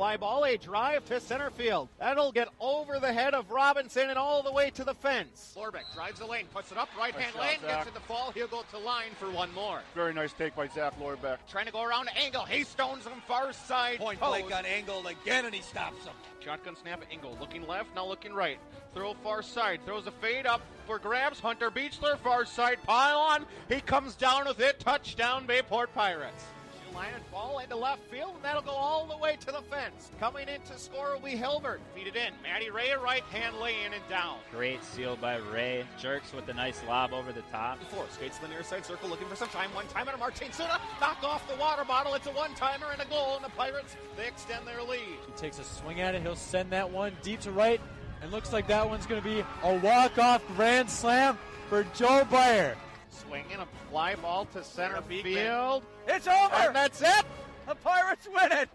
fly ball, a drive to center field. That'll get over the head of Robinson and all the way to the fence. Lorbeck drives the lane, puts it up, right-hand lane, gets it to fall. He'll go to line for one more. Very nice take by Zach Lorbeck. Trying to go around Engel. He stones him far side. Point blank on Engel again, and he stops him. Shotgun snap, Engel looking left, now looking right. Throw far side, throws a fade up for grabs. Hunter Beechler, far side pylon. He comes down with it. Touchdown, Bayport Pirates. She'll line and fall into left field, and that'll go all the way to the fence. Coming in to score will be Hilbert. Feed it in. Maddie Ray, a right-hand lay in and down. Great steal by Ray. Jerks with a nice lob over the top. Four skates to the near side circle, looking for some time. One timer to Martin Suna. Knock off the water bottle. It's a one-timer and a goal, and the Pirates, they extend their lead. He takes a swing at it. He'll send that one deep to right. And looks like that one's going to be a walk-off grand slam for Joe Byer. Swinging a fly ball to center field. It's over! And that's it! The Pirates win it!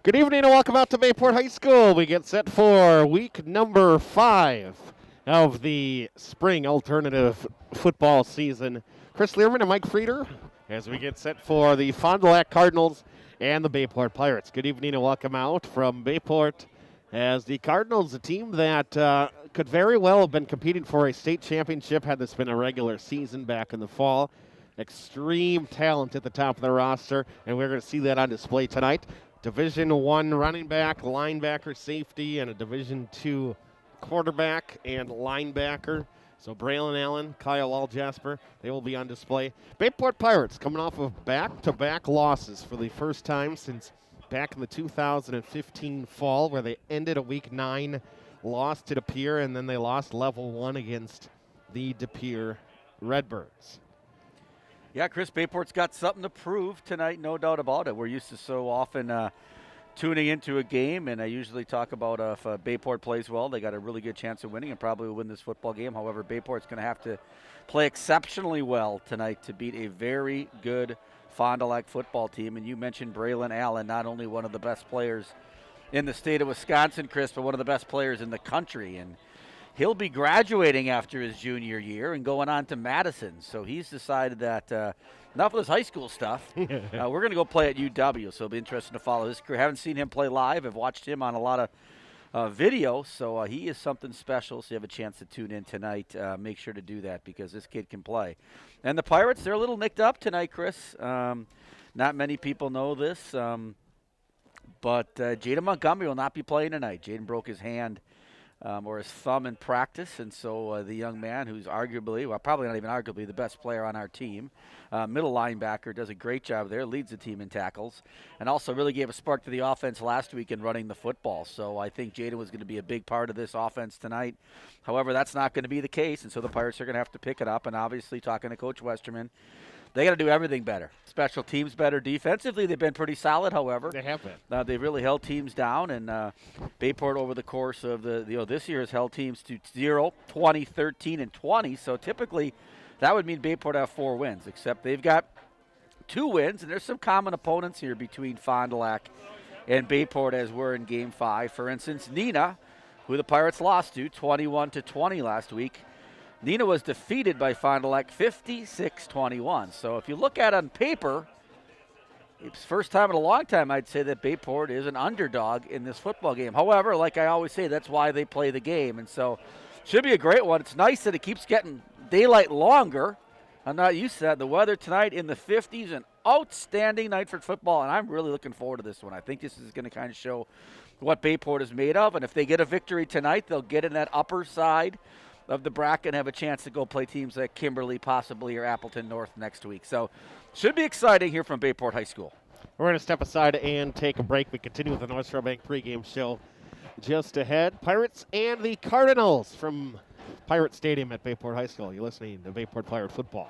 Good evening and welcome out to Bayport High School. We get set for week number 5 of the spring alternative football season. Chris Learman and Mike Frieder as we get set for the Fond du Lac Cardinals and the Bayport Pirates. Good evening and welcome out from Bayport as the Cardinals, a team that could very well have been competing for a state championship had this been a regular season back in the fall. Extreme talent at the top of the roster, and we're going to see that on display tonight. Division I running back, linebacker, safety, and a Division II quarterback and linebacker. So Braylon Allen, Kyle Waljasper, they will be on display. Bayport Pirates coming off of back-to-back losses for the first time since back in the 2015 fall, where they ended a Week 9 loss to De Pere, and then they lost level 1 against the De Pere Redbirds. Yeah, Chris, Bayport's got something to prove tonight, no doubt about it. We're used to so often tuning into a game, and I usually talk about if Bayport plays well, they got a really good chance of winning and probably will win this football game. However, Bayport's going to have to play exceptionally well tonight to beat a very good Fond du Lac football team. And you mentioned Braylon Allen, not only one of the best players in the state of Wisconsin, Chris, but one of the best players in the country. And he'll be graduating after his junior year and going on to Madison. So he's decided that enough of this high school stuff. We're going to go play at UW, so it'll be interesting to follow his career. Haven't seen him play live. I've watched him on a lot of video, so he is something special. So you have a chance to tune in tonight. Make sure to do that because this kid can play. And the Pirates, they're a little nicked up tonight, Chris. Not many people know this, but Jaden Montgomery will not be playing tonight. Jaden broke his hand or his thumb in practice, and so the young man who's arguably, well, probably not even arguably, the best player on our team, middle linebacker, does a great job there, leads the team in tackles, and also really gave a spark to the offense last week in running the football. So I think Jaden was going to be a big part of this offense tonight. However, that's not going to be the case, and so the Pirates are going to have to pick it up, and obviously talking to Coach Westerman, they got to do everything better. Special teams better. Defensively, they've been pretty solid, however. They have been. They've really held teams down, and Bayport over the course of this year has held teams to 0, 20, 13, and 20. So typically that would mean Bayport have 4 wins, except they've got 2 wins, and there's some common opponents here between Fond du Lac and Bayport as we're in Game 5. For instance, Neenah, who the Pirates lost to 21-20 last week. Neenah was defeated by Fond du Lac 56-21. So if you look at it on paper, it's first time in a long time I'd say that Bayport is an underdog in this football game. However, like I always say, that's why they play the game. And so should be a great one. It's nice that it keeps getting daylight longer. I'm not used to that. The weather tonight in the 50s, an outstanding night for football, and I'm really looking forward to this one. I think this is going to kind of show what Bayport is made of. And if they get a victory tonight, they'll get in that upper side of the bracket and have a chance to go play teams like Kimberly possibly or Appleton North next week. So should be exciting here from Bayport High School. We're going to step aside and take a break. We continue with the North Shore Bank pregame show just ahead. Pirates and the Cardinals from Pirate Stadium at Bayport High School. You're listening to Bayport Pirate Football.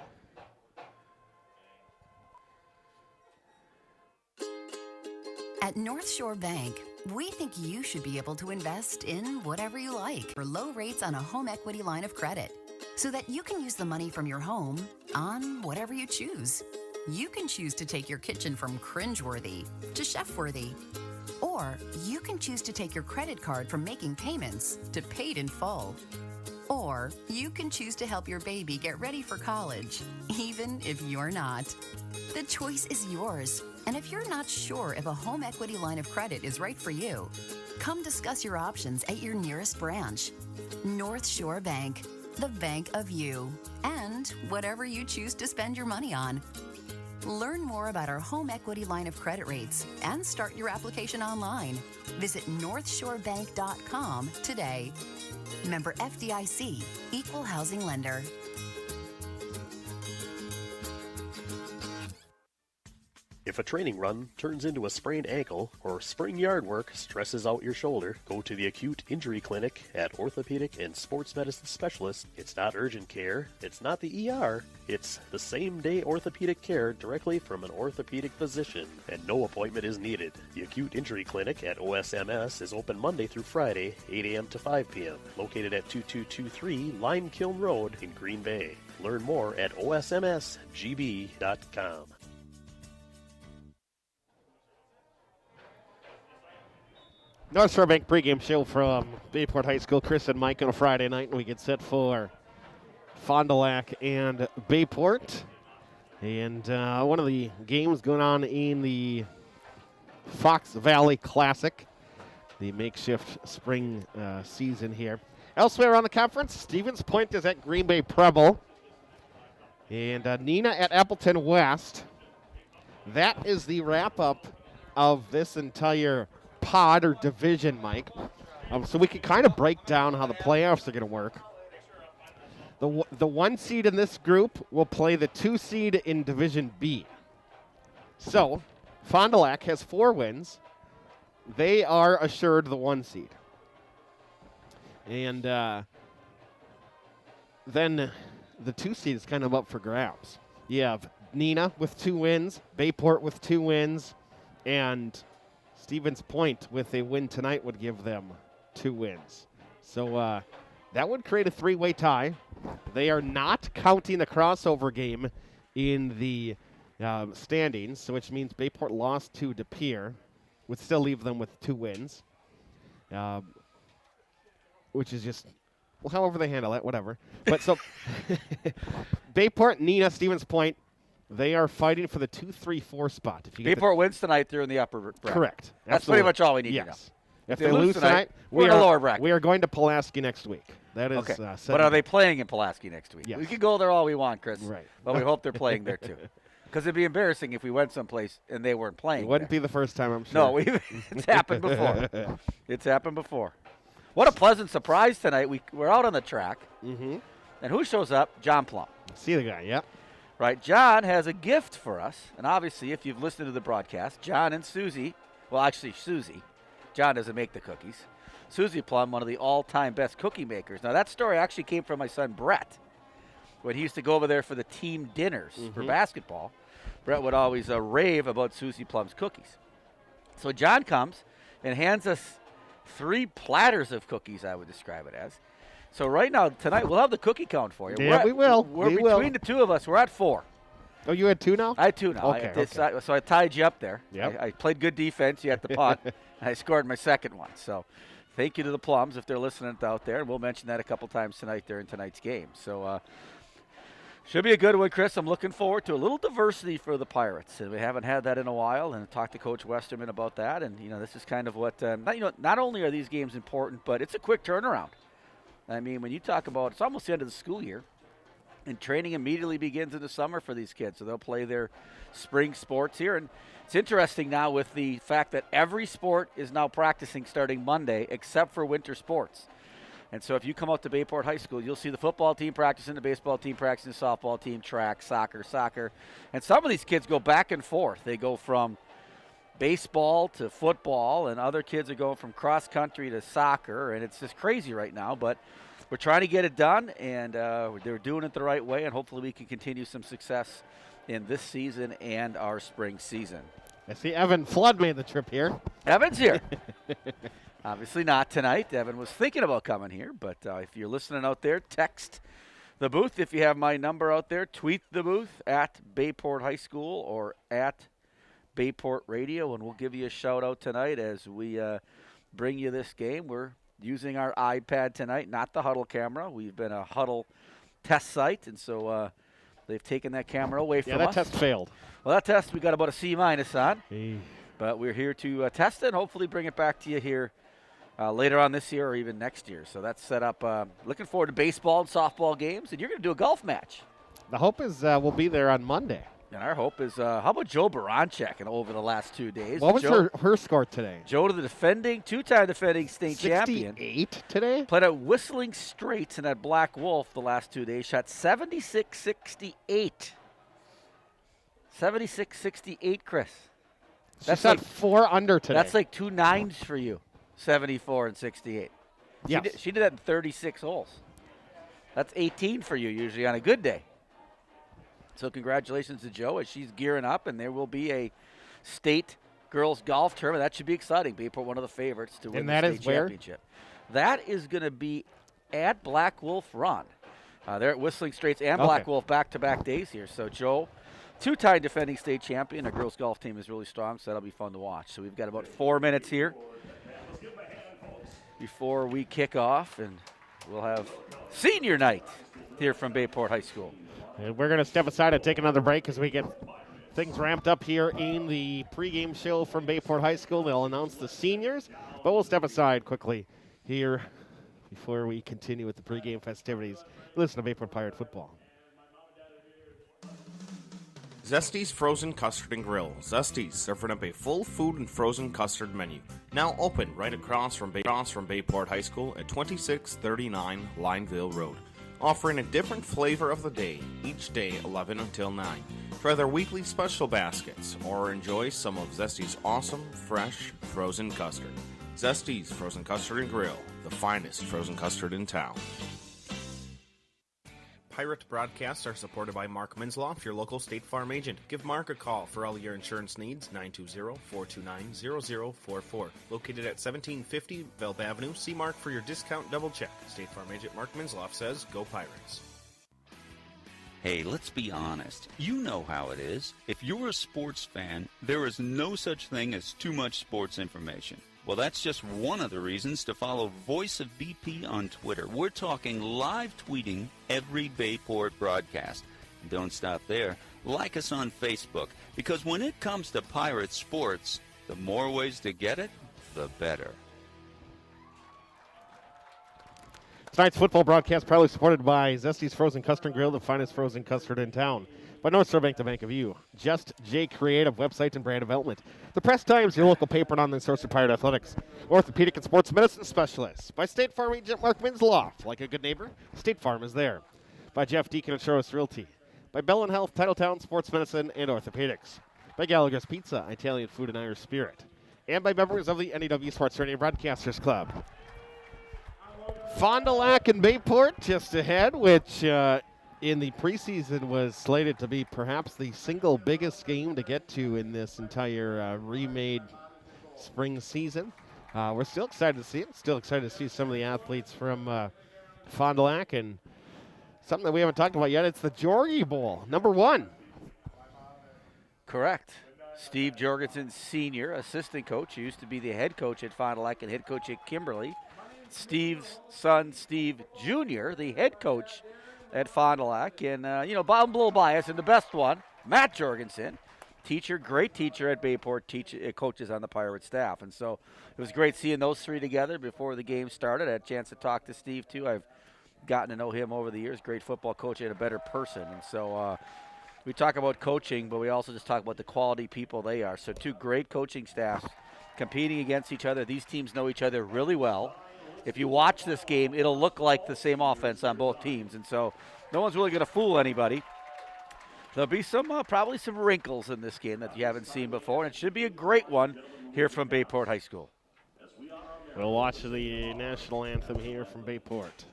At North Shore Bank, we think you should be able to invest in whatever you like for low rates on a home equity line of credit so that you can use the money from your home on whatever you choose. You can choose to take your kitchen from cringeworthy to chef-worthy. Or you can choose to take your credit card from making payments to paid in full. Or you can choose to help your baby get ready for college, even if you're not. The choice is yours. And if you're not sure if a home equity line of credit is right for you, come discuss your options at your nearest branch. North Shore Bank, the bank of you, and whatever you choose to spend your money on. Learn more about our home equity line of credit rates and start your application online. Visit northshorebank.com today. Member FDIC, Equal Housing Lender. If a training run turns into a sprained ankle or spring yard work stresses out your shoulder, go to the Acute Injury Clinic at Orthopedic and Sports Medicine Specialists. It's not urgent care, it's not the ER, it's the same-day orthopedic care directly from an orthopedic physician, and no appointment is needed. The Acute Injury Clinic at OSMS is open Monday through Friday, 8 a.m. to 5 p.m., located at 2223 Lime Kiln Road in Green Bay. Learn more at osmsgb.com. North Shore Bank pregame show from Bayport High School. Chris and Mike on a Friday night, and we get set for Fond du Lac and Bayport. And one of the games going on in the Fox Valley Classic, the makeshift spring season here. Elsewhere on the conference, Stevens Point is at Green Bay Preble. And Nina at Appleton West. That is the wrap-up of this entire pod or division, Mike. So we can kind of break down how the playoffs are going to work. The 1 seed in this group will play the 2 seed in Division B. So Fond du Lac has 4 wins. They are assured the 1 seed. And then the 2 seed is kind of up for grabs. You have Nina with 2 wins, Bayport with 2 wins, and Stevens Point with a win tonight would give them 2 wins. So that would create a 3-way tie. They are not counting the crossover game in the standings, so which means Bayport lost to De Pere, would still leave them with 2 wins, which is just, well, however they handle it, whatever. But so Bayport, Nina, Stevens Point, they are fighting for the 2-3-4 spot. If you get Bayport wins tonight, they're in the upper bracket. Correct. That's pretty much all we need to know. Yes. If they lose tonight, we're in the lower bracket. We are going to Pulaski next week. That is okay. But But are they playing in Pulaski next week? Yes. We can go there all we want, Chris. Right. But we hope they're playing there too. Because it'd be embarrassing if we went someplace and they weren't playing. It wouldn't there. be the first time, I'm sure. No, it's happened before. It's happened before. What a pleasant surprise tonight. We're out on the track. Mm-hmm. And who shows up? John Plum. See the guy, yep. Right. John has a gift for us. And obviously, if you've listened to the broadcast, John and Susie, well, actually, Susie. John doesn't make the cookies. Susie Plum, one of the all-time best cookie makers. Now, that story actually came from my son, Brett. When he used to go over there for the team dinners for basketball, Brett would always rave about Susie Plum's cookies. So John comes and hands us 3 platters of cookies, I would describe it as. So right now, tonight, we'll have the cookie count for you. Yeah, we will. We're between the 2 of us. We're at 4. Oh, you had 2 now? I had 2 now. Okay, So I tied you up there. Yep. I played good defense. You had the punt. And I scored my second one. So thank you to the Plums if they're listening out there. And we'll mention that a couple times tonight during tonight's game. So should be a good one, Chris. I'm looking forward to a little diversity for the Pirates. And we haven't had that in a while. And talked to Coach Westerman about that. And, this is kind of what, not only are these games important, but it's a quick turnaround. I mean, when you talk about it's almost the end of the school year. And training immediately begins in the summer for these kids. So they'll play their spring sports here. And it's interesting now with the fact that every sport is now practicing starting Monday except for winter sports. And so if you come out to Bayport High School, you'll see the football team practicing, the baseball team practicing, the softball team, track, soccer. And some of these kids go back and forth. They go from baseball to football, and other kids are going from cross country to soccer. And it's just crazy right now. But we're trying to get it done, and they're doing it the right way, and hopefully we can continue some success in this season and our spring season. I see Evan Flood made the trip here. Evan's here. Obviously not tonight. Evan was thinking about coming here, but if you're listening out there, text the booth. If you have my number out there, tweet the booth at Bayport High School or at Bayport Radio, and we'll give you a shout-out tonight as we bring you this game. We're using our iPad tonight, not the Huddle camera. We've been a Huddle test site, and so they've taken that camera away from us. Yeah, that test failed. Well, that test we got about a C- on. Hey. But we're here to test it and hopefully bring it back to you here later on this year or even next year. So that's set up. Looking forward to baseball and softball games, and you're going to do a golf match. The hope is we'll be there on Monday. And our hope is, how about Joe Baranchek and over the last 2 days? What was her score today? Joe, the two-time defending state champion. 68 today? Played at Whistling Straits and at Black Wolf the last 2 days. Shot 76-68. 76-68, Chris. That's like 4 under today. That's like 2 nines for you, 74 and 68. Yes. She did that in 36 holes. That's 18 for you usually on a good day. So congratulations to Joe as she's gearing up, and there will be a state girls golf tournament. That should be exciting. Bayport, one of the favorites to win the state championship. That is going to be at Black Wolf Run. They're at Whistling Straits and Black Wolf back-to-back days here. So Joe, two-time defending state champion. Our girls golf team is really strong, so that'll be fun to watch. So we've got about 4 minutes here before we kick off, and we'll have senior night here from Bayport High School. And we're going to step aside and take another break as we get things ramped up here in the pregame show from Bayport High School. They'll announce the seniors, but we'll step aside quickly here before we continue with the pregame festivities. Listen to Bayport Pirate Football. Zesty's Frozen Custard and Grill. Zesty's, serving up a full food and frozen custard menu. Now open right across from Bayport High School at 2639 Lineville Road. Offering a different flavor of the day, each day 11 until 9. Try their weekly special baskets, or enjoy some of Zesty's awesome, fresh, frozen custard. Zesty's Frozen Custard and Grill, the finest frozen custard in town. Pirate broadcasts are supported by Mark Minsloff, your local State Farm agent. Give Mark a call for all your insurance needs, 920-429-0044. Located at 1750 Velp Avenue, see Mark for your discount double check. State Farm agent Mark Minsloff says, go Pirates. Hey, let's be honest. You know how it is. If you're a sports fan, there is no such thing as too much sports information. Well, that's just one of the reasons to follow Voice of BP on Twitter. We're talking live tweeting every Bayport broadcast. And don't stop there. Like us on Facebook, because when it comes to Pirate sports, the more ways to get it, the better. Tonight's football broadcast proudly supported by Zesty's Frozen Custard Grill, the finest frozen custard in town. By North Shore Bank, the bank of you. Just J Creative website and brand development. The Press Times, your local paper and online source of Pirate athletics. Orthopedic and sports medicine specialists. By State Farm agent Mark Minsloff. Like a good neighbor, State Farm is there. By Jeff Deacon at Shoros Realty. By Bellin Health, Titletown Sports Medicine and Orthopedics. By Gallagher's Pizza, Italian food and Irish spirit. And by members of the NEW Sports Radio Broadcasters Club. Fond du Lac and Bayport just ahead, which in the preseason was slated to be perhaps the single biggest game to get to in this entire remade spring season. We're still excited to see it. Still excited to see some of the athletes from Fond du Lac, and something that we haven't talked about yet, it's the Jorgie Bowl, #1. Correct. Steve Jorgensen, senior assistant coach, who used to be the head coach at Fond du Lac and head coach at Kimberly. Steve's son, Steve Jr., the head coach at Fond du Lac. And, I'm a little biased, and the best one, Matt Jorgensen, teacher, great teacher at Bayport, coaches on the Pirate staff. And so it was great seeing those three together before the game started. I had a chance to talk to Steve, too. I've gotten to know him over the years. Great football coach and a better person. And so we talk about coaching, but we also just talk about the quality people they are. So two great coaching staffs competing against each other. These teams know each other really well. If you watch this game, it'll look like the same offense on both teams. And so no one's really going to fool anybody. There'll be probably some wrinkles in this game that you haven't seen before, and it should be a great one here from Bayport High School. We'll watch the national anthem here from Bayport.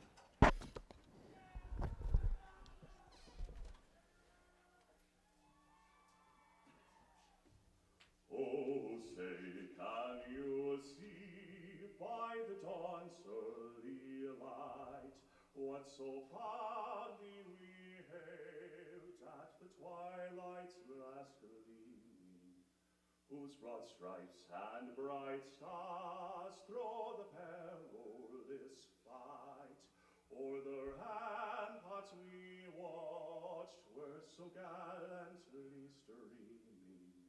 What so proudly we hailed at the twilight's last gleaming, whose broad stripes and bright stars through the perilous this fight. O'er the ramparts we watched were so gallantly streaming,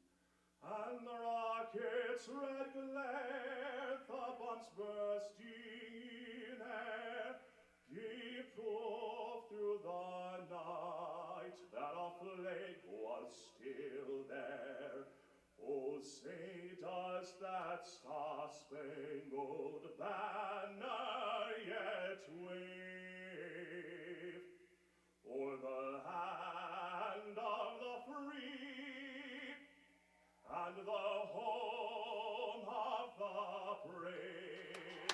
and the rocket's red glare, the bombs bursting in air, gave proof through the night that our flag was still there. Oh, say does that star-spangled banner yet wave o'er the land of the free and the home of the brave?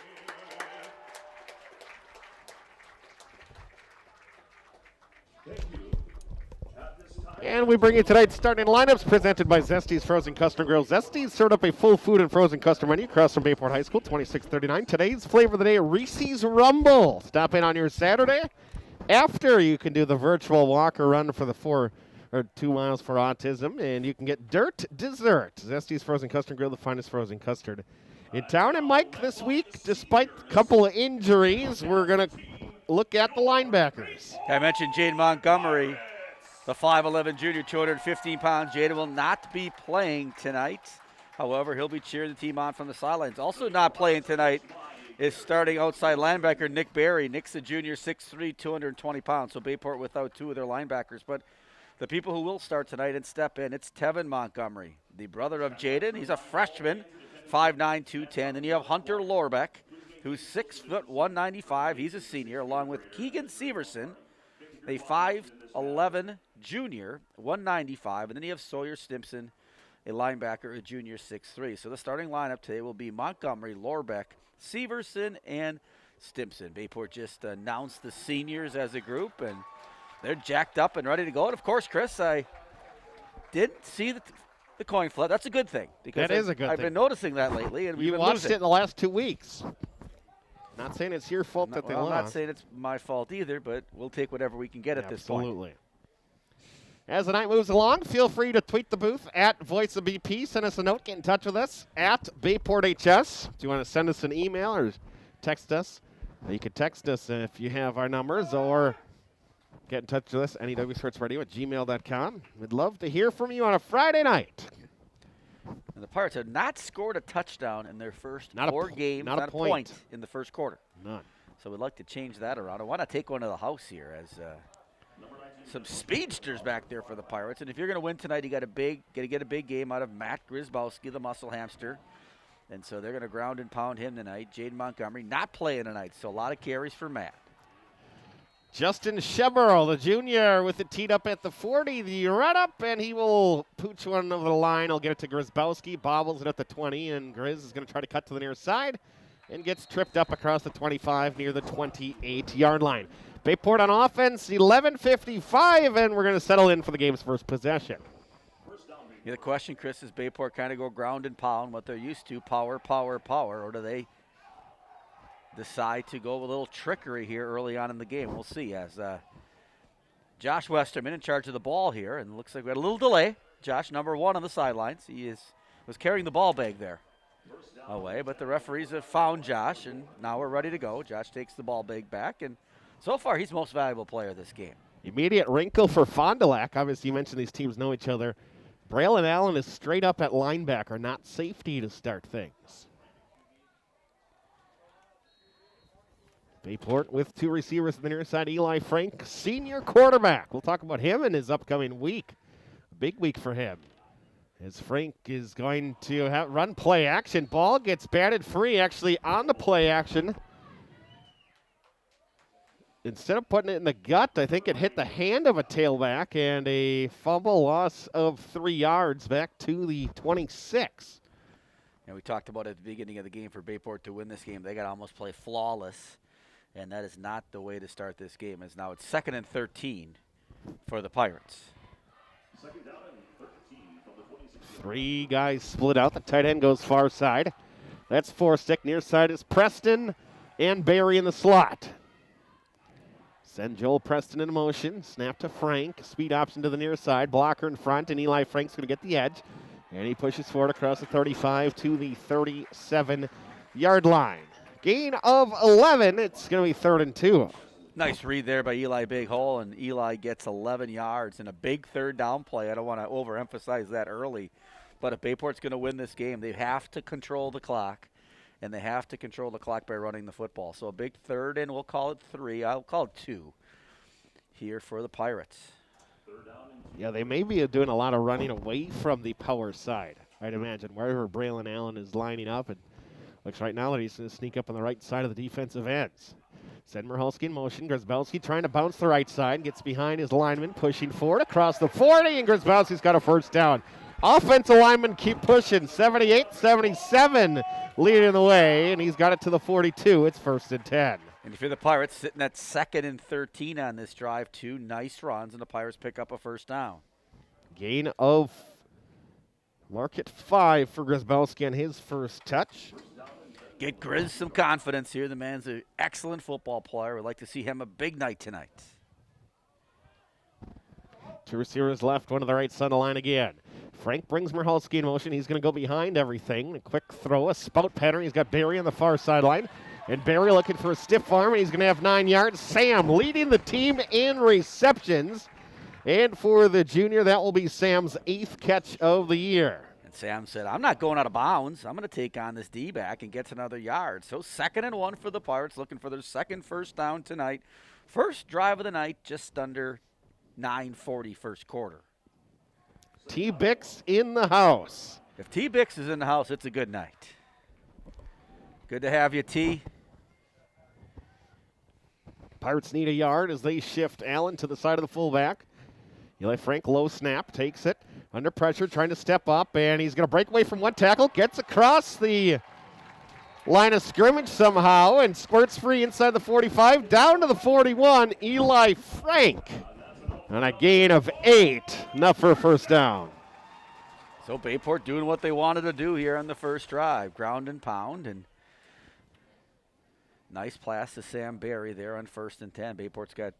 Thank you. At this time, And we bring you tonight's starting lineups presented by Zesty's Frozen Custom Grill. Zesty's served up a full food and frozen custom menu across from Bayport High School, 2639. Today's flavor of the day, Reese's Rumble. Stop in on your Saturday. After you can do the virtual walk or run for the 2 miles for autism, and you can get dirt dessert. Zesty's Frozen Custard Grill, the finest frozen custard in town. And Mike, this week, despite a couple of injuries, we're going to look at the linebackers. I mentioned Jaden Montgomery, the 5'11 junior, 215 pounds. Jaden will not be playing tonight. However, he'll be cheering the team on from the sidelines. Also not playing tonight is starting outside linebacker Nick Berry. Nick's a junior, 6'3", 220 pounds. So Bayport without 2 of their linebackers. But the people who will start tonight and step in, it's Tevin Montgomery, the brother of Jaden. He's a freshman, 5'9", 210. Then you have Hunter Lorbeck, who's 6 foot 195. He's a senior, along with Keegan Severson, a 5'11 junior, 195. And then you have Sawyer Stimpson, a linebacker, a junior, 6'3. So the starting lineup today will be Montgomery, Lorbeck, Severson, and Stimpson. Bayport just announced the seniors as a group, and they're jacked up and ready to go. And, of course, Chris, I didn't see the coin flip. That's a good thing. Because That is a good I've thing. been noticing that lately, and we've You been watched losing. it in the last 2 weeks. Not saying it's your fault that they I'm lost. not saying it's my fault either, but we'll take whatever we can get at this point. Absolutely. As the night moves along, feel free to tweet the booth at Voice of BP. Send us a note. Get in touch with us at BayportHS. If you want to send us an email or text us, you can text us if you have our numbers, or get in touch with us, NEWSportsRadio at gmail.com. We'd love to hear from you on a Friday night. And the Pirates have not scored a touchdown in their first Not a 4 po- games, not a point. in the first quarter. None. So we'd like to change that around. I want to take one to the house here as some speedsters back there for the Pirates. And if you're going to win tonight, you got to get a big game out of Matt Grisbowski, the muscle hamster. And so they're going to ground and pound him tonight. Jaden Montgomery not playing tonight, so a lot of carries for Matt. Justin Sheberl, the junior, with it teed up at the 40. The run up, and he will pooch one over the line. He'll get it to Grisbowski, bobbles it at the 20, and Grizz is going to try to cut to the near side and gets tripped up across the 25 near the 28-yard line. Bayport on offense, 11:55, and we're going to settle in for the game's first possession. Yeah, the question, Chris, is Bayport kind of go ground and pound, what they're used to, power, or do they decide to go with a little trickery here early on in the game? We'll see as Josh Westerman in charge of the ball here, and it looks like we had a little delay. Josh, number 1 on the sidelines. He was carrying the ball bag there away, but the referees have found Josh, and now we're ready to go. Josh takes the ball bag back, and so far he's most valuable player this game. Immediate wrinkle for Fond du Lac. Obviously, you mentioned these teams know each other. Braylon Allen is straight up at linebacker, not safety to start things. Bayport with 2 receivers on the near side. Eli Frank, senior quarterback. We'll talk about him in his upcoming week. A big week for him. As Frank is going to run play action. Ball gets batted free actually on the play action. Instead of putting it in the gut, I think it hit the hand of a tailback, and a fumble loss of 3 yards back to the 26. And we talked about at the beginning of the game for Bayport to win this game, they got to almost play flawless, and that is not the way to start this game. As now it's 2nd and 13 for the Pirates. 3 guys split out. The tight end goes far side. That's 4-stick. Near side is Preston and Barry in the slot. Send Joel Preston in motion. Snap to Frank. Speed option to the near side. Blocker in front, and Eli Frank's going to get the edge. And he pushes forward across the 35 to the 37-yard line. Gain of 11. It's going to be 3rd and 2. Nice read there by Eli Big Hole, and Eli gets 11 yards in a big third down play. I don't want to overemphasize that early, but if Bayport's going to win this game, they have to control the clock, and they have to control the clock by running the football. So a big third and we'll call it 3. I'll call it 2 here for the Pirates. Yeah, they may be doing a lot of running away from the power side, I'd imagine, wherever Braylon Allen is lining up. And looks right now that he's going to sneak up on the right side of the defensive ends. Send Michalski in motion. Grzybowski trying to bounce the right side. Gets behind his lineman, pushing forward across the 40, and Grzybowski's got a first down. Offensive linemen keep pushing. 78-77 leading the way, and he's got it to the 42. It's 1st and 10. And if you're the Pirates, sitting at 2nd and 13 on this drive, 2 nice runs, and the Pirates pick up a first down. Gain of market 5 for Grzybowski on his first touch. Get Grizz some confidence here. The man's an excellent football player. We'd like to see him a big night tonight. 2 receivers left, one to the right side of the line again. Frank brings Michalski in motion. He's going to go behind everything. A quick throw, a spout pattern. He's got Barry on the far sideline. And Barry looking for a stiff arm, and he's going to have 9 yards. Sam leading the team in receptions. And for the junior, that will be Sam's 8th catch of the year. And Sam said, I'm not going out of bounds. I'm going to take on this D-back and gets another yard. So 2nd and 1 for the Pirates, looking for their 2nd first down tonight. First drive of the night, just under 9:40 first quarter. T-Bix in the house. If T-Bix is in the house, it's a good night. Good to have you, T. Pirates need a yard as they shift Allen to the side of the fullback. Eli Frank, low snap, takes it. Under pressure, trying to step up, and he's going to break away from one tackle. Gets across the line of scrimmage somehow and squirts free inside the 45. Down to the 41, Eli Frank. On a gain of 8, enough for a first down. So Bayport doing what they wanted to do here on the first drive. Ground and pound, and nice pass to Sam Barry there on 1st and 10. Bayport's got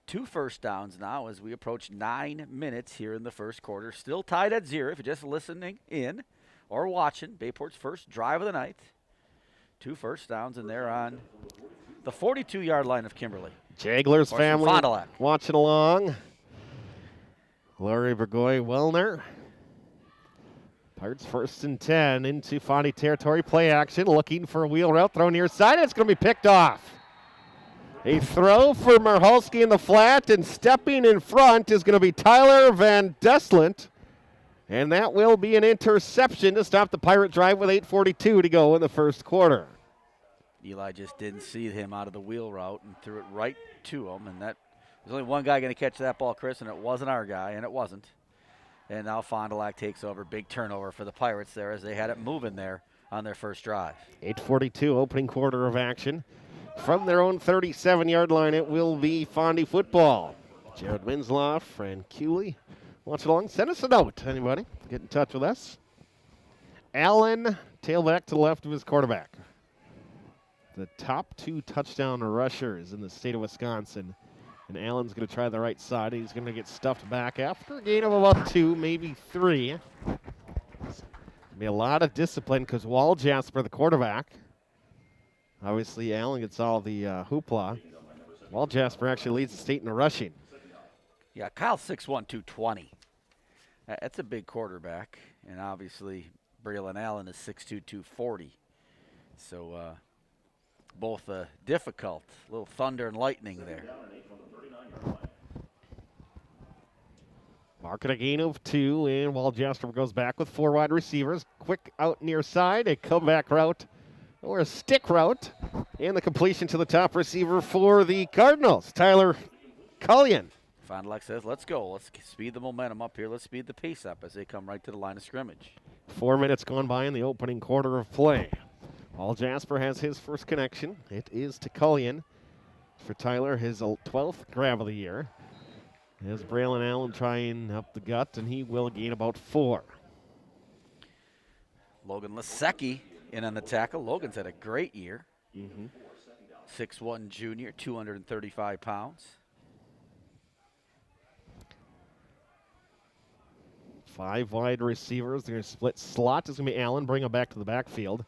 2 first downs now as we approach 9 minutes here in the first quarter. Still tied at 0 if you're just listening in or watching. Bayport's first drive of the night. 2 first downs, and they're on the 42-yard line of Kimberly. Jagler's family Fond du Lac watching along. Larry Burgoy-Wellner. Pirates 1st and 10 into Fondy territory. Play action, looking for a wheel route. Throw near side. It's going to be picked off. A throw for Michalski in the flat, and stepping in front is going to be Tyler Van Deslant. And that will be an interception to stop the Pirate drive with 8:42 to go in the first quarter. Eli just didn't see him out of the wheel route and threw it right to him. And that there's only one guy going to catch that ball, Chris, and it wasn't our guy, and it wasn't. And now Fond du Lac takes over. Big turnover for the Pirates there as they had it moving there on their first drive. 8:42 opening quarter of action. From their own 37-yard line, it will be Fondy football. Jared Winslow, Fran Cooley. Watch along. Send us a note, anybody. Get in touch with us. Allen, tailback to the left of his quarterback. The top 2 touchdown rushers in the state of Wisconsin. And Allen's going to try the right side. He's going to get stuffed back after a gain of about 2, maybe 3. Be a lot of discipline because Wall Jasper, the quarterback. Obviously, Allen gets all the hoopla. Wall Jasper actually leads the state in the rushing. Yeah, Kyle's 6'1", 220. That's a big quarterback. And obviously, Braylon Allen is 6'2", 240. So both difficult. A little thunder and lightning there. Mark at a gain of 2, and Wall Jasper goes back with 4 wide receivers. Quick out near side, a comeback route or a stick route, and the completion to the top receiver for the Cardinals, Tyler Cullion. Fond du Lac says, let's go. Let's speed the momentum up here. Let's speed the pace up as they come right to the line of scrimmage. 4 minutes gone by in the opening quarter of play. Wall Jasper has his first connection. It is to Cullion. For Tyler, his 12th grab of the year. As Braylon Allen trying up the gut, and he will gain about 4. Logan Lasecki in on the tackle. Logan's had a great year. 6'1" junior, 235 pounds. 5 wide receivers. They're going to split slot. Is going to be Allen. Bring him back to the backfield.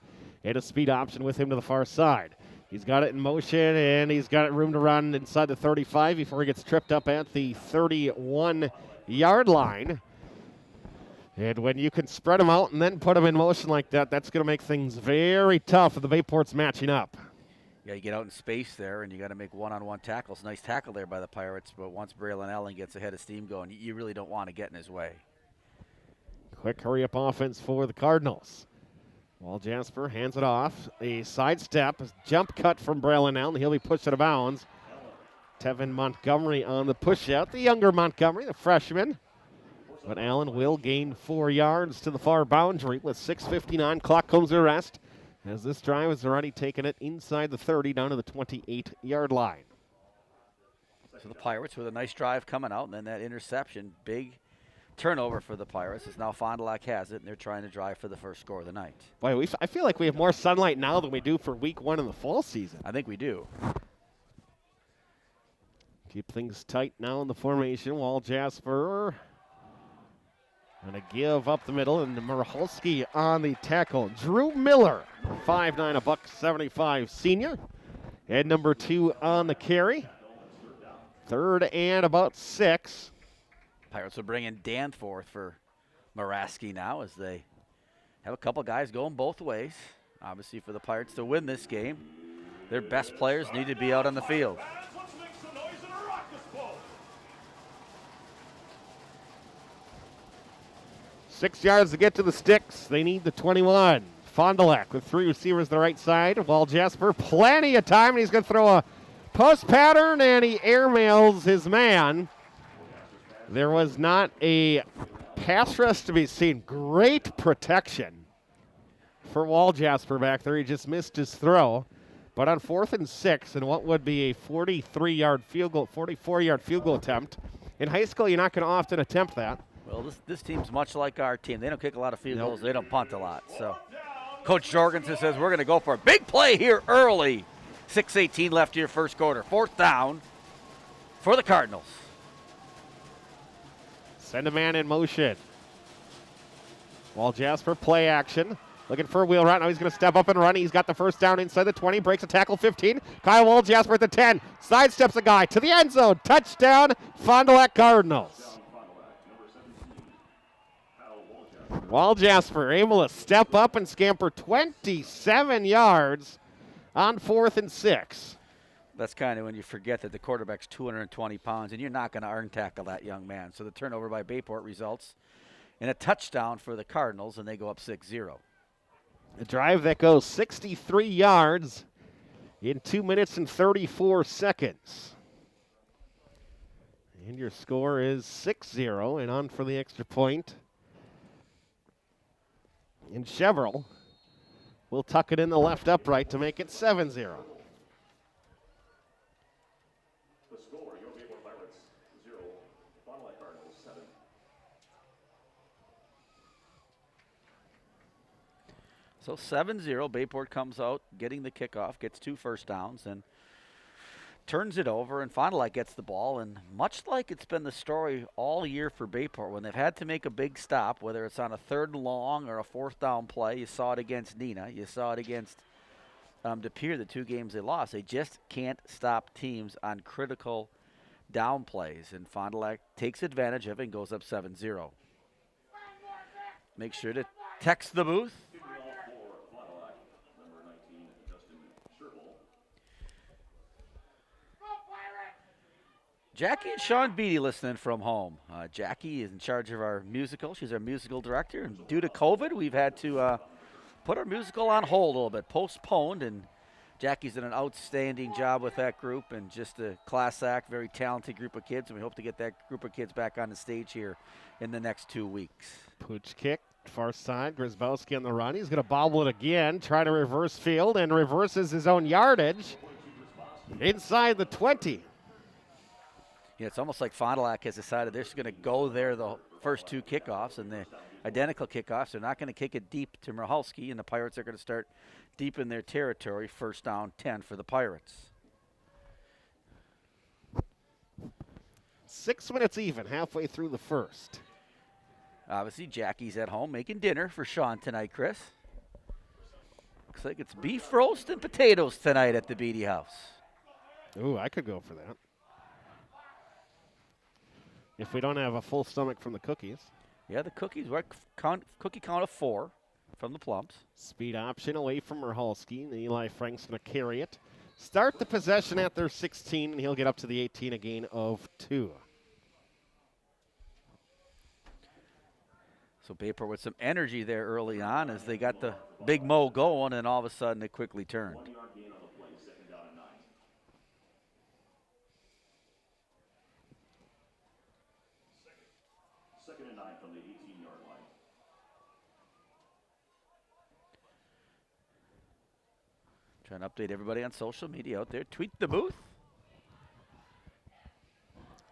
And a speed option with him to the far side. He's got it in motion, and he's got room to run inside the 35 before he gets tripped up at the 31-yard line. And when you can spread them out and then put them in motion like that, that's going to make things very tough for the Bayports matching up. Yeah, you get out in space there, and you got to make one-on-one tackles. Nice tackle there by the Pirates, but once Braylon Allen gets ahead of steam going, you really don't want to get in his way. Quick hurry-up offense for the Cardinals. Wall Jasper hands it off. A sidestep, a jump cut from Braylon Allen. He'll be pushed out of bounds. Tevin Montgomery on the push-out. The younger Montgomery, the freshman. But Allen will gain 4 yards to the far boundary with 6:59. Clock comes to rest as this drive has already taken it inside the 30 down to the 28-yard line. So the Pirates with a nice drive coming out, and then that interception, big turnover for the Pirates, as now Fond du Lac has it, and they're trying to drive for the first score of the night. Boy, I feel like we have more sunlight now than we do for week 1 in the fall season. I think we do. Keep things tight now in the formation. Wall Jasper going to give up the middle, and Michalski on the tackle. Drew Miller, 5'9", $175 senior. And number 2 on the carry. 3rd and about 6. Pirates will bring in Danforth for Maraski now as they have a couple guys going both ways. Obviously for the Pirates to win this game, their best players need to be out on the field. 6 yards to get to the sticks. They need the 21. Fond du Lac with 3 receivers to the right side. While Jasper, plenty of time, and he's going to throw a post pattern, and he airmails his man. There was not a pass rush to be seen. Great protection for Wall Jasper back there. He just missed his throw. But on 4th and 6, and what would be a 44-yard field goal attempt. In high school, you're not going to often attempt that. Well, this team's much like our team. They don't kick a lot of field goals. They don't punt a lot. So Coach Jorgensen says we're going to go for a big play here early. 6:18 left here first quarter. 4th down for the Cardinals. Send a man in motion. Wall Jasper, play action. Looking for a wheel route. Now he's going to step up and run. He's got the first down inside the 20. Breaks a tackle 15. Kyle Wall Jasper at the 10. Sidesteps a guy to the end zone. Touchdown, Fond du Lac Cardinals. Wall Jasper able to step up and scamper 27 yards on 4th and 6. That's kind of when you forget that the quarterback's 220 pounds, and you're not going to earn tackle that young man. So the turnover by Bayport results in a touchdown for the Cardinals, and they go up 6-0. A drive that goes 63 yards in 2 minutes and 34 seconds. And your score is 6-0, and on for the extra point. And Chevrolet will tuck it in the left upright to make it 7-0. The score, your Bayport Pirates 0, Fond du Lac Cardinals 7. So 7-0, Bayport comes out, getting the kickoff, gets 2 first downs, and turns it over, and Fond du Lac gets the ball. And much like it's been the story all year for Bayport, when they've had to make a big stop, whether it's on a 3rd and long or a 4th down play, you saw it against Neenah, you saw it against De Pere, the 2 games they lost. They just can't stop teams on critical down plays, and Fond du Lac takes advantage of it and goes up 7-0. Make sure to text the booth. Jackie and Sean Beatty listening from home. Jackie is in charge of our musical. She's our musical director. And due to COVID, we've had to put our musical on hold a little bit, postponed. And Jackie's done an outstanding job with that group, and just a class act, very talented group of kids. And we hope to get that group of kids back on the stage here in the next 2 weeks. Pooch kick, far side. Grzybowski on the run. He's going to bobble it again, try to reverse field, and reverses his own yardage inside the 20. Yeah, it's almost like Fond du Lac has decided they're just going to go there the first 2 kickoffs, and the identical kickoffs. They're not going to kick it deep to Michalski, and the Pirates are going to start deep in their territory. First down, 10 for the Pirates. 6 minutes even, halfway through the first. Obviously, Jackie's at home making dinner for Sean tonight, Chris. Looks like it's beef roast and potatoes tonight at the Beatty House. Ooh, I could go for that. If we don't have a full stomach from the cookies. Yeah, the cookies, cookie count of 4 from the Plums. Speed option away from Merhalski, and Eli Frank's going to carry it. Start the possession at their 16, and he'll get up to the 18, a gain of 2. So Bayport with some energy there early on as they got the big mo going, and all of a sudden it quickly turned. 1 yard gain on the play, 2nd down and 9. Second and 9 from the 18-yard line. Trying to update everybody on social media out there. Tweet the booth.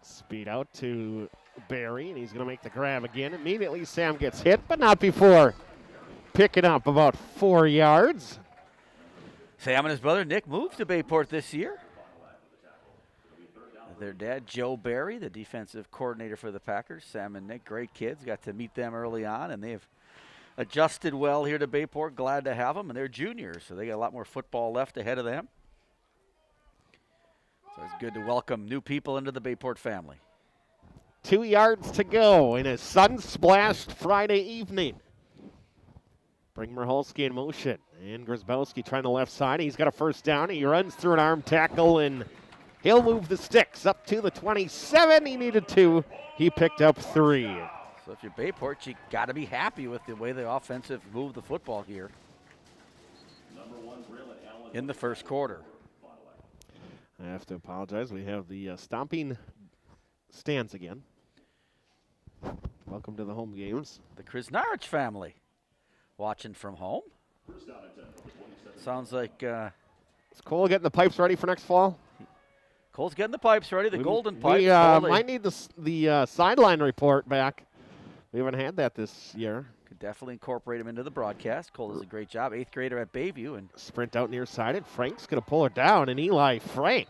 Speed out to Barry, and he's going to make the grab again. Immediately, Sam gets hit, but not before picking up about 4 yards. Sam and his brother Nick moved to Bayport this year. Their dad, Joe Barry, the defensive coordinator for the Packers. Sam and Nick, great kids. Got to meet them early on, and they've adjusted well here to Bayport. Glad to have them, and they're juniors, so they got a lot more football left ahead of them. So it's good to welcome new people into the Bayport family. 2 yards to go in a sun-splashed Friday evening. Bring Merhalski in motion. And Grzybowski trying the left side. He's got a first down. He runs through an arm tackle, and he'll move the sticks up to the 27. He needed 2. He picked up 3. So if you're Bayport, you got to be happy with the way the offensive moved the football here in the first quarter. I have to apologize. We have the stomping stands again. Welcome to the home games. The Krasnarich family watching from home. Sounds like is Cole getting the pipes ready for next fall? Cole's getting the pipes ready, the golden pipes. We might need the sideline report back. We haven't had that this year. Could definitely incorporate him into the broadcast. Cole does a great job. 8th grader at Bayview. And sprint out near-sided. Frank's going to pull her down, and Eli Frank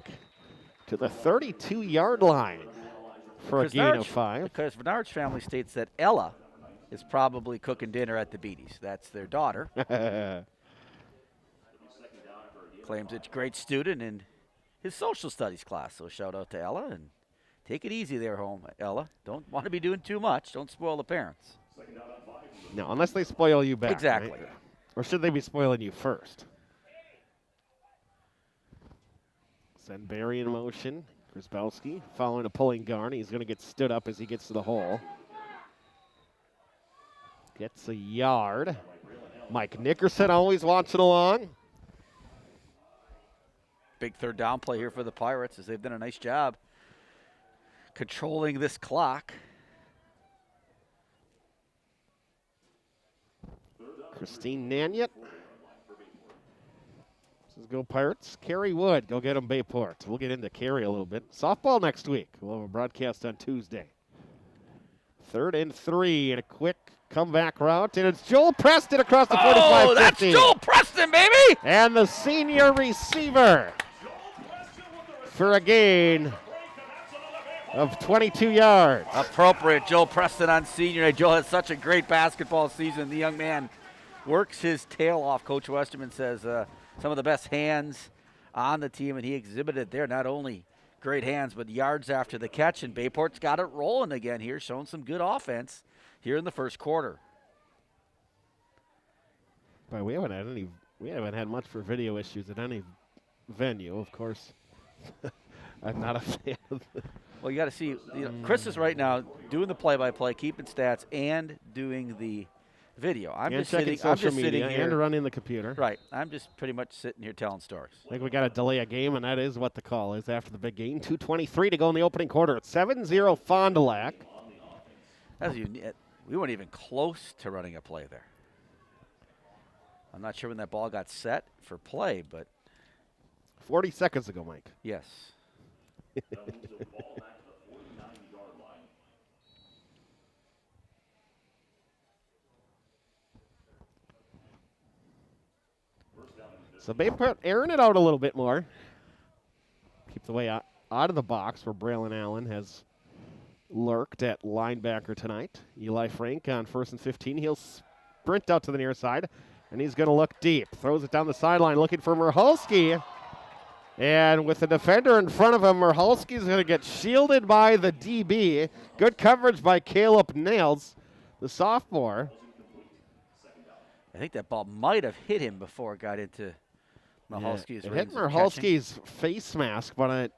to the 32-yard line for a gain of 5. Because Bernard's family states that Ella is probably cooking dinner at the Beatties. That's their daughter. Claims it's a great student in his social studies class. So shout out to Ella, and take it easy there home, Ella. Don't want to be doing too much. Don't spoil the parents. No, unless they spoil you back. Exactly. Right? Or should they be spoiling you first? Send Barry in motion. Grzybowski following a pulling guard. He's going to get stood up as he gets to the hole. Gets a yard. Mike Nickerson always watching along. Big third down play here for the Pirates as they've done a nice job controlling this clock. Christine Nanyet. Says go Pirates. Kerry Wood, go get them Bayport. We'll get into Kerry a little bit. Softball next week. We'll have a broadcast on Tuesday. 3rd and 3 and a quick comeback route. And it's Joel Preston across the 45-50. Oh, that's Joel Preston, baby! And the senior receiver for a gain of 22 yards. Appropriate. Joel Preston on senior night. Joel has such a great basketball season. The young man works his tail off. Coach Westerman says some of the best hands on the team, and he exhibited there not only great hands but yards after the catch, and Bayport's got it rolling again here, showing some good offense here in the first quarter. But we haven't had much for video issues at any venue, of course. I'm not a fan of the Well, you got to see, Chris is right now doing the play-by-play, keeping stats, and doing the video. I'm just checking sitting, social media sitting here, and running the computer. Right. I'm just pretty much sitting here telling stories. I think we got to delay a game, and that is what the call is after the big game. 2:23 to go in the opening quarter. It's 7-0 Fond du Lac. We weren't even close to running a play there. I'm not sure when that ball got set for play, but 40 seconds ago, Mike. Yes. So Bayport airing it out a little bit more. Keep the way out of the box where Braylon Allen has lurked at linebacker tonight. Eli Frank on 1st and 15. He'll sprint out to the near side and he's going to look deep. Throws it down the sideline looking for Michalski. And with the defender in front of him, Michalski's going to get shielded by the DB. Good coverage by Caleb Nails, the sophomore. I think that ball might have hit him before it got into Michalski's It rings hit of Michalski's face mask, but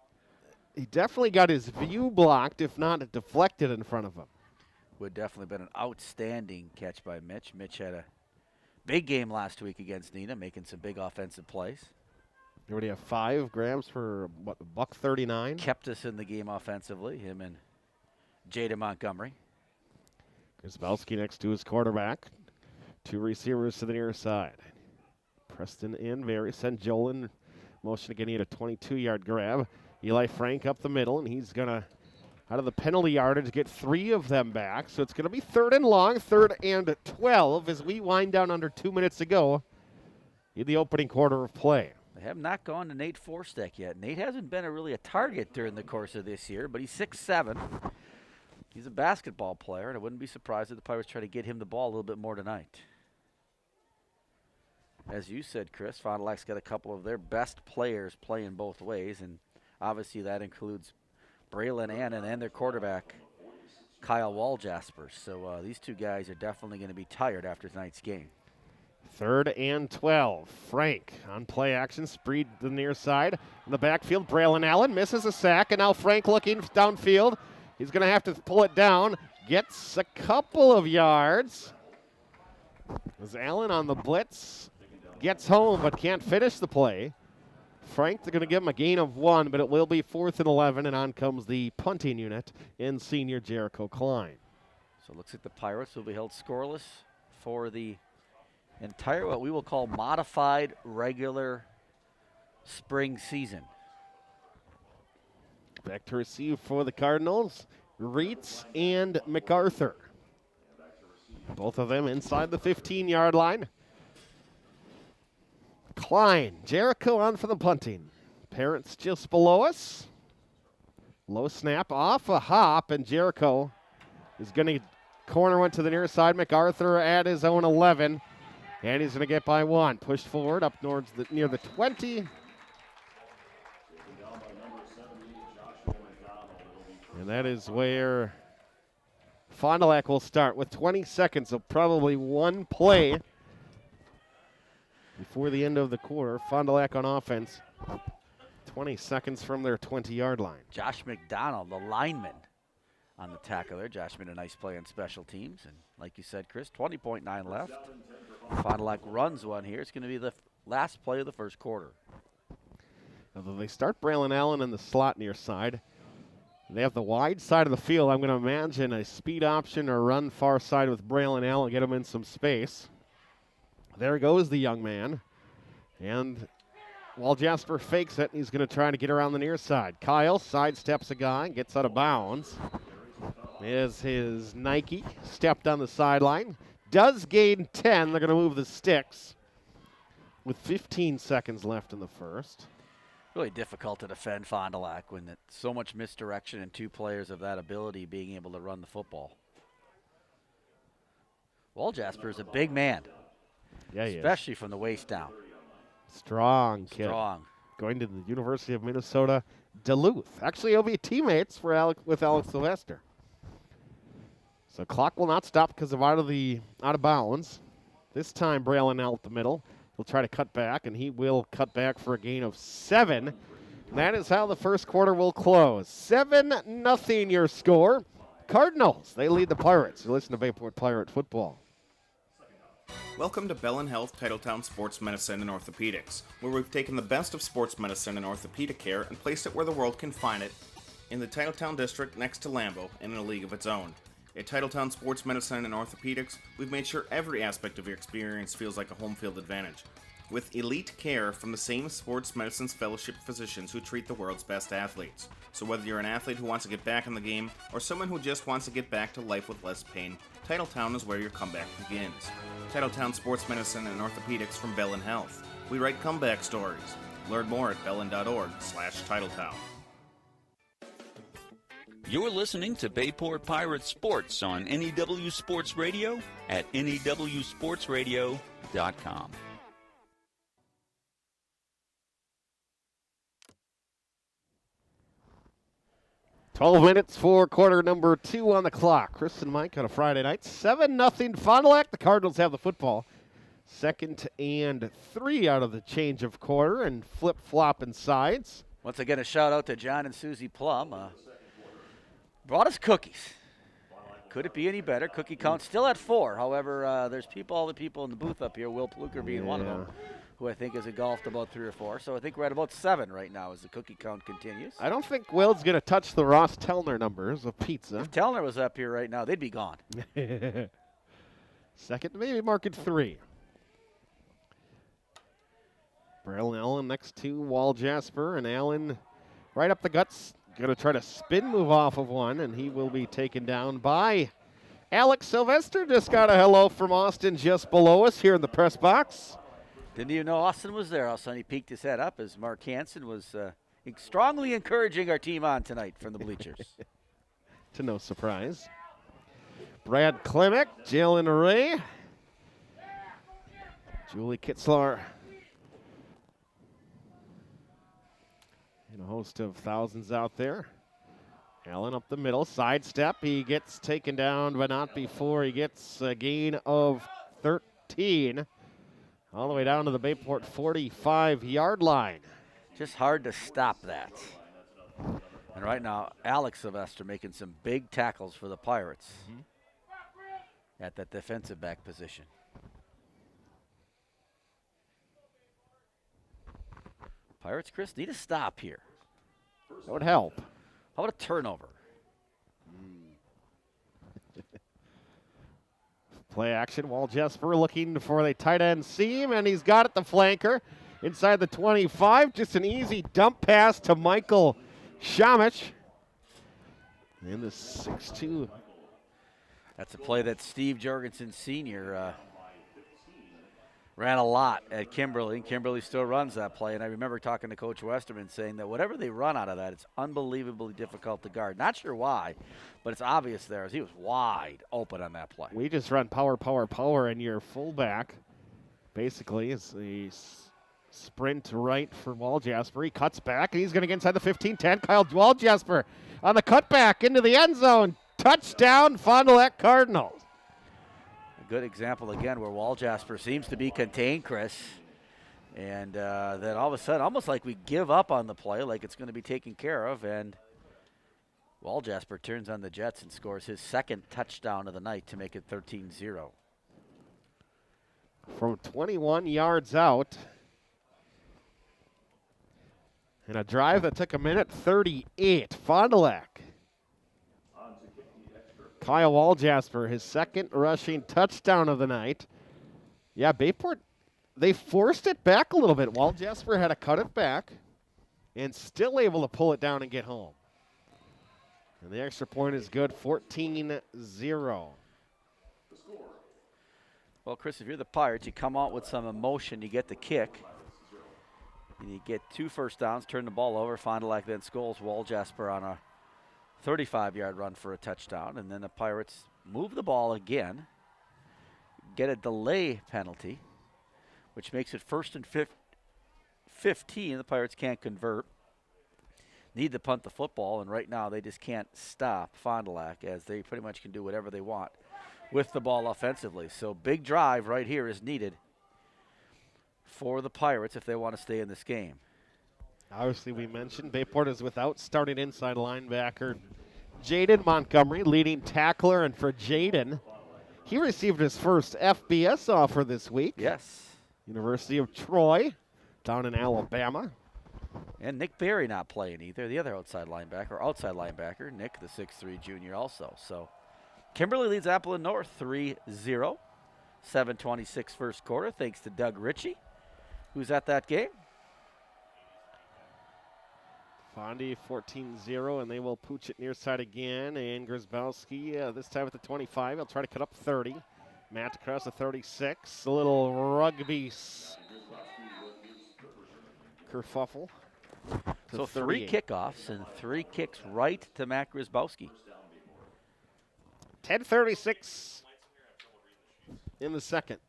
he definitely got his view blocked, if not it deflected in front of him. Would definitely been an outstanding catch by Mitch. Mitch had a big game last week against Neenah, making some big offensive plays. You already have 5 grams for, what, $1.39? Kept us in the game offensively, him and Jaden Montgomery. Grzybowski next to his quarterback. 2 receivers to the near side. Preston in, Very sent Jolin. Motion again, he had a 22-yard grab. Eli Frank up the middle, and he's going to, out of the penalty yardage, get 3 of them back. So it's going to be 3rd and long, 3rd and 12 as we wind down under 2 minutes to go in the opening quarter of play. They have not gone to Nate Forstek yet. Nate hasn't been really a target during the course of this year, but he's 6'7". He's a basketball player, and I wouldn't be surprised if the Pirates try to get him the ball a little bit more tonight. As you said, Chris, Fond du Lac's got a couple of their best players playing both ways, and obviously that includes Braylon Annan and their quarterback, Kyle Walljasper. So these 2 guys are definitely going to be tired after tonight's game. 3rd and 12. Frank on play action, spread to the near side. In the backfield, Braylon Allen misses a sack, and now Frank looking downfield. He's going to have to pull it down. Gets a couple of yards. As Allen on the blitz gets home but can't finish the play. Frank, they're going to give him a gain of 1, but it will be 4th and 11, and on comes the punting unit in senior Jericho Klein. So it looks like the Pirates will be held scoreless for the entire, what we will call modified regular spring season. Back to receive for the Cardinals, Reitz and MacArthur. Both of them inside the 15-yard line. Klein, Jericho on for the punting. Parents just below us. Low snap off a hop, and Jericho is going to corner one to the near side. MacArthur at his own 11, and he's going to get by 1. Pushed forward up towards near the 20. And that is where Fond du Lac will start with 20 seconds of probably one play before the end of the quarter. Fond du Lac on offense, 20 seconds from their 20-yard line. Josh McDonald, the lineman, on the tackle there. Josh made a nice play on special teams. And like you said, Chris, 20.9 left. Fond du Lac runs one here. It's going to be the last play of the first quarter. Although they start Braylon Allen in the slot near side. They have the wide side of the field. I'm going to imagine a speed option or run far side with Braylon Allen, get him in some space. There goes the young man. And Walljasper fakes it, he's going to try to get around the near side. Kyle sidesteps a guy, gets out of bounds. Is his Nike stepped on the sideline. Does gain 10. They're going to move the sticks with 15 seconds left in the first. Really difficult to defend Fond du Lac when it's so much misdirection and 2 players of that ability being able to run the football. Walljasper is a big man. Yeah, he especially from the waist down. Strong kid. Strong. Going to the University of Minnesota, Duluth. Actually, he'll be teammates with Alex Sylvester. So clock will not stop because of out of bounds. This time, Braylon out the middle. He'll try to cut back, and he will cut back for a gain of 7. And that is how the first quarter will close. 7-0 your score. Cardinals, they lead the Pirates. You listen to Bayport Pirate Football. Welcome to Bell & Health Titletown Sports Medicine and Orthopedics, where we've taken the best of sports medicine and orthopedic care and placed it where the world can find it, in the Titletown district next to Lambeau and in a league of its own. At Titletown Sports Medicine and Orthopedics, we've made sure every aspect of your experience feels like a home field advantage. With elite care from the same sports medicine's fellowship physicians who treat the world's best athletes. So whether you're an athlete who wants to get back in the game, or someone who just wants to get back to life with less pain, Titletown is where your comeback begins. Titletown Sports Medicine and Orthopedics from Bell & Health. We write comeback stories. Learn more at bellin.org/Titletown. You're listening to Bayport Pirate Sports on NEW Sports Radio at newsportsradio.com. sportsmedicine.com. 12 minutes for quarter number 2 on the clock. Chris and Mike on a Friday night. 7-0 Fond du Lac. The Cardinals have the football. 2nd and 3 out of the change of quarter and flip-flopping sides. Once again, a shout out to John and Susie Plum. Brought us cookies. Could it be any better? Cookie count still at 4. However, there's all the people in the booth up here, Will Pluker being one of them, who I think has engulfed about 3 or 4. So I think we're at about 7 right now as the cookie count continues. I don't think Will's going to touch the Ross Tellner numbers of pizza. If Tellner was up here right now, they'd be gone. Second, maybe mark it 3. Braylon Allen next to Wall Jasper, and Allen right up the guts. Going to try to spin move off of one, and he will be taken down by Alex Sylvester. Just got a hello from Austin just below us here in the press box. Didn't even know Austin was there. All of a sudden he peeked his head up as Mark Hansen was strongly encouraging our team on tonight from the bleachers. To no surprise. Brad Klimek, Jalen Ray, Julie Kitzlar, and a host of thousands out there. Allen up the middle, sidestep. He gets taken down, but not before he gets a gain of 13. All the way down to the Bayport 45-yard line. Just hard to stop that. And right now, Alex Sylvester making some big tackles for the Pirates at that defensive back position. Pirates, Chris, need a stop here. That would help. How about a turnover? Play action. Wall Jesper looking for the tight end seam, and he's got it, the flanker. Inside the 25. Just an easy dump pass to Michael Shamich. And the 6'2". That's a play that Steve Jorgensen Sr. Ran a lot at Kimberly. Kimberly still runs that play, and I remember talking to Coach Westerman saying that whatever they run out of that, it's unbelievably difficult to guard. Not sure why, but it's obvious there as he was wide open on that play. We just run power, power, power, and your fullback basically is a sprint right for Wall Jasper. He cuts back, and he's going to get inside the 15-10. Kyle Wall Jasper on the cutback into the end zone. Touchdown, Fond du Lac Cardinals. Good example again where Wall Jasper seems to be contained, Chris. And then all of a sudden, almost like we give up on the play, like it's going to be taken care of. And Wall Jasper turns on the Jets and scores his 2nd touchdown of the night to make it 13-0. From 21 yards out. And a drive that took a minute 38. Fond du Lac. Kyle Wall Jasper, his 2nd rushing touchdown of the night. Yeah, Bayport, they forced it back a little bit. Wall Jasper had to cut it back and still able to pull it down and get home. And the extra point is good, 14-0. Well, Chris, if you're the Pirates, you come out with some emotion, you get the kick, and you get 2 first downs, turn the ball over. Fond du Lac then scores Wall Jasper on a 35-yard run for a touchdown, and then the Pirates move the ball again, get a delay penalty, which makes it 1st and 15. The Pirates can't convert. Need to punt the football, and right now they just can't stop Fond du Lac as they pretty much can do whatever they want with the ball offensively. So big drive right here is needed for the Pirates if they want to stay in this game. Obviously, we mentioned Bayport is without starting inside linebacker Jaden Montgomery, leading tackler. And for Jaden, he received his first FBS offer this week. Yes. University of Troy down in Alabama. And Nick Berry not playing either, the other outside linebacker, Nick, the 6'3 junior also. So Kimberly leads Appleton North 3-0. 7:26 first quarter, thanks to Doug Ritchie, who's at that game. Fondy 14-0, and they will pooch it near side again. And Grzybowski, this time at the 25. He'll try to cut up 30. Matt across the 36. A little rugby kerfuffle. So 3 kickoffs and 3 kicks right to Matt Grzybowski. 10:36 in the second.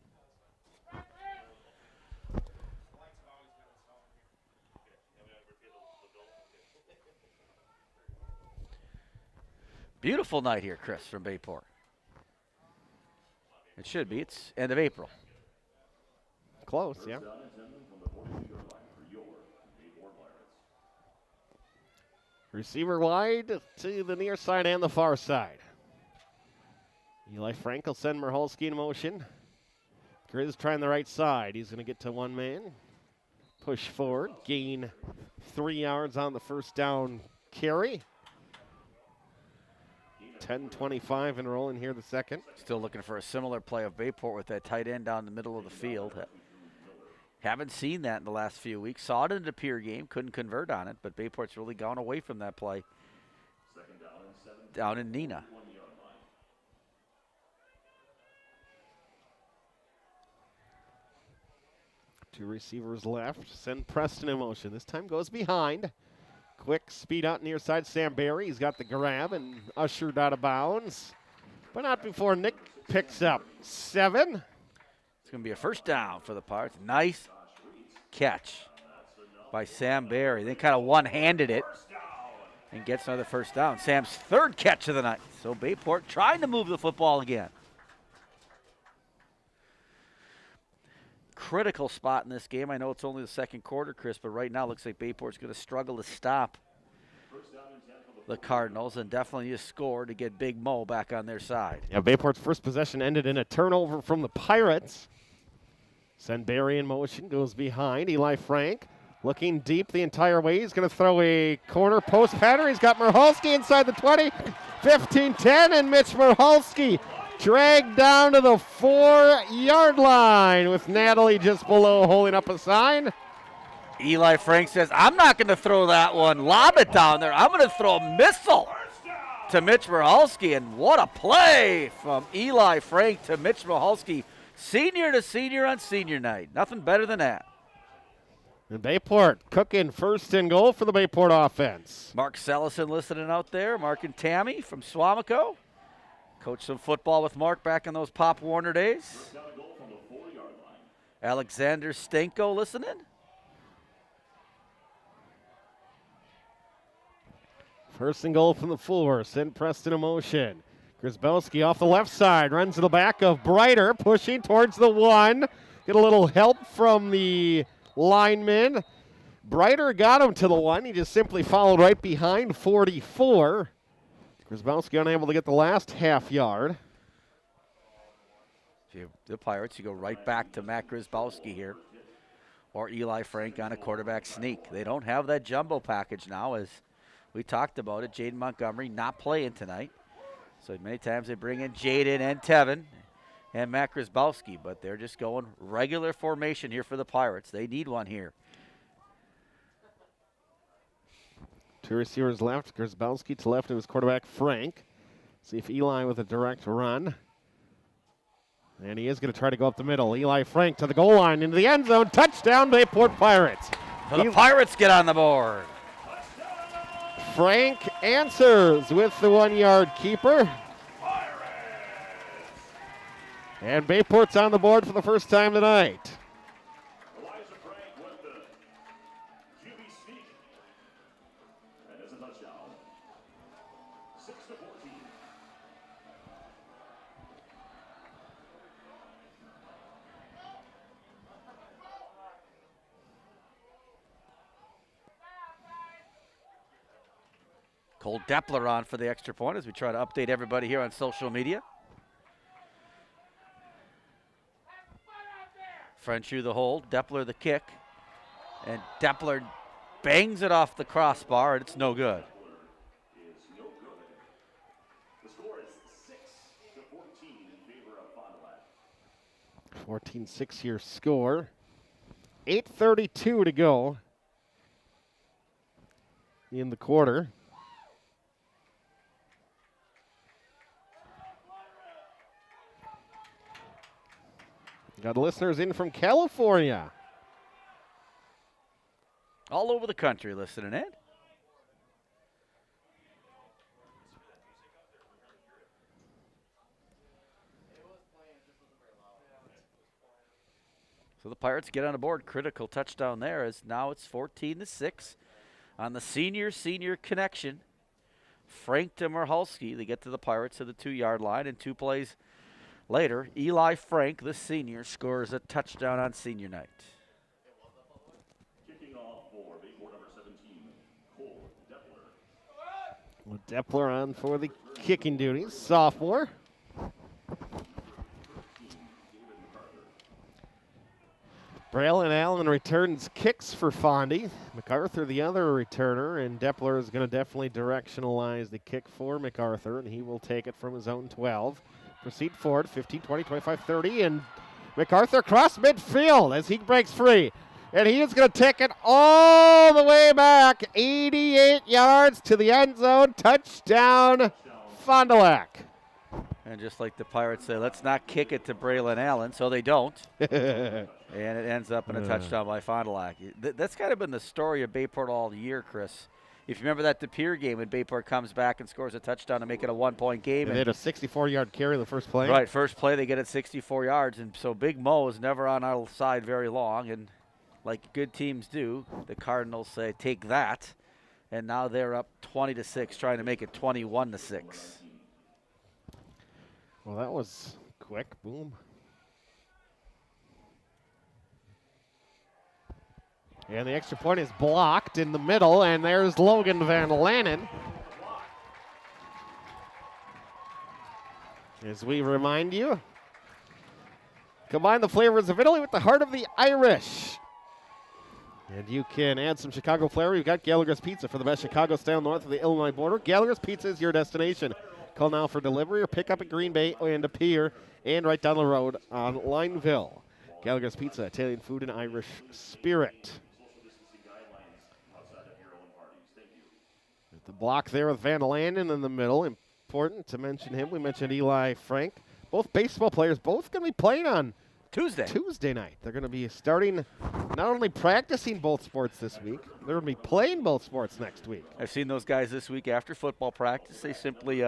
Beautiful night here, Chris, from Bayport. It should be. It's end of April. Close, yeah. Receiver wide to the near side and the far side. Eli Frank will send Michalski in motion. Grizz trying the right side. He's going to get to one man. Push forward. Gain 3 yards on the first down carry. 10:25 and rolling here the second. Still looking for a similar play of Bayport with that tight end down the middle of the field. Haven't seen that in the last few weeks. Saw it in the Pier game, couldn't convert on it, but Bayport's really gone away from that play down in Neenah. Two receivers left. Send Preston in motion. This time goes behind. Quick speed out near side. Sam Barry. He's got the grab and ushered out of bounds. But not before Nick picks up 7. It's going to be a first down for the Pirates. Nice catch by Sam Barry. They kind of one-handed it and gets another first down. Sam's 3rd catch of the night. So Bayport trying to move the football again. Critical spot in this game. I know it's only the second quarter, Chris, but right now it looks like Bayport's going to struggle to stop the Cardinals and definitely a score to get Big Mo back on their side. Yeah, Bayport's first possession ended in a turnover from the Pirates. Send Barry in motion, goes behind. Eli Frank looking deep the entire way. He's going to throw a corner post pattern. He's got Michalski inside the 20, 15-10, and Mitch Michalski dragged down to the 4-yard line with Natalie just below holding up a sign. Eli Frank says, I'm not going to throw that one. Lob it down there. I'm going to throw a missile to Mitch Michalski. And what a play from Eli Frank to Mitch Michalski. Senior to senior on senior night. Nothing better than that. And Bayport cooking 1st and goal for the Bayport offense. Mark Sellison listening out there. Mark and Tammy from Swamico. Coached some football with Mark back in those Pop Warner days. Alexander Stenko listening. First and goal from the 4. Send Preston in motion. Grzybelski off the left side. Runs to the back of Brighter. Pushing towards the 1. Get a little help from the lineman. Brighter got him to the 1. He just simply followed right behind 44. Grzybelski unable to get the last half yard. The Pirates, you go right back to Matt Grzybelski here. Or Eli Frank on a quarterback sneak. They don't have that jumbo package now, as we talked about it. Jaden Montgomery not playing tonight. So many times they bring in Jaden and Tevin and Matt Grzybelski, but they're just going regular formation here for the Pirates. They need one here. 2 receivers left. Grzybelski to left of his quarterback, Frank. See if Eli with a direct run. And he is going to try to go up the middle. Eli Frank to the goal line, into the end zone. Touchdown, Bayport Pirates. So the Pirates get on the board. Frank answers with the 1-yard keeper. And Bayport's on the board for the first time tonight. And it's a touchdown. 6-14. Cole Deppler on for the extra point as we try to update everybody here on social media. Frenchu the hold, Deppler the kick, and Deppler bangs it off the crossbar, and it's no good. The score is 6-14 in favor of Fond du Lac. 14-6 here score. 8:32 to go in the quarter. Got listeners in from California. All over the country listening in. So the Pirates get on the board. Critical touchdown there, as now it's 14-6 on the senior connection Frank to Merhulski. They get to the Pirates to the 2-yard line, and 2 plays later, Eli Frank, the senior, scores a touchdown on senior night. Kicking off for Bayport number 17, Cole Deppler. With Deppler on for the kicking duties, sophomore. Braylon Allen returns kicks for Fondy. MacArthur the other returner, and Deppler is going to definitely directionalize the kick for MacArthur, and he will take it from his own 12. Proceed forward, 15, 20, 25, 30, and MacArthur across midfield as he breaks free. And he is going to take it all the way back, 88 yards to the end zone. Touchdown, Fond du Lac. And just like the Pirates say, let's not kick it to Braylon Allen, so they don't. And it ends up in a touchdown by Fond du Lac. That's kind of been the story of Bayport all year, Chris. If you remember that De Pere game when Bayport comes back and scores a touchdown to make it a 1-point game. And they had a 64-yard carry the first play. Right, first play they get it 64 yards. And so Big Mo is never on our side very long. And like good teams do, the Cardinals say, take that. And now they're up 20-6, trying to make it 21-6. Well, that was quick. Boom. And the extra point is blocked in the middle, and there's Logan Van Lannen. As we remind you, combine the flavors of Italy with the heart of the Irish. And you can add some Chicago flavor. You've got Gallagher's Pizza for the best Chicago style north of the Illinois border. Gallagher's Pizza is your destination. Call now for delivery or pick up at Green Bay and De Pere and right down the road on Lineville. Gallagher's Pizza, Italian food and Irish spirit. The block there with Van Lannen in the middle. Important to mention him. We mentioned Eli Frank. Both baseball players, both going to be playing on Tuesday night. They're going to be starting, not only practicing both sports this week, they're going to be playing both sports next week. I've seen those guys this week after football practice. They simply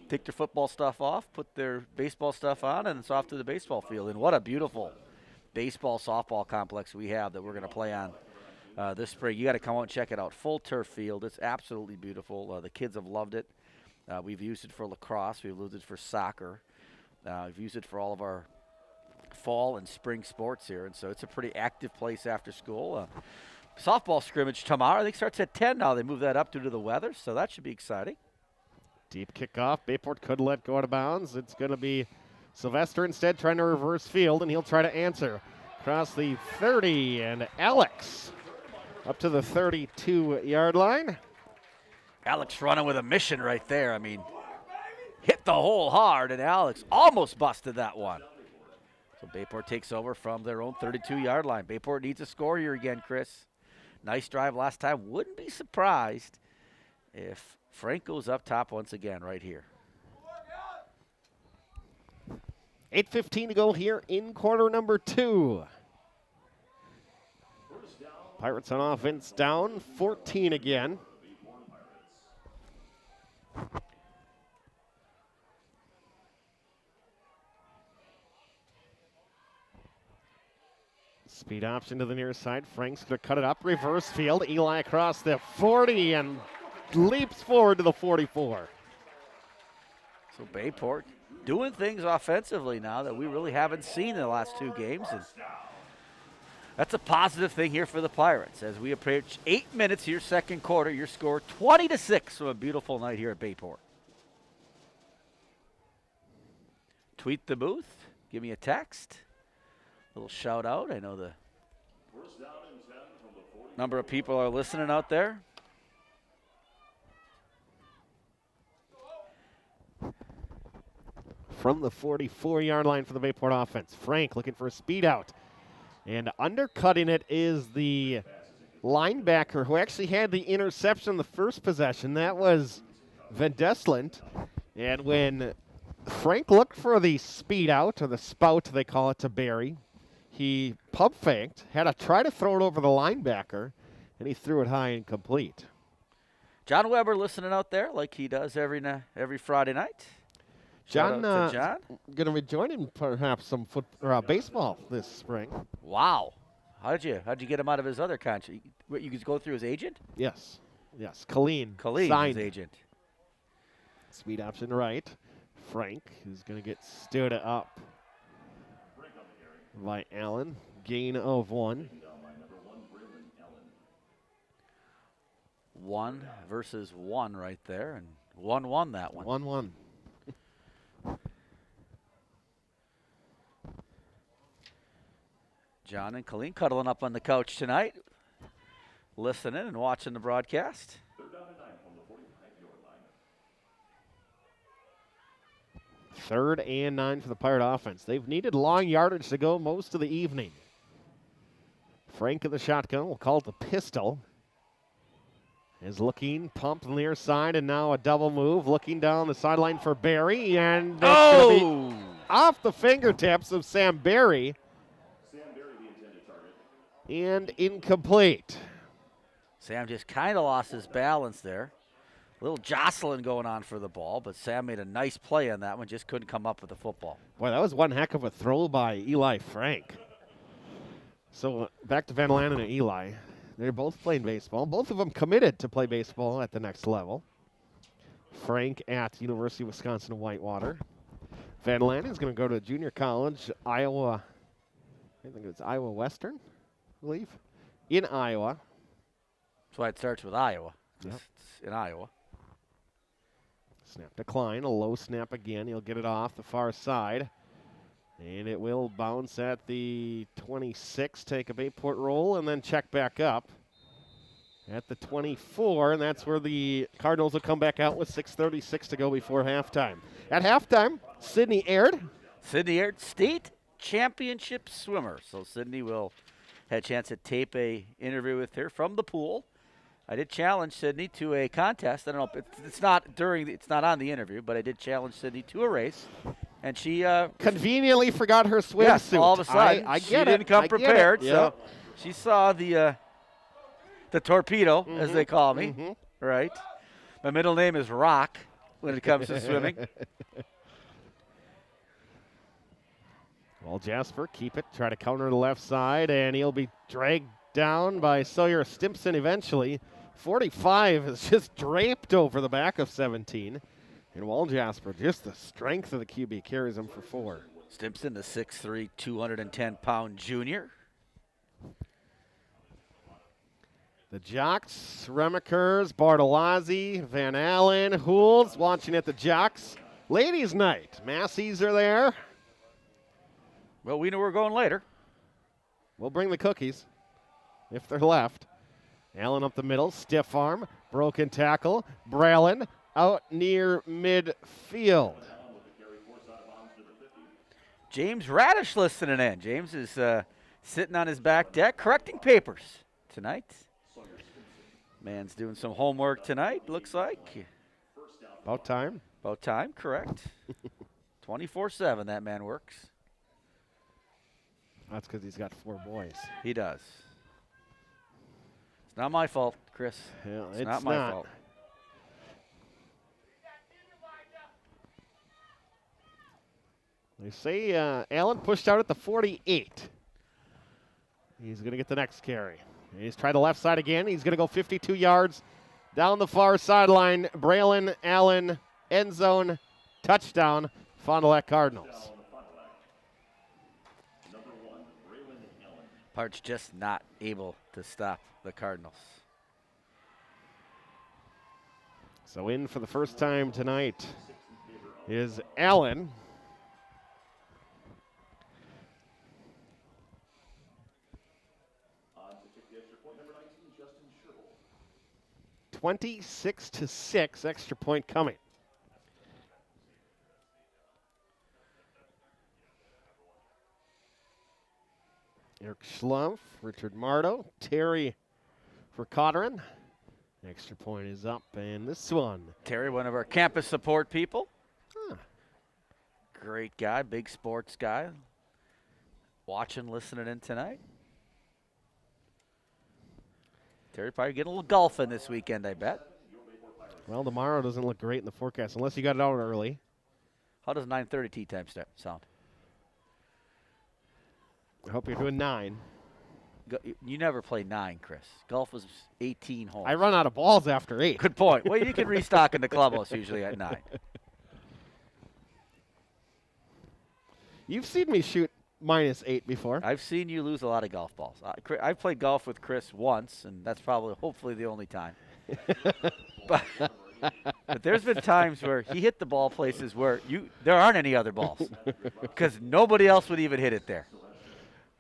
take their football stuff off, put their baseball stuff on, and it's off to the baseball field. And what a beautiful baseball, softball complex we have that we're going to play on this spring. You got to come out and check it out. Full turf field. It's absolutely beautiful. The kids have loved it. We've used it for lacrosse. We've used it for soccer. We've used it for all of our fall and spring sports here. And so it's a pretty active place after school. Softball scrimmage tomorrow. I think starts at 10 now. They moved that up due to the weather, so that should be exciting. Deep kickoff. Bayport could let go out of bounds. It's going to be Sylvester instead trying to reverse field, and he'll try to answer. Across the 30, and Alex up to the 32-yard line. Alex running with a mission right there. I mean, hit the hole hard, and Alex almost busted that one. So Bayport takes over from their own 32-yard line. Bayport needs a score here again, Chris. Nice drive last time. Wouldn't be surprised if Frank goes up top once again right here. 8:15 to go here in quarter number 2. Pirates on offense down 14 again. Speed option to the near side. Frank's going to cut it up. Reverse field. Eli across the 40 and leaps forward to the 44. So Bayport doing things offensively now that we really haven't seen in the last 2 games. And that's a positive thing here for the Pirates. As we approach 8 minutes here, second quarter, your score 20-6 from a beautiful night here at Bayport. Tweet the booth. Give me a text. Little shout out. I know the number of people are listening out there. From the 44-yard line for the Bayport offense. Frank looking for a speed out. And undercutting it is the linebacker who actually had the interception the first possession. That was Van Deslant. And when Frank looked for the speed out, or the spout they call it, to Barry, he pump faked, had to try to throw it over the linebacker, and he threw it high and complete. John Weber listening out there like he does every Friday night. John, John. Going to be joining perhaps some baseball this spring. Wow. How'd you get him out of his other contract? You could go through his agent? Yes. Colleen signed his agent. Speed option right. Frank, who's going to get stood up by Allen. Gain of 1. 1 versus 1 right there, and 1-1 that one. 1-1. John and Colleen cuddling up on the couch tonight, listening and watching the broadcast. Third down and 9 from the 45-yard line. Third and 9 for the Pirate offense. They've needed long yardage to go most of the evening. Frank in the shotgun. We'll call it the pistol. Is looking, pumped near side, and now a double move. Looking down the sideline for Barry, and that's going to be off the fingertips of Sam Barry. Sam Barry, the intended target. And incomplete. Sam just kind of lost his balance there. A little jostling going on for the ball, but Sam made a nice play on that one, just couldn't come up with the football. Boy, that was one heck of a throw by Eli Frank. So back to Van Lanen and Eli. They're both playing baseball. Both of them committed to play baseball at the next level. Frank at University of Wisconsin-Whitewater. Van Lanen is going to go to junior college, Iowa. I think it's Iowa Western, I believe, in Iowa. That's why it starts with Iowa. Yep. It's in Iowa. Snap decline, a low snap again. He'll get it off the far side. And it will bounce at the 26, take a Bayport roll, and then check back up at the 24. And that's where the Cardinals will come back out with 6:36 to go before halftime. At halftime, Sydney Aird. Sydney Aird, state championship swimmer. So Sydney will had a chance to tape a interview with her from the pool. I did challenge Sydney to a contest. I don't know if it's not on the interview, but I did challenge Sydney to a race. And she conveniently forgot her swimsuit. Yes, all of a sudden, I she get it. didn't come I prepared. Yep. So she saw the torpedo, as they call me. Mm-hmm. Right. My middle name is Rock when it comes to swimming. Well, Jasper, keep it. Try to counter to the left side, and he'll be dragged down by Sawyer Stimpson eventually. 45 is just draped over the back of 17. And Wall Jasper, just the strength of the QB, carries him for 4. Stimpson, the 6'3", 210-pound junior. The Jocks, Remekers, Bartolozzi, Van Allen, Hools watching at the Jocks. Ladies' night. Massey's are there. Well, we know we're going later. We'll bring the cookies if they're left. Allen up the middle, stiff arm, broken tackle. Bralin out near midfield. James Radish listening in. James is sitting on his back deck correcting papers tonight. Man's doing some homework tonight, looks like. About time. About time, correct. 24/7 that man works. That's because he's got 4 boys. He does. It's not my fault, Chris. Yeah, it's not my fault. They say Allen pushed out at the 48. He's going to get the next carry. He's tried the left side again. He's going to go 52 yards down the far sideline. Braylon, Allen, end zone, touchdown, Fond du Lac Cardinals. Pirates just not able to stop the Cardinals. So in for the first time tonight is Allen. On to kick the extra point, number 19, Justin Sherrill. 26-6, extra point coming. Eric Schlumpf, Richard Mardo, Terry for Cotterin. Extra point is up, and this one. Terry, one of our campus support people. Huh. Great guy, big sports guy. Watching, listening in tonight. Terry probably getting a little golfing this weekend, I bet. Well, tomorrow doesn't look great in the forecast unless you got it out early. How does 9:30 tee time sound? I hope you're doing 9. You never play 9, Chris. Golf was 18 holes. I run out of balls after 8. Good point. Well, you can restock in the clubhouse usually at 9. You've seen me shoot -8 before. I've seen you lose a lot of golf balls. I've played golf with Chris once, and that's hopefully the only time. but there's been times where he hit the ball places where there aren't any other balls because nobody else would even hit it there.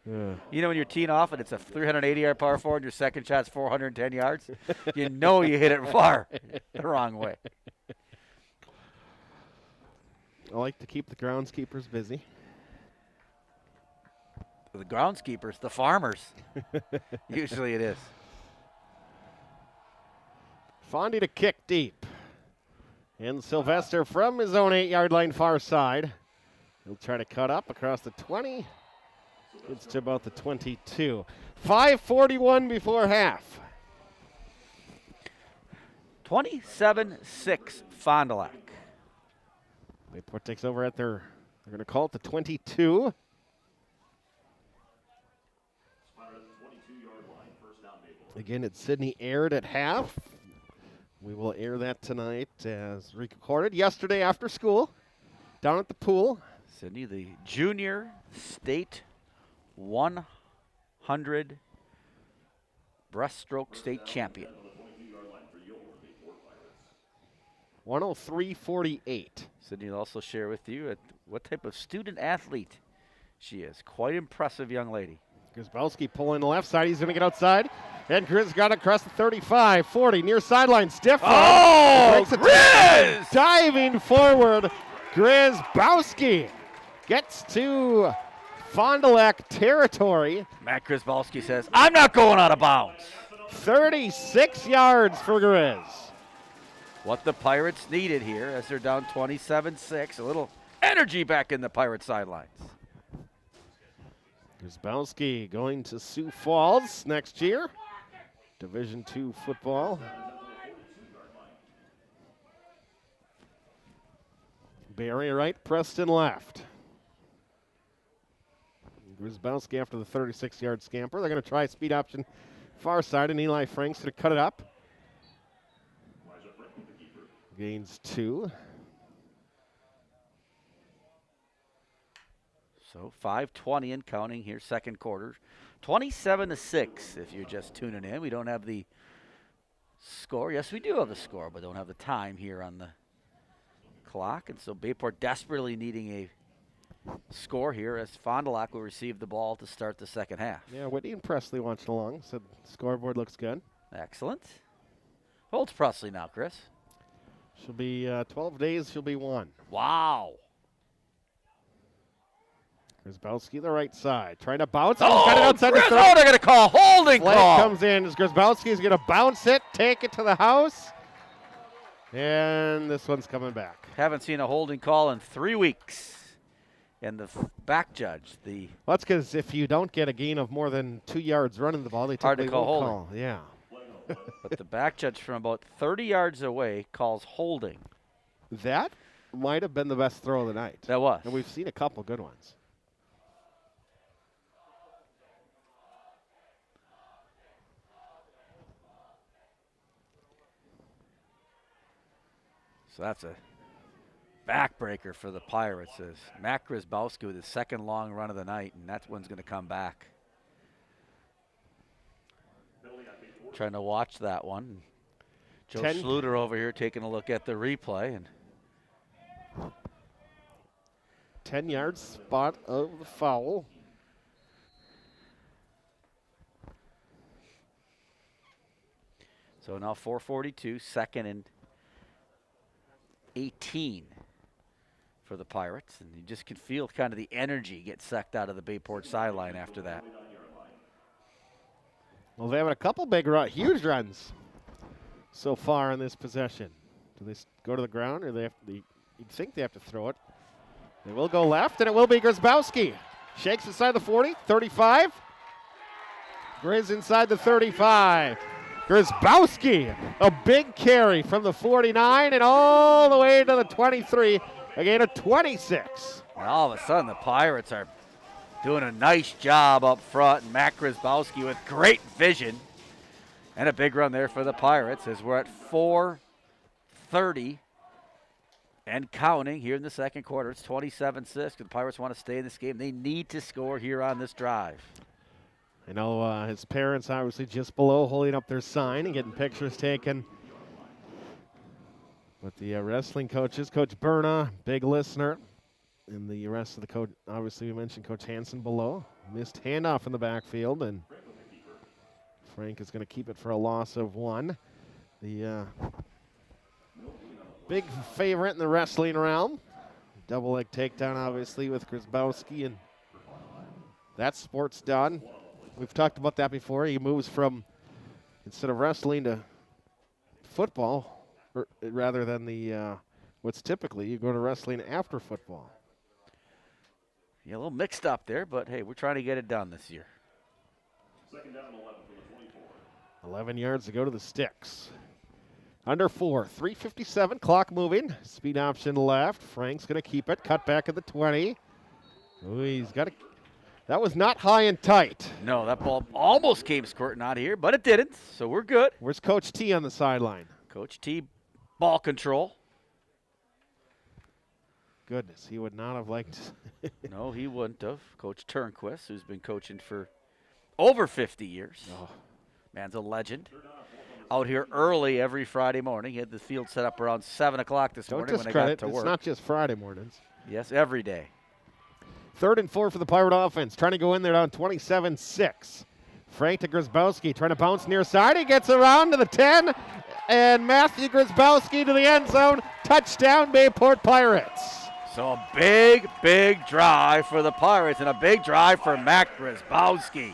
Yeah. You know when you're teeing off and it's a 380-yard par 4 and your second shot's 410 yards? You know you hit it far the wrong way. I like to keep the groundskeepers busy. The groundskeepers, the farmers. Usually it is. Fondy to kick deep. And Sylvester from his own 8-yard line far side. He'll try to cut up across the 20. Gets to about the 22. 5:41 before half. 27-6 Fond du Lac. Bayport takes over at they're going to call it the 22. Again, it's Sydney aired at half. We will air that tonight as recorded yesterday after school down at the pool. Sydney, the junior state 100 breaststroke state champion. 103.48. Sydney will also share with you what type of student athlete she is. Quite impressive young lady. Grzybowski pulling the left side. He's going to get outside. And Grizz got across the 35, 40, near sideline. Stiff. Oh, Grizz! Diving forward. Grzybowski gets to Fond du Lac territory. Matt Grzybowski says, I'm not going out of bounds. 36 yards for Grizz. What the Pirates needed here as they're down 27-6. A little energy back in the Pirate sidelines. Grzybowski going to Sioux Falls next year. Division II football. Barry right, Preston left. Grzybowski after the 36-yard scamper. They're going to try speed option far side, and Eli Franks to cut it up. Gains 2. So 5:20 and counting here, second quarter. 27-6 if you're just tuning in. We don't have the score. Yes, we do have the score, but don't have the time here on the clock. And so Bayport desperately needing a score here as Fond du Lac will receive the ball to start the second half. Yeah, Whitney and Presley watching along. Said scoreboard looks good. Excellent. How old's Presley now, Chris? She'll be 12 days. She'll be 1. Wow. Grzybowski the right side, trying to bounce. Oh, got it outside the 30. they're going to call holding Flag call. comes in as Grzybowski's going to bounce it, take it to the house. And this one's coming back. Haven't seen a holding call in 3 weeks. And the back judge, Well, that's because if you don't get a gain of more than 2 yards running the ball, they hard to typically call won't holding. call. Yeah. But the back judge from about 30 yards away calls holding. That might have been the best throw of the night. That was. And we've seen a couple good ones. So that's a backbreaker for the Pirates as Matt Grzybowski with his second long run of the night, and that one's going to come back. Trying to watch that one. Joe Schluter over here taking a look at the replay. And 10 yards spot of the foul. So now 4:42, second and 18 for the Pirates. And you just can feel kind of the energy get sucked out of the Bayport sideline after that. Well, they have a couple big huge runs so far in this possession. Do they go to the ground, or you'd think they have to throw it? They will go left, and it will be Grzybowski. Shakes inside the 40, 35. Grizz inside the 35. Grzybowski, a big carry from the 49 and all the way to the 23. A gain of 26. And all of a sudden, the Pirates are doing a nice job up front. And Matt Grzybowski with great vision. And a big run there for the Pirates as we're at 4:30 and counting here in the second quarter. It's 27-6. The Pirates want to stay in this game. They need to score here on this drive. I know his parents obviously just below holding up their sign and getting pictures taken. But the wrestling coaches, Coach Berna, big listener. And the rest of the coach, obviously we mentioned Coach Hansen below. Missed handoff in the backfield, and Frank is going to keep it for a loss of 1. The big favorite in the wrestling realm. Double leg takedown, obviously, with Grzybowski, and that sport's done. We've talked about that before. He moves from, instead of wrestling, to football, or rather than the what's typically you go to wrestling after football. Yeah, a little mixed up there, but hey, we're trying to get it done this year. Second down and 11 for the 24. 11 yards to go to the sticks. Under 4, 3:57, clock moving. Speed option left. Frank's going to keep it. Cut back at the 20. Ooh, he's got to. That was not high and tight. No, that ball almost came squirting out here, but it didn't, so we're good. Where's Coach T on the sideline? Coach T, ball control. Goodness, he would not have liked. No, he wouldn't have. Coach Turnquist, who's been coaching for over 50 years. Oh. Man's a legend. Out here early every Friday morning. He had the field set up around 7 o'clock this morning when I got to work. It's not just Friday mornings. Yes, every day. 3rd and 4 for the Pirate offense. Trying to go in there down 27-6. Frank to Grzybowski, trying to bounce near side. He gets around to the 10. And Matthew Grzybowski to the end zone. Touchdown, Bayport Pirates. So a big, big drive for the Pirates and a big drive for Matt Grzybowski.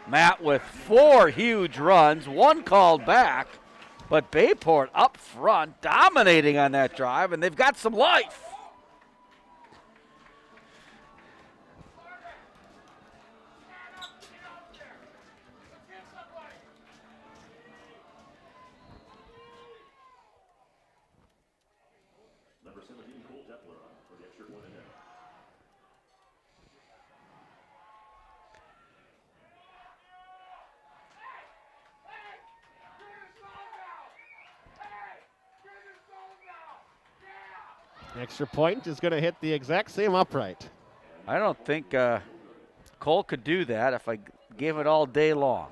Matt with 4 huge runs, 1 called back, but Bayport up front dominating on that drive, and they've got some life. Number 17, Cole Depler for the extra point in there. Extra point is going to hit the exact same upright. I don't think Cole could do that if I gave it all day long.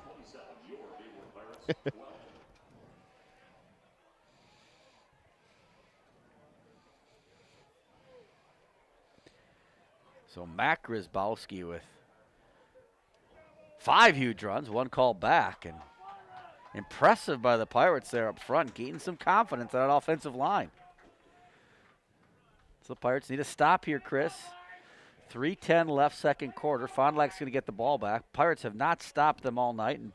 So Matt Grzybowski with 5 huge runs, 1 called back, and impressive by the Pirates there up front, gaining some confidence on that offensive line. So the Pirates need to stop here, Chris. 3:10 left second quarter. Fond du Lac's going to get the ball back. Pirates have not stopped them all night, and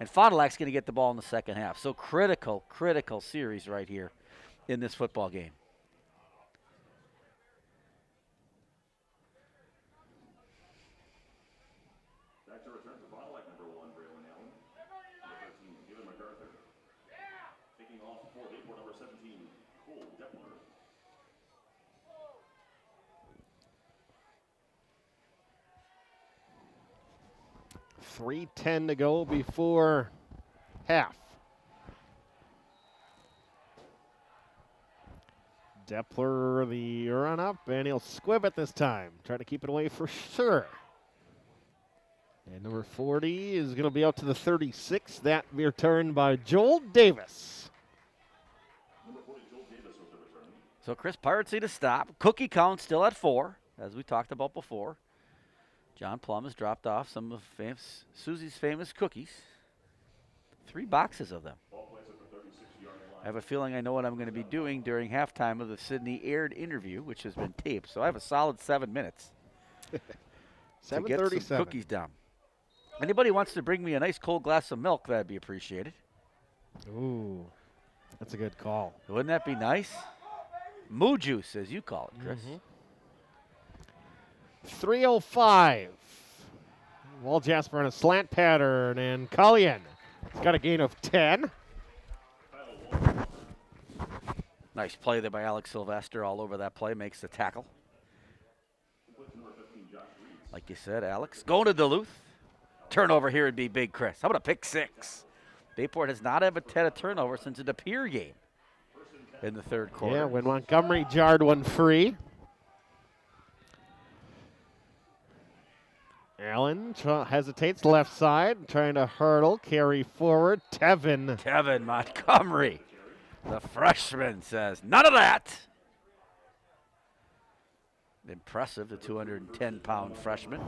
Fond du Lac's going to get the ball in the second half. So critical series right here in this football game. Back to return for Fond du Lac, number 1, Braylon Allen. Number 13, Gavin MacArthur. Taking off for Bayport, number 17, Cole Depler. 3:10 to go before half. Depler the run up, and he'll squib it this time. Trying to keep it away for sure. And number 40 is going to be out to the 36. That returned by Joel Davis. Number 40, Joel Davis was the return. So Chris, Pirates need to stop. Cookie count still at 4, as we talked about before. John Plum has dropped off some of Susie's famous cookies. 3 boxes of them. I have a feeling I know what I'm going to be doing during halftime of the Sydney aired interview, which has been taped. So I have a solid 7 minutes to get some cookies down. Anybody wants to bring me a nice cold glass of milk, that'd be appreciated. Ooh, that's a good call. Wouldn't that be nice? Moo juice, as you call it, Chris. 3:05. Wall Jasper on a slant pattern, and Cullion has got a gain of 10. Nice play there by Alex Sylvester all over that play, makes the tackle. Like you said, Alex, going to Duluth. Turnover here would be big, Chris. How about a pick six? Bayport has not had a turnover since the Pier game in the third quarter. Yeah, when Montgomery jarred one free. Allen hesitates left side, trying to hurdle, carry forward. Tevin Montgomery, the freshman, says, none of that. Impressive, the 210-pound freshman.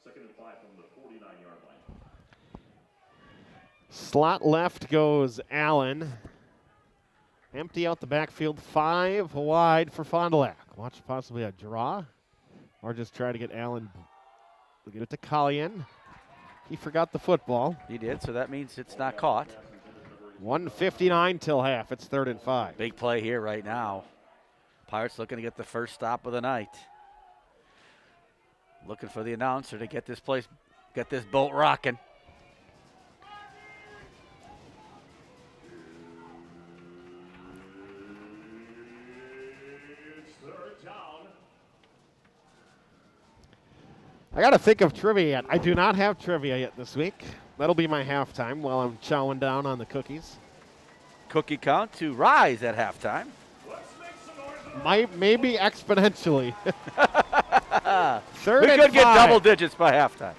Second and 5 from the 49-yard line. Slot left goes Allen. Empty out the backfield, 5 wide for Fond du Lac. Watch possibly a draw, or just try to get Allen. We'll get it to Collian. He forgot the football. He did, so that means it's not caught. 1:59 till half. It's 3rd and 5. Big play here right now. Pirates looking to get the first stop of the night. Looking for the announcer to get this boat rocking. It's 3rd down. I got to think of trivia yet. I do not have trivia yet this week. That'll be my halftime while I'm chowing down on the cookies. Cookie count to rise at halftime. Maybe exponentially. Third we and could get 5. double digits by halftime.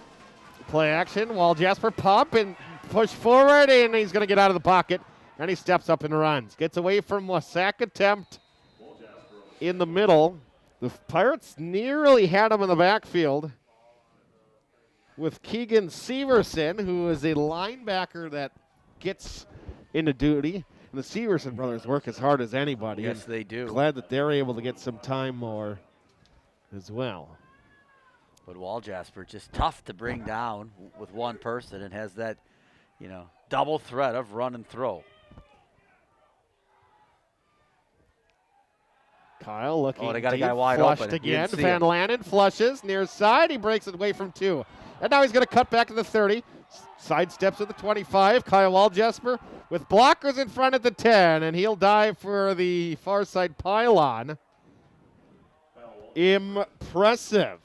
Play action, Wall Jasper pump and push forward, and he's going to get out of the pocket, and he steps up and runs. Gets away from a sack attempt in the middle. The Pirates nearly had him in the backfield with Keegan Severson, who is a linebacker that gets into duty. And the Severson brothers work as hard as anybody. Yes, they do. Glad that they're able to get some time more as well. But Wall Jasper just tough to bring down with one person and has that, double threat of run and throw. Kyle looking they got a deep, guy wide flushed open. again. Didn't see Van him. Lannen flushes near side. He breaks it away from 2. And now he's going to cut back to the 30. Sidesteps at the 25. Kyle Waljesper with blockers in front at the 10. And he'll dive for the far side pylon. Impressive.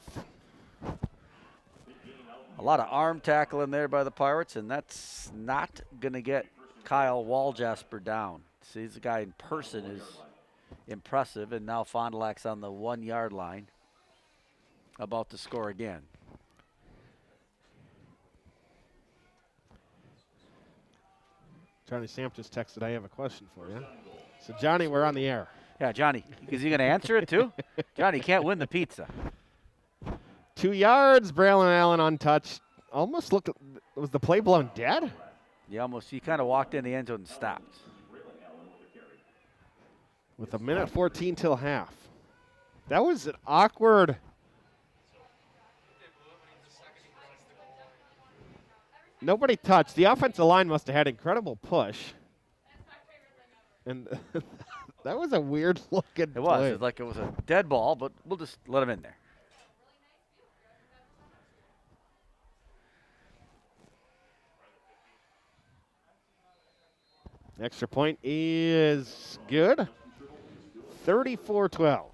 A lot of arm tackling there by the Pirates, and that's not going to get Kyle Walljasper down. See, the guy in person is impressive, and now Fond du Lac's on the 1-yard line, about to score again. Johnny Samp just texted, I have a question for you. So, Johnny, we're on the air. Yeah, Johnny, is he going to answer it too? Johnny can't win the pizza. 2 yards, Braylon Allen untouched. Almost looked, was the play blown dead? Yeah, he kind of walked in the end zone and stopped. With 1:14 till half. That was an awkward. Nobody touched. The offensive line must have had incredible push. And that was a weird looking It was. play. It was like it was a dead ball, but we'll just let him in there. Extra point is good. 34-12.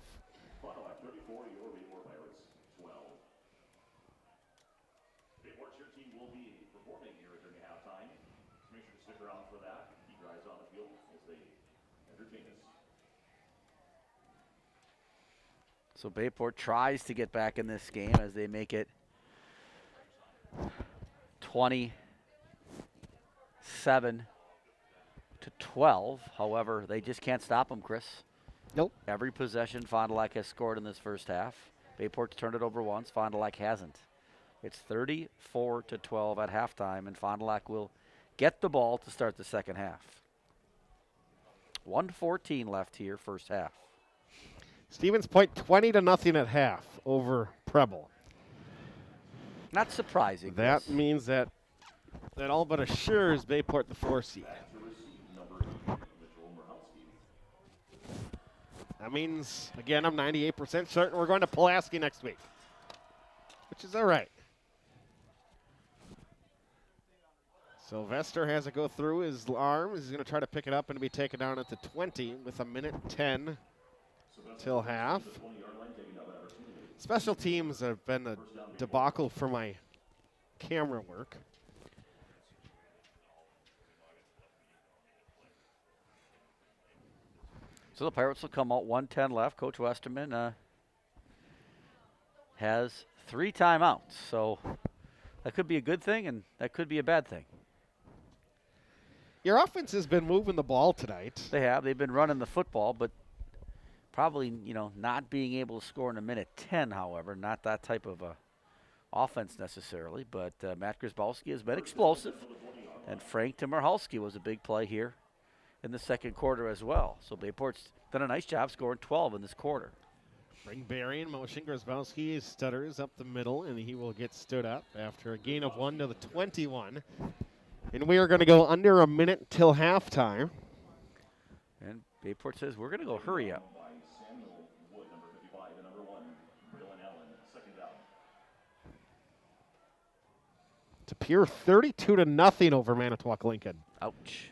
So Bayport tries to get back in this game as they make it 27-12. However, they just can't stop them, Chris. Nope. Every possession Fond du Lac has scored in this first half. Bayport's turned it over once. Fond du Lac hasn't. It's 34-12 at halftime, and Fond du Lac will get the ball to start the second half. 1:14 left here, first half. Stevens Point 20-0 at half over Preble. Not surprising. That Chris. means that all but assures Bayport the 4 seed. That means, again, I'm 98% certain we're going to Pulaski next week, which is all right. Sylvester has it go through his arm. He's going to try to pick it up and be taken down at the 20 with 1:10 till half. Special teams have been a debacle for my camera work. So the Pirates will come out 1:10 left. Coach Westerman has 3 timeouts. So that could be a good thing and that could be a bad thing. Your offense has been moving the ball tonight. They have. They've been running the football, but probably, not being able to score in 1:10, however. Not that type of offense necessarily, but Matt Grzybowski has been explosive, and Frank Timerhalski was a big play here in the second quarter as well. So Bayport's done a nice job scoring 12 in this quarter. Bring Barry in motion. Grzybowski stutters up the middle, and he will get stood up after a gain of 1 to the 21. And we are going to go under a minute till halftime. And Bayport says, we're going to go hurry up. It's a pure 32-0 over Manitowoc Lincoln. Ouch.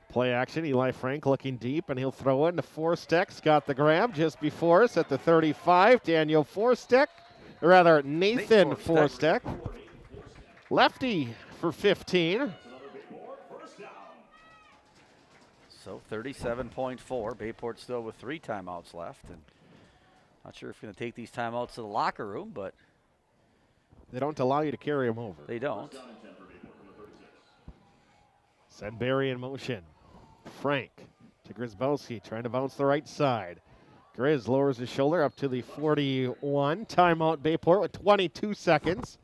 Play action. Eli Frank looking deep, and he'll throw in to Forstek. Got the grab just before us at the 35. Daniel Forstek, or rather Nathan Forstek. Lefty for 15. So 37.4. Bayport still with 3 timeouts left. And not sure if we're going to take these timeouts to the locker room, but they don't allow you to carry them over. They don't. Send Barry in motion. Frank to Grzybowski, trying to bounce the right side. Grizz lowers his shoulder up to the 41. Timeout Bayport with 22 seconds.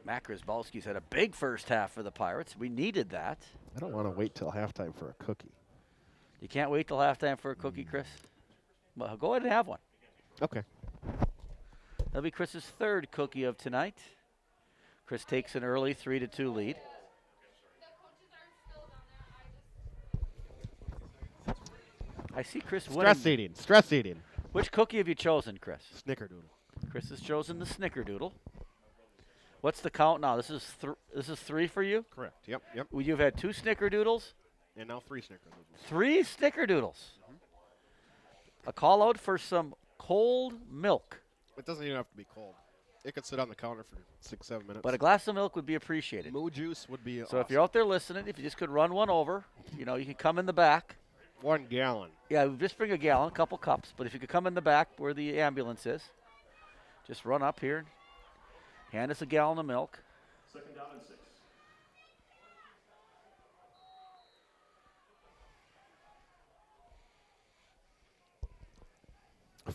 Matt Grzybowski's had a big first half for the Pirates. We needed that. I don't want to wait till halftime for a cookie. You can't wait till halftime for a cookie, Chris? Well, go ahead and have one. Okay. That'll be Chris's 3rd cookie of tonight. Chris takes an early 3-2 lead. I see Chris winning. Stress eating. Which cookie have you chosen, Chris? Snickerdoodle. Chris has chosen the Snickerdoodle. What's the count now? This is 3 for you? Correct. Yep. Well, you've had 2 Snickerdoodles? And now 3 Snickerdoodles. 3 Snickerdoodles. A call out for some cold milk. It doesn't even have to be cold. It could sit on the counter for 6-7 minutes. But a glass of milk would be appreciated. Moo juice would be So if you're out there listening, if you just could run one over, you can come in the back. 1 gallon. Yeah, just bring a gallon, a couple cups. But if you could come in the back where the ambulance is, just run up here and hand us a gallon of milk. 2nd down and 6.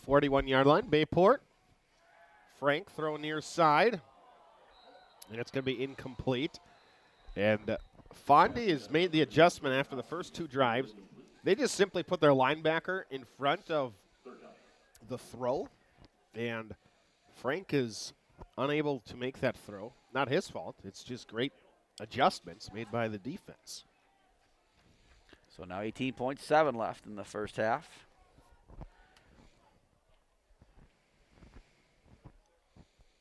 41-yard line, Bayport. Frank throwing near side. And it's going to be incomplete. And Fondy has made the adjustment after the first 2 drives. They just simply put their linebacker in front of the throw. And Frank is unable to make that throw. Not his fault. It's just great adjustments made by the defense. So now 18.7 left in the first half.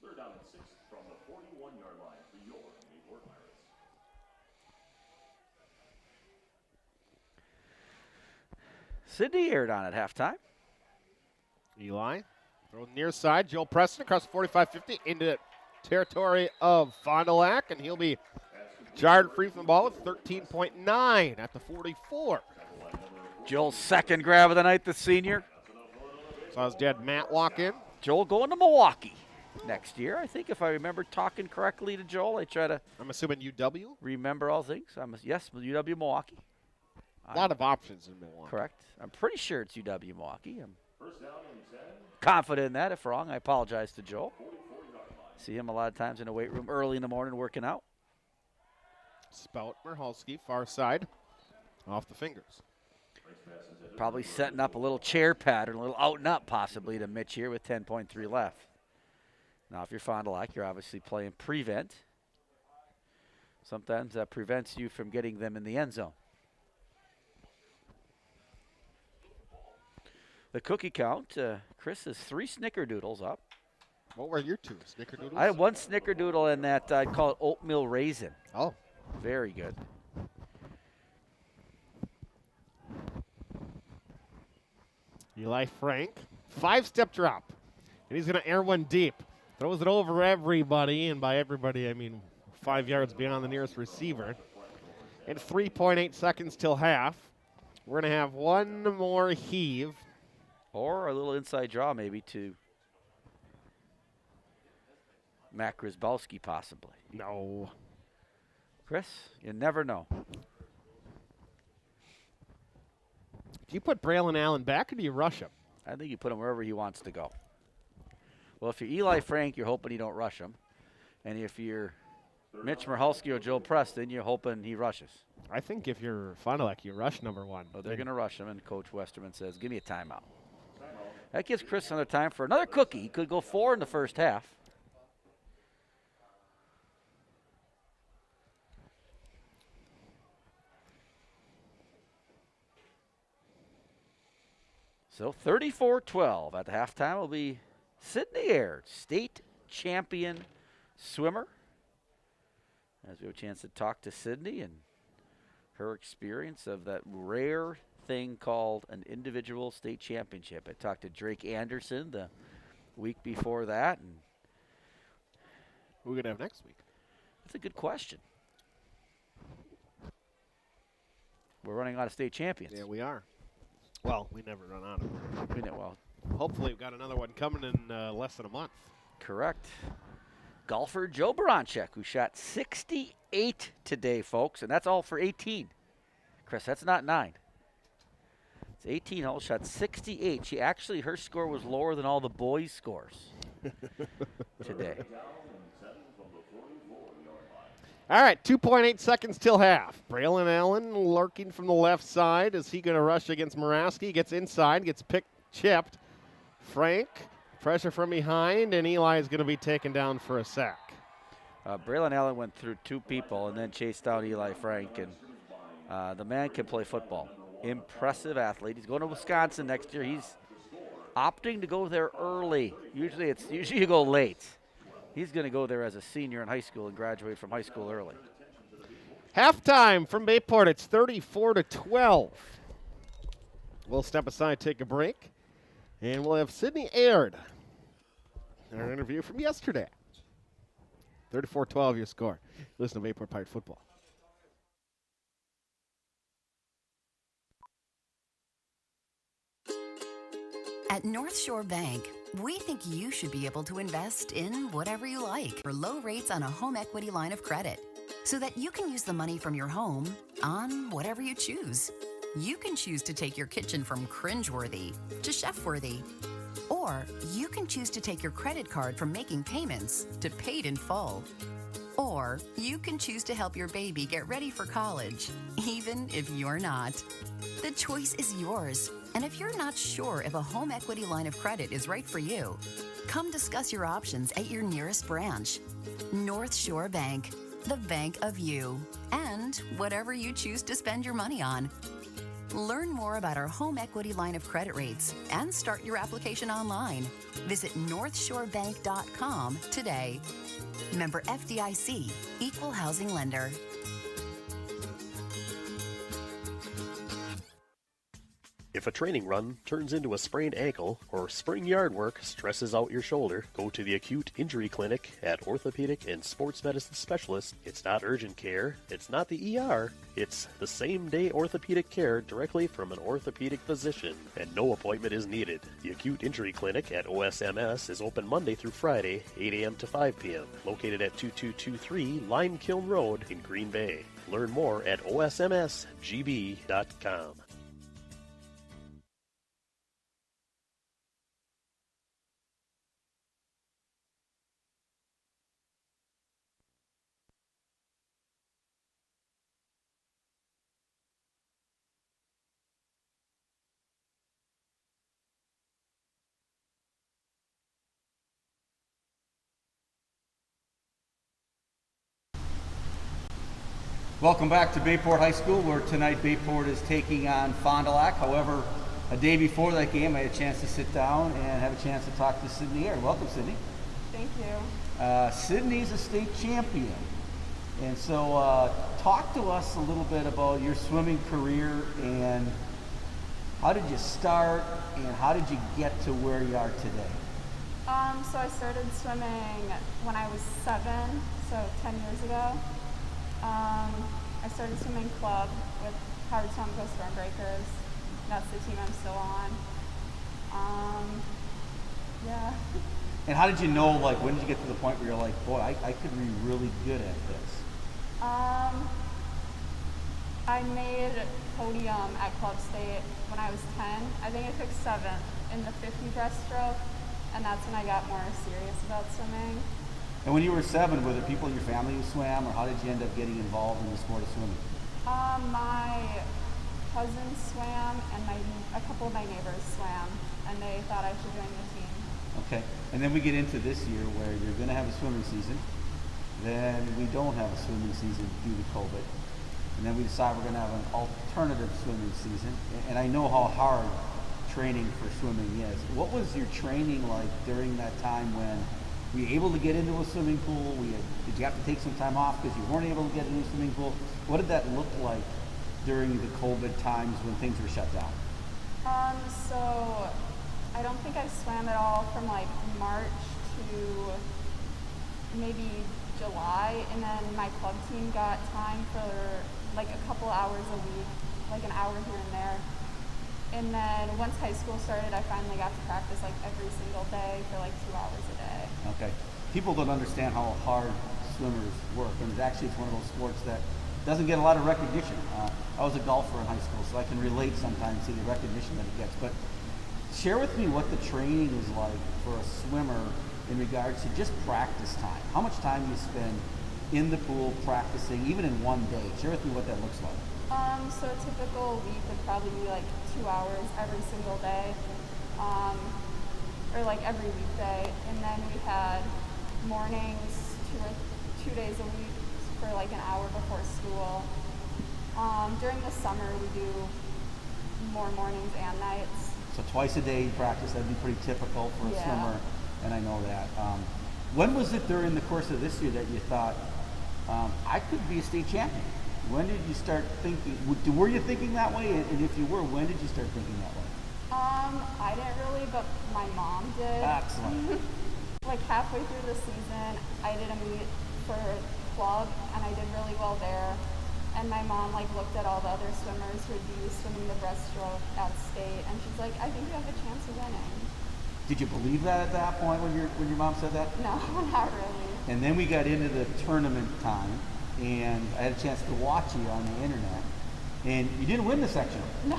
Third down and 6 from the 41-yard line for your Bayport Pirates. Sidney aired on at halftime. Eli throw near side. Joel Preston across the 45-50 into territory of Fond du Lac, and he'll be jarred free from the ball with 13.9 at the 44. Joel's 2nd grab of the night, the senior. Saw his dad Matt walk in. Joel going to Milwaukee next year. I think if I remember talking correctly to Joel, I try to. I'm assuming UW? Remember all things. Yes, UW Milwaukee. A lot of options in Milwaukee. Correct. I'm pretty sure it's UW Milwaukee. I'm confident in that. If wrong, I apologize to Joel. See him a lot of times in the weight room early in the morning working out. Spout Merhalski, far side, off the fingers. Probably setting up a little chair pattern, a little out and up possibly to Mitch here with 10.3 left. Now, if you're Fond du Lac, you're obviously playing prevent. Sometimes that prevents you from getting them in the end zone. The cookie count, Chris is 3 Snickerdoodles up. What were your two? Snickerdoodles? I had one snickerdoodle and that I'd call it oatmeal raisin. Oh. Very good. Eli Frank, 5-step drop. And he's going to air one deep. Throws it over everybody, and by everybody I mean 5 yards beyond the nearest receiver. And 3.8 seconds till half. We're going to have one more heave. Or a little inside draw maybe to Matt Grzybowski possibly. No. Chris, you never know. Do you put Braylon Allen back or do you rush him? I think you put him wherever he wants to go. Well, if you're Eli Frank, you're hoping you don't rush him. And if you're Mitch Michalski or Joe Preston, you're hoping he rushes. I think if you're Fond du Lac, you rush number one. Well, they're going to rush him, and Coach Westerman says, give me a timeout. That gives Chris another time for another cookie. He could go 4 in the first half. So 34-12 at the halftime will be Sydney Aird, state champion swimmer. As we have a chance to talk to Sydney and her experience of that rare thing called an individual state championship. I talked to Drake Anderson the week before that. And who are we going to have next week? That's a good question. We're running out of state champions. Yeah, we are. Well, we never run out of them. Well, hopefully we've got another one coming in less than a month. Correct. Golfer Joe Baranchek, who shot 68 today, folks, and that's all for 18. Chris, that's not 9. It's 18 holes, shot 68. She actually, her score was lower than all the boys' scores today. All right, 2.8 seconds till half. Braylon Allen lurking from the left side. Is he going to rush against Moraski? Gets inside, gets chipped. Frank, pressure from behind, and Eli is going to be taken down for a sack. Braylon Allen went through 2 people and then chased down Eli Frank, and the man can play football. Impressive athlete. He's going to Wisconsin next year. He's opting to go there early. Usually you go late. He's going to go there as a senior in high school and graduate from high school early. Halftime from Bayport. It's 34-12. We'll step aside, take a break, and we'll have Sydney Aird. Our interview from yesterday. 34-12 your score. Listen to Bayport Pirate Football. At North Shore Bank, we think you should be able to invest in whatever you like for low rates on a home equity line of credit so that you can use the money from your home on whatever you choose. You can choose to take your kitchen from cringeworthy to chef-worthy. Or you can choose to take your credit card from making payments to paid in full. Or you can choose to help your baby get ready for college, even if you're not. The choice is yours. And if you're not sure if a home equity line of credit is right for you, come discuss your options at your nearest branch. North Shore Bank, the bank of you, and whatever you choose to spend your money on. Learn more about our home equity line of credit rates and start your application online. Visit northshorebank.com today. Member FDIC, Equal Housing Lender. If a training run turns into a sprained ankle or spring yard work stresses out your shoulder, go to the Acute Injury Clinic at Orthopedic and Sports Medicine Specialist. It's not urgent care. It's not the ER. It's the same-day orthopedic care directly from an orthopedic physician, and no appointment is needed. The Acute Injury Clinic at OSMS is open Monday through Friday, 8 a.m. to 5 p.m., located at 2223 Lime Kiln Road in Green Bay. Learn more at osmsgb.com. Welcome back to Bayport High School, where tonight Bayport is taking on Fond du Lac. However, a day before that game, I had a chance to sit down and have a chance to talk to Sydney Aird. Welcome, Sydney. Thank you. Sydney's a state champion. And so talk to us a little bit about your swimming career and how did you start and how did you get to where you are today? So I started swimming when I was 7, so 10 years ago. I started swimming club with Howard Townco Stormbreakers. That's the team I'm still on. Yeah. And how did you know, like, when did you get to the point where you're like, boy, I could be really good at this? I made podium at Club State when I was 10. I think I took 7th in the 50 breaststroke, and that's when I got more serious about swimming. And when you were 7, were there people in your family who swam, or how did you end up getting involved in the sport of swimming? My cousins swam, and a couple of my neighbors swam, and they thought I should join the team. Okay, and then we get into this year where you're going to have a swimming season. Then we don't have a swimming season due to COVID. And then we decide we're going to have an alternative swimming season. And I know how hard training for swimming is. What was your training like during that time when were you able to get into a swimming pool? Did you have to take some time off because you weren't able to get into a swimming pool? What did that look like during the COVID times when things were shut down? So I don't think I swam at all from like March to maybe July, and then my club team got time for like a couple hours a week, like an hour here and there. And then once high school started, I finally got to practice like every single day for like 2 hours a day. Okay. People don't understand how hard swimmers work, and it's one of those sports that doesn't get a lot of recognition. I was a golfer in high school, so I can relate sometimes to the recognition that it gets. But share with me what the training is like for a swimmer in regards to just practice time. How much time you spend in the pool practicing, even in one day? Share with me what that looks like. So a typical week would probably be like 2 hours every single day, or like every weekday. And then we had mornings 2 days a week for like an hour before school. During the summer, we do more mornings and nights. So twice a day you practice, that'd be pretty typical for a swimmer, and I know that. When was it during the course of this year that you thought, I could be a state champion? When did you start thinking, were you thinking that way? And if you were, when did you start thinking that way? I didn't really, but my mom did. Excellent. Like halfway through the season, I did a meet for club, and I did really well there. And my mom like looked at all the other swimmers who would be swimming the breaststroke at state, and she's like, I think you have a chance of winning. Did you believe that at that point when your mom said that? No, not really. And then we got into the tournament time, and I had a chance to watch you on the internet, and you didn't win the sectional. No.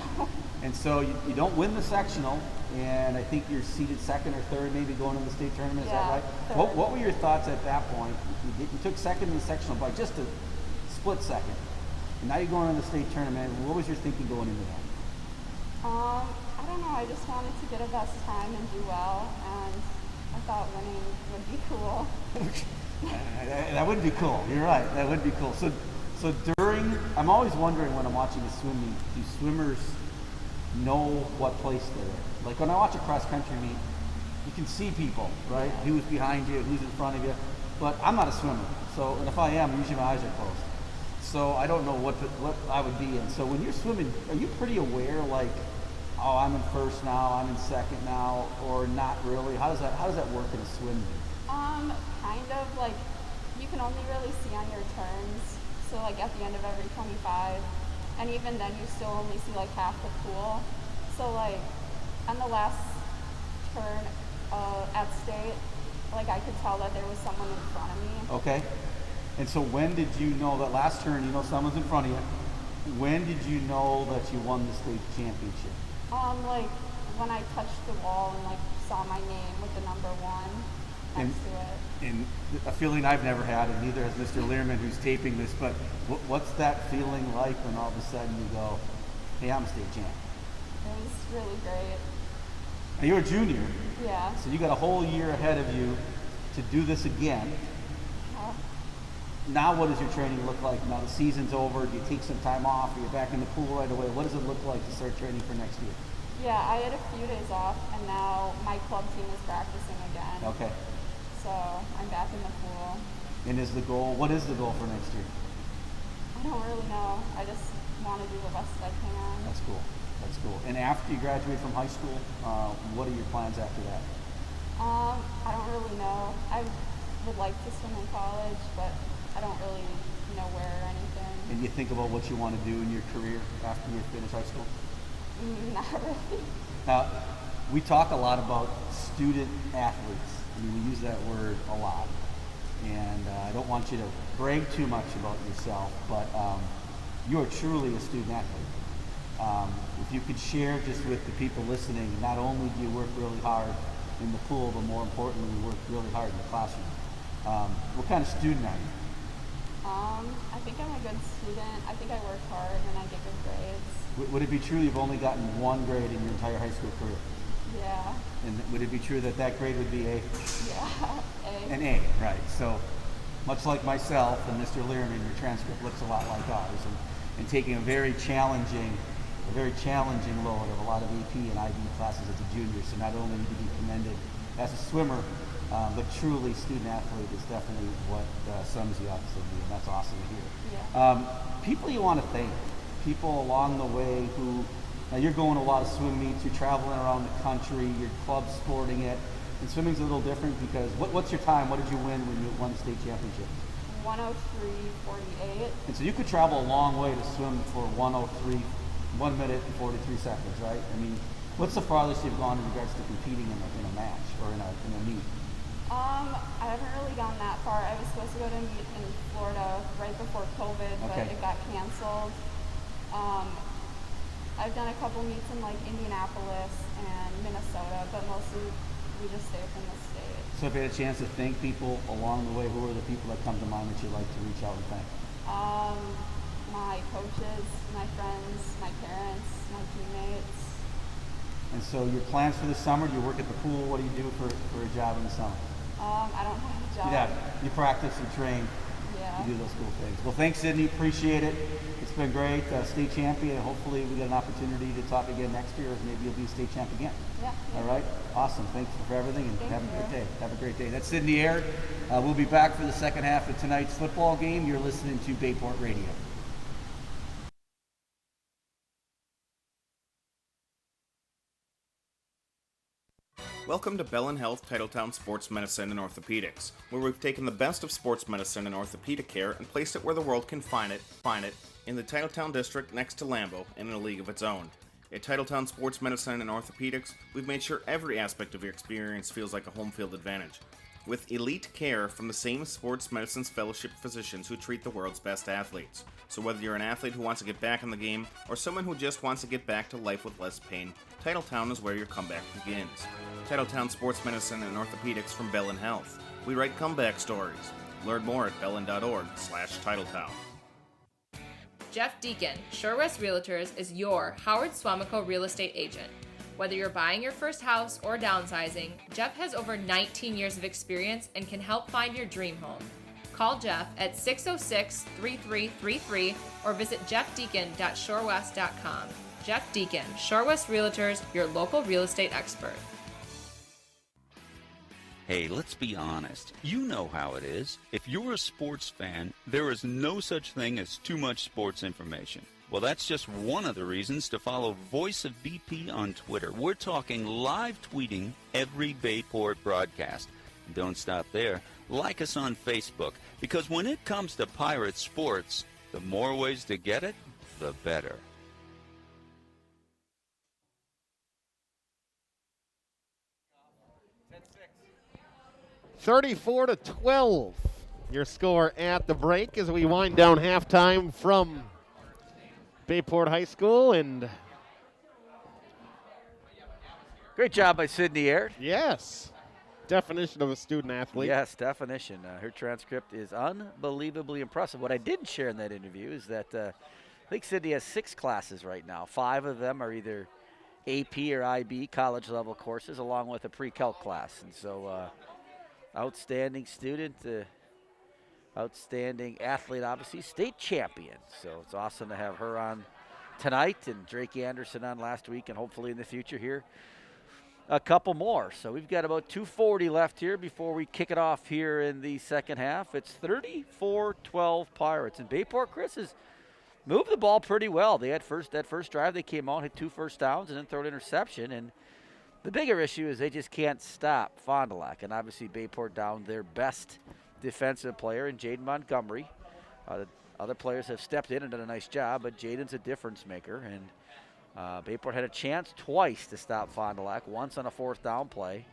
And so you don't win the sectional, and I think you're seeded 2nd or 3rd, maybe going to the state tournament. Is that right? What were your thoughts at that point? You took 2nd in the sectional by just a split second, and now you're going to the state tournament. What was your thinking going into that? I don't know. I just wanted to get a best time and do well, and I thought winning would be cool. That would be cool. You're right. That would be cool. So I'm always wondering when I'm watching a swimming, do swimmers know what place they're in? Like when I watch a cross country meet, you can see people, right? Who's behind you, who's in front of you. But I'm not a swimmer. So, and if I am, usually my eyes are closed. So I don't know what I would be in. So when you're swimming, are you pretty aware, like, oh, I'm in 1st now, I'm in 2nd now, or not really? How does that work in a swim meet? Kind of like you can only really see on your turns. So like at the end of every 25, and even then you still only see like half the pool. So like on the last turn at state, like I could tell that there was someone in front of me. Okay. And so when did you know that last turn, you know someone's in front of you? When did you know that you won the state championship? Like when I touched the wall and like saw my name with the number 1 next to it. And a feeling I've never had, and neither has Mr. Learman who's taping this, but what's that feeling like when all of a sudden you go, hey, I'm a state champ? It was really great. Now you're a junior. Yeah. So you got a whole year ahead of you to do this again. Now what does your training look like? Now the season's over, do you take some time off, or you're back in the pool right away? What does it look like to start training for next year? Yeah, I had a few days off, and now my club team is practicing again. Okay. so I'm back in the pool. And what is the goal for next year? I don't really know. I just want to do the best I can. That's cool. That's cool. And after you graduate from high school, what are your plans after that? I don't really know. I would like to swim in college, but I don't really know where or anything. And you think about what you want to do in your career after you finish high school? Not really. We talk a lot about student athletes. I mean, we use that word a lot. And I don't want you to brag too much about yourself, but you are truly a student athlete. If you could share just with the people listening, not only do you work really hard in the pool, but more importantly, you work really hard in the classroom. What kind of student are you? I think I'm a good student. I think I work hard and I get good grades. Would it be true you've only gotten one grade in your entire high school career? Yeah. And would it be true that grade would be A? Yeah, A. An A, right. So much like myself and Mr. Learman, your transcript looks a lot like ours. And taking a very challenging load of a lot of AP and IB classes as a junior. So not only to be commended as a swimmer, but truly student athlete is definitely what sums you up to me, and that's awesome to hear. Yeah. People you want to thank, people along the way who, now you're going to a lot of swim meets, you're traveling around the country, your club's sporting it, and swimming's a little different because what's your time? What did you win when you won the state championship? 103.48. And so you could travel a long way to swim for 103, 1 minute and 43 seconds, right? I mean, what's the farthest you've gone in regards to competing in a match or in a meet? I haven't really gone that far. I was supposed to go to a meet in Florida right before COVID, but it got canceled. I've done a couple meets in like Indianapolis and Minnesota, but mostly we just stay within the state. So if you had a chance to thank people along the way, who are the people that come to mind that you'd like to reach out and thank? My coaches, my friends, my parents, my teammates. And so your plans for the summer, do you work at the pool? What do you do for a job in the summer? I don't have a job. Yeah, you practice, you train, you do those cool things. Well, thanks, Sydney. Appreciate it. It's been great. State champion. Hopefully we get an opportunity to talk again next year, or maybe you'll be a state champ again. Yeah. All right. Awesome. Thanks for everything, and have a great day. Have a great day. That's Sydney Aird. We'll be back for the second half of tonight's football game. You're listening to Bayport Radio. Welcome to Bell & Health Titletown Sports Medicine and Orthopedics, where we've taken the best of sports medicine and orthopedic care and placed it where the world can find it in the Titletown district next to Lambeau and in a league of its own. At Titletown Sports Medicine and Orthopedics, we've made sure every aspect of your experience feels like a home field advantage, with elite care from the same sports medicine's fellowship physicians who treat the world's best athletes. So whether you're an athlete who wants to get back in the game or someone who just wants to get back to life with less pain, Titletown is where your comeback begins. Titletown Sports Medicine and Orthopedics from Bell & Health. We write comeback stories. Learn more at bellin.org/Titletown. Jeff Deacon, Shore West Realtors, is your Howard Swamico real estate agent. Whether you're buying your first house or downsizing, Jeff has over 19 years of experience and can help find your dream home. Call Jeff at 606-3333 or visit jeffdeacon.shorewest.com. Jeff Deacon, Shore West Realtors, your local real estate expert. Hey, let's be honest. You know how it is. If you're a sports fan, there is no such thing as too much sports information. Well, that's just one of the reasons to follow Voice of BP on Twitter. We're talking live tweeting every Bayport broadcast. And don't stop there. Like us on Facebook, because when it comes to Pirate sports, the more ways to get it, the better. (34-12). Your score at the break as we wind down halftime from Bayport High School. And great job by Sydney Aird. Yes. Definition of a student athlete. Yes, definition. Her transcript is unbelievably impressive. What I didn't share in that interview is that I think Sydney has 6 classes right now. 5 of them are either AP or IB, college level courses, along with a pre-calc class. And so outstanding student, outstanding athlete, obviously, state champion. So it's awesome to have her on tonight and Drake Anderson on last week, and hopefully in the future here a couple more. So we've got about 2:40 left here before we kick it off here in the second half. It's 34-12 Pirates. And Bayport, Chris, has moved the ball pretty well. They had that first drive, they came out, hit 2 first downs, and then throw an interception. And the bigger issue is they just can't stop Fond du Lac. And obviously Bayport down their best defensive player in Jaden Montgomery. Other players have stepped in and done a nice job, but Jaden's a difference maker. And Bayport had a chance twice to stop Fond du Lac, once on a 4th down play.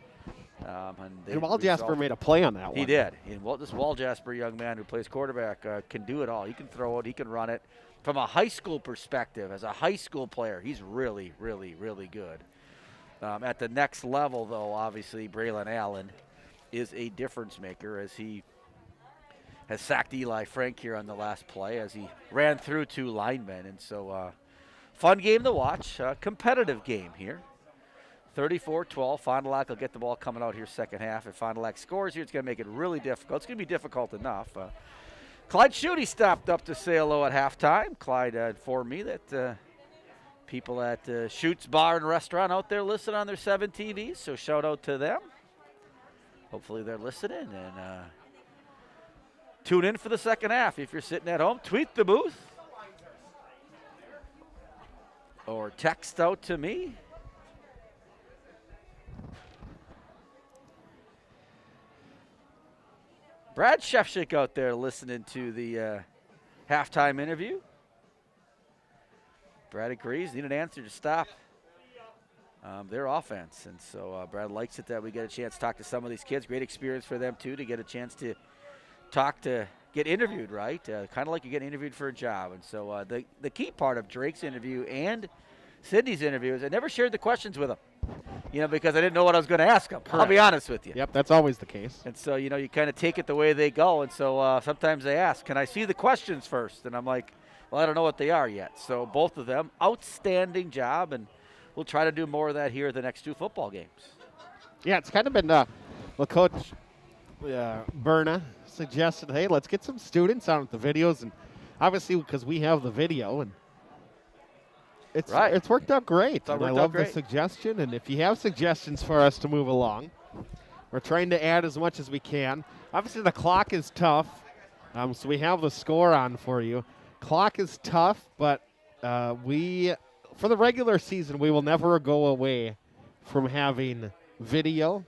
And Wall-Jasper made a play on that one. He did. And this Wall-Jasper young man who plays quarterback can do it all. He can throw it. He can run it. From a high school perspective, as a high school player, he's really, really, really good. At the next level, though, obviously, Braylon Allen is a difference maker as he has sacked Eli Frank here on the last play as he ran through 2 linemen. And so fun game to watch, competitive game here. 34-12, Fond du Lac will get the ball coming out here second half. If Fond du Lac scores here, it's going to make it really difficult. It's going to be difficult enough. Clyde Schutte stopped up to say hello at halftime. Clyde informed me that people at Schutte's Bar and Restaurant out there listen on their 7 TVs, so shout out to them. Hopefully they're listening, and tune in for the second half. If you're sitting at home, tweet the booth or text out to me. Brad Shefchik out there listening to the halftime interview. Brad agrees, need an answer to stop their offense. And so Brad likes it that we get a chance to talk to some of these kids. Great experience for them, too, to get a chance to get interviewed, right? Kind of like you get interviewed for a job. And so the key part of Drake's interview and Sydney's interview is I never shared the questions with them, because I didn't know what I was going to ask them. Correct. I'll be honest with you. Yep, that's always the case. And so, you kind of take it the way they go. And so sometimes they ask, can I see the questions first? And I'm like, well, I don't know what they are yet. So both of them, outstanding job, and we'll try to do more of that here the next 2 football games. Yeah, it's kind of been, Coach Berna suggested, hey, let's get some students on with the videos. And obviously, because we have the video, and it's worked out great. And I love the suggestion. And if you have suggestions for us to move along, we're trying to add as much as we can. Obviously, the clock is tough, so we have the score on for you. Clock is tough, but for the regular season, we will never go away from having video.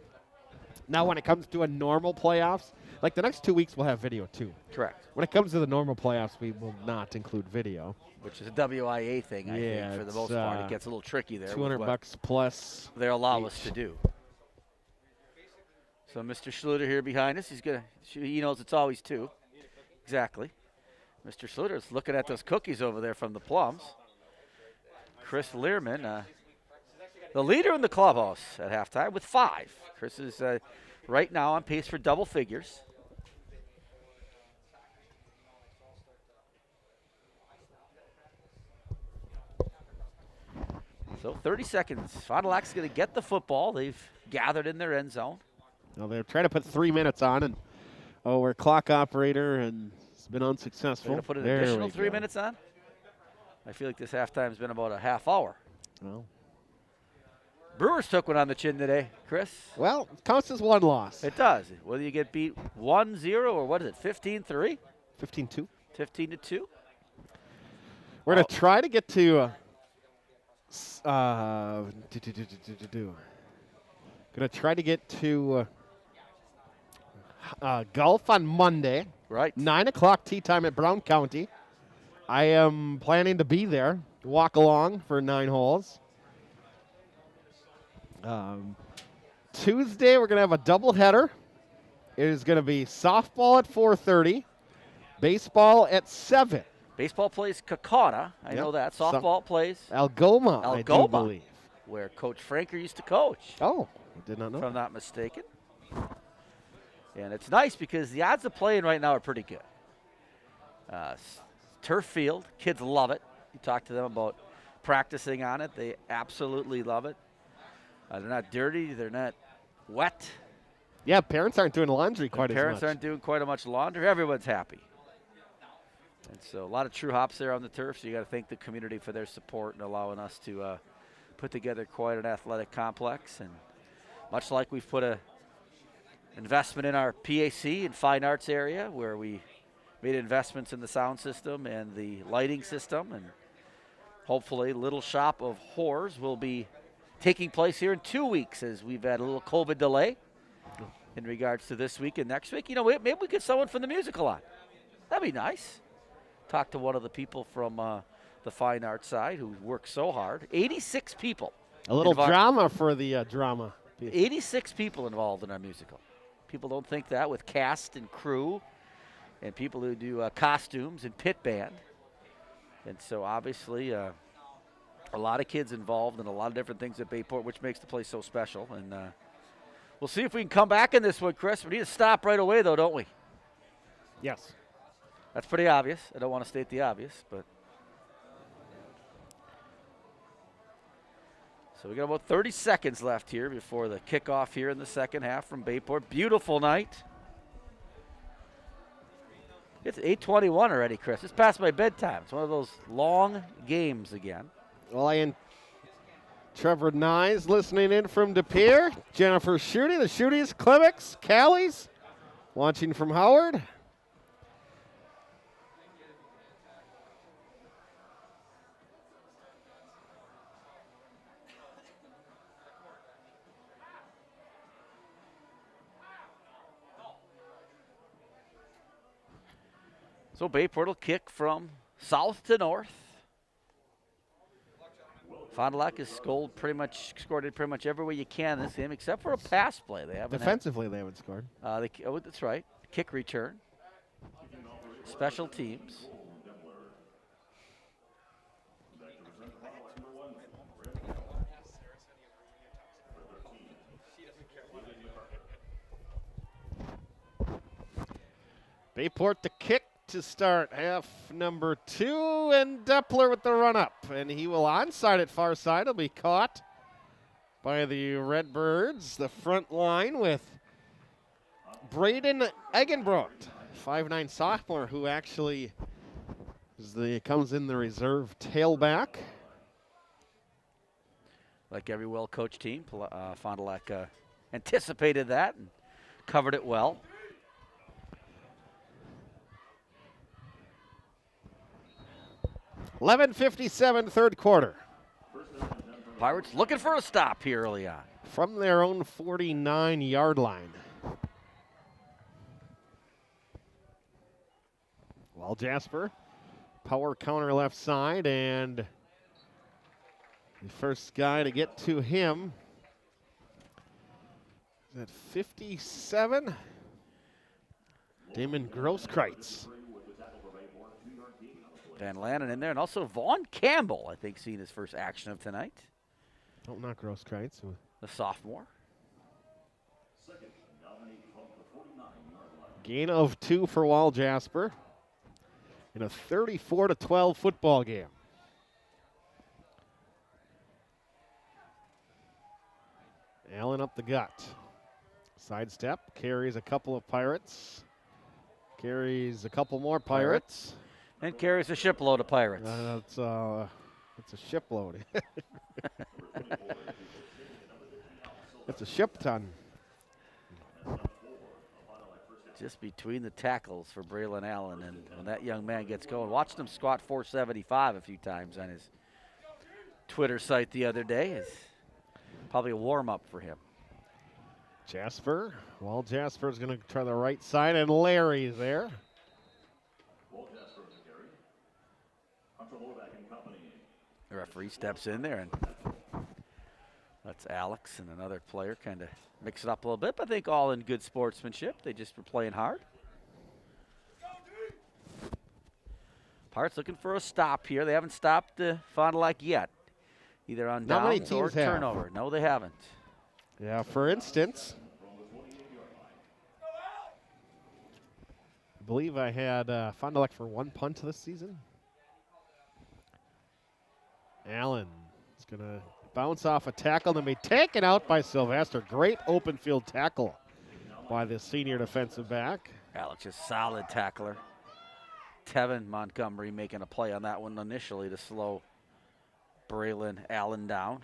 Now, when it comes to a normal playoffs, like the next 2 weeks, we'll have video too. Correct. When it comes to the normal playoffs, we will not include video. Which is a WIA thing, I think, for the most part. It gets a little tricky there. $200 plus. They allow us to do. So Mr. Schluter here behind us. He knows it's always 2. Exactly. Mr. Schluter's looking at those cookies over there from the Plums. Chris Learman, the leader in the clubhouse at halftime with 5. Chris is right now on pace for double figures. So 30 seconds. Fond du Lac's going to get the football. They've gathered in their end zone. Well, they're trying to put 3 minutes on, and we're clock operator, and it's been unsuccessful. They're going to put an additional 3 minutes on? I feel like this halftime's been about a half hour. Well, Brewers took one on the chin today, Chris. Well, it counts as 1 loss. It does. Whether you get beat 1-0 or what is it, 15-3? 15-2. 15-2. We're going to try to get to going to try to get to golf on Monday. Right. 9 o'clock tee time at Brown County. I am planning to be there, walk along for 9 holes. Tuesday, we're going to have a doubleheader. It is going to be softball at 4:30, baseball at 7. Baseball plays Kakana. I know that. Softball plays Algoma, I do believe. Where Coach Franker used to coach. Oh, I did not know. If I'm not mistaken. And it's nice because the odds of playing right now are pretty good. Turf field, kids love it. You talk to them about practicing on it. They absolutely love it. They're not dirty. They're not wet. Yeah, parents aren't doing laundry quite as much. Parents aren't doing quite as much laundry. Everyone's happy. And so a lot of true hops there on the turf, so you got to thank the community for their support and allowing us to put together quite an athletic complex. And much like we've put a investment in our PAC and fine arts area, where we made investments in the sound system and the lighting system, and hopefully Little Shop of Horrors will be taking place here in 2 weeks, as we've had a little COVID delay in regards to this week and next week. You know, maybe we get someone from the musical on. That'd be nice. Talk to one of the people from the fine arts side who works so hard. 86 people. A little drama for the drama. 86 people involved in our musical. People don't think that, with cast and crew and people who do costumes and pit band. And so obviously a lot of kids involved in a lot of different things at Bayport, which makes the place so special. And we'll see if we can come back in this one, Chris. We need to stop right away, though, don't we? Yes. That's pretty obvious. I don't want to state the obvious, but. So we got about 30 seconds left here before the kickoff here in the second half from Bayport. Beautiful night. It's 8:21 already, Chris. It's past my bedtime. It's one of those long games again. Well, Trevor Nyes listening in from De Pere. Jennifer Schutte, the Schuttes, Clemix, Callies, watching from Howard. So Bayport will kick from south to north. Fond du Lac has scored it pretty much every way you can this game, except for a pass play. They haven't. Defensively, they haven't scored. That's right. Kick return. Special teams. Bayport to kick to start half number 2, and Deppler with the run up, and he will onside it far side. He'll be caught by the Redbirds. The front line with Braden Eggenbrot, 5'9" sophomore, who actually comes in the reserve tailback. Like every well-coached team, Fond du Lac anticipated that and covered it well. .11:57 third quarter. Pirates looking for a stop here early on. From their own 49-yard line. Well, Jasper, power counter left side, and the first guy to get to him is at 57, Damon Grosskreitz. Van Lannon in there, and also Vaughn Campbell, I think, seeing his first action of tonight. Oh, not Grosskreitz. The sophomore. Gain of 2 for Wall Jasper in a 34-12 football game. Allen up the gut. Sidestep, carries a couple of Pirates. Carries a couple more Pirates. And carries a shipload of Pirates. It's a shipload. It's a ship ton. Just between the tackles for Braylon Allen, and when that young man gets going. Watched him squat 475 a few times on his Twitter site the other day. Is probably a warm-up for him. Jasper. Well, Jasper's going to try the right side, and Larry's there. The referee steps in there and lets Alex and another player kind of mix it up a little bit, but I think all in good sportsmanship. They just were playing hard. Pirates looking for a stop here. They haven't stopped Fond du Lac yet, either on downs or turnover. No, they haven't. Yeah, for instance, I believe I had Fond du Lac for 1 punt this season. Allen is going to bounce off a tackle and be taken out by Sylvester. Great open field tackle by the senior defensive back. Alex is solid tackler. Tevin Montgomery making a play on that one initially to slow Braylon Allen down.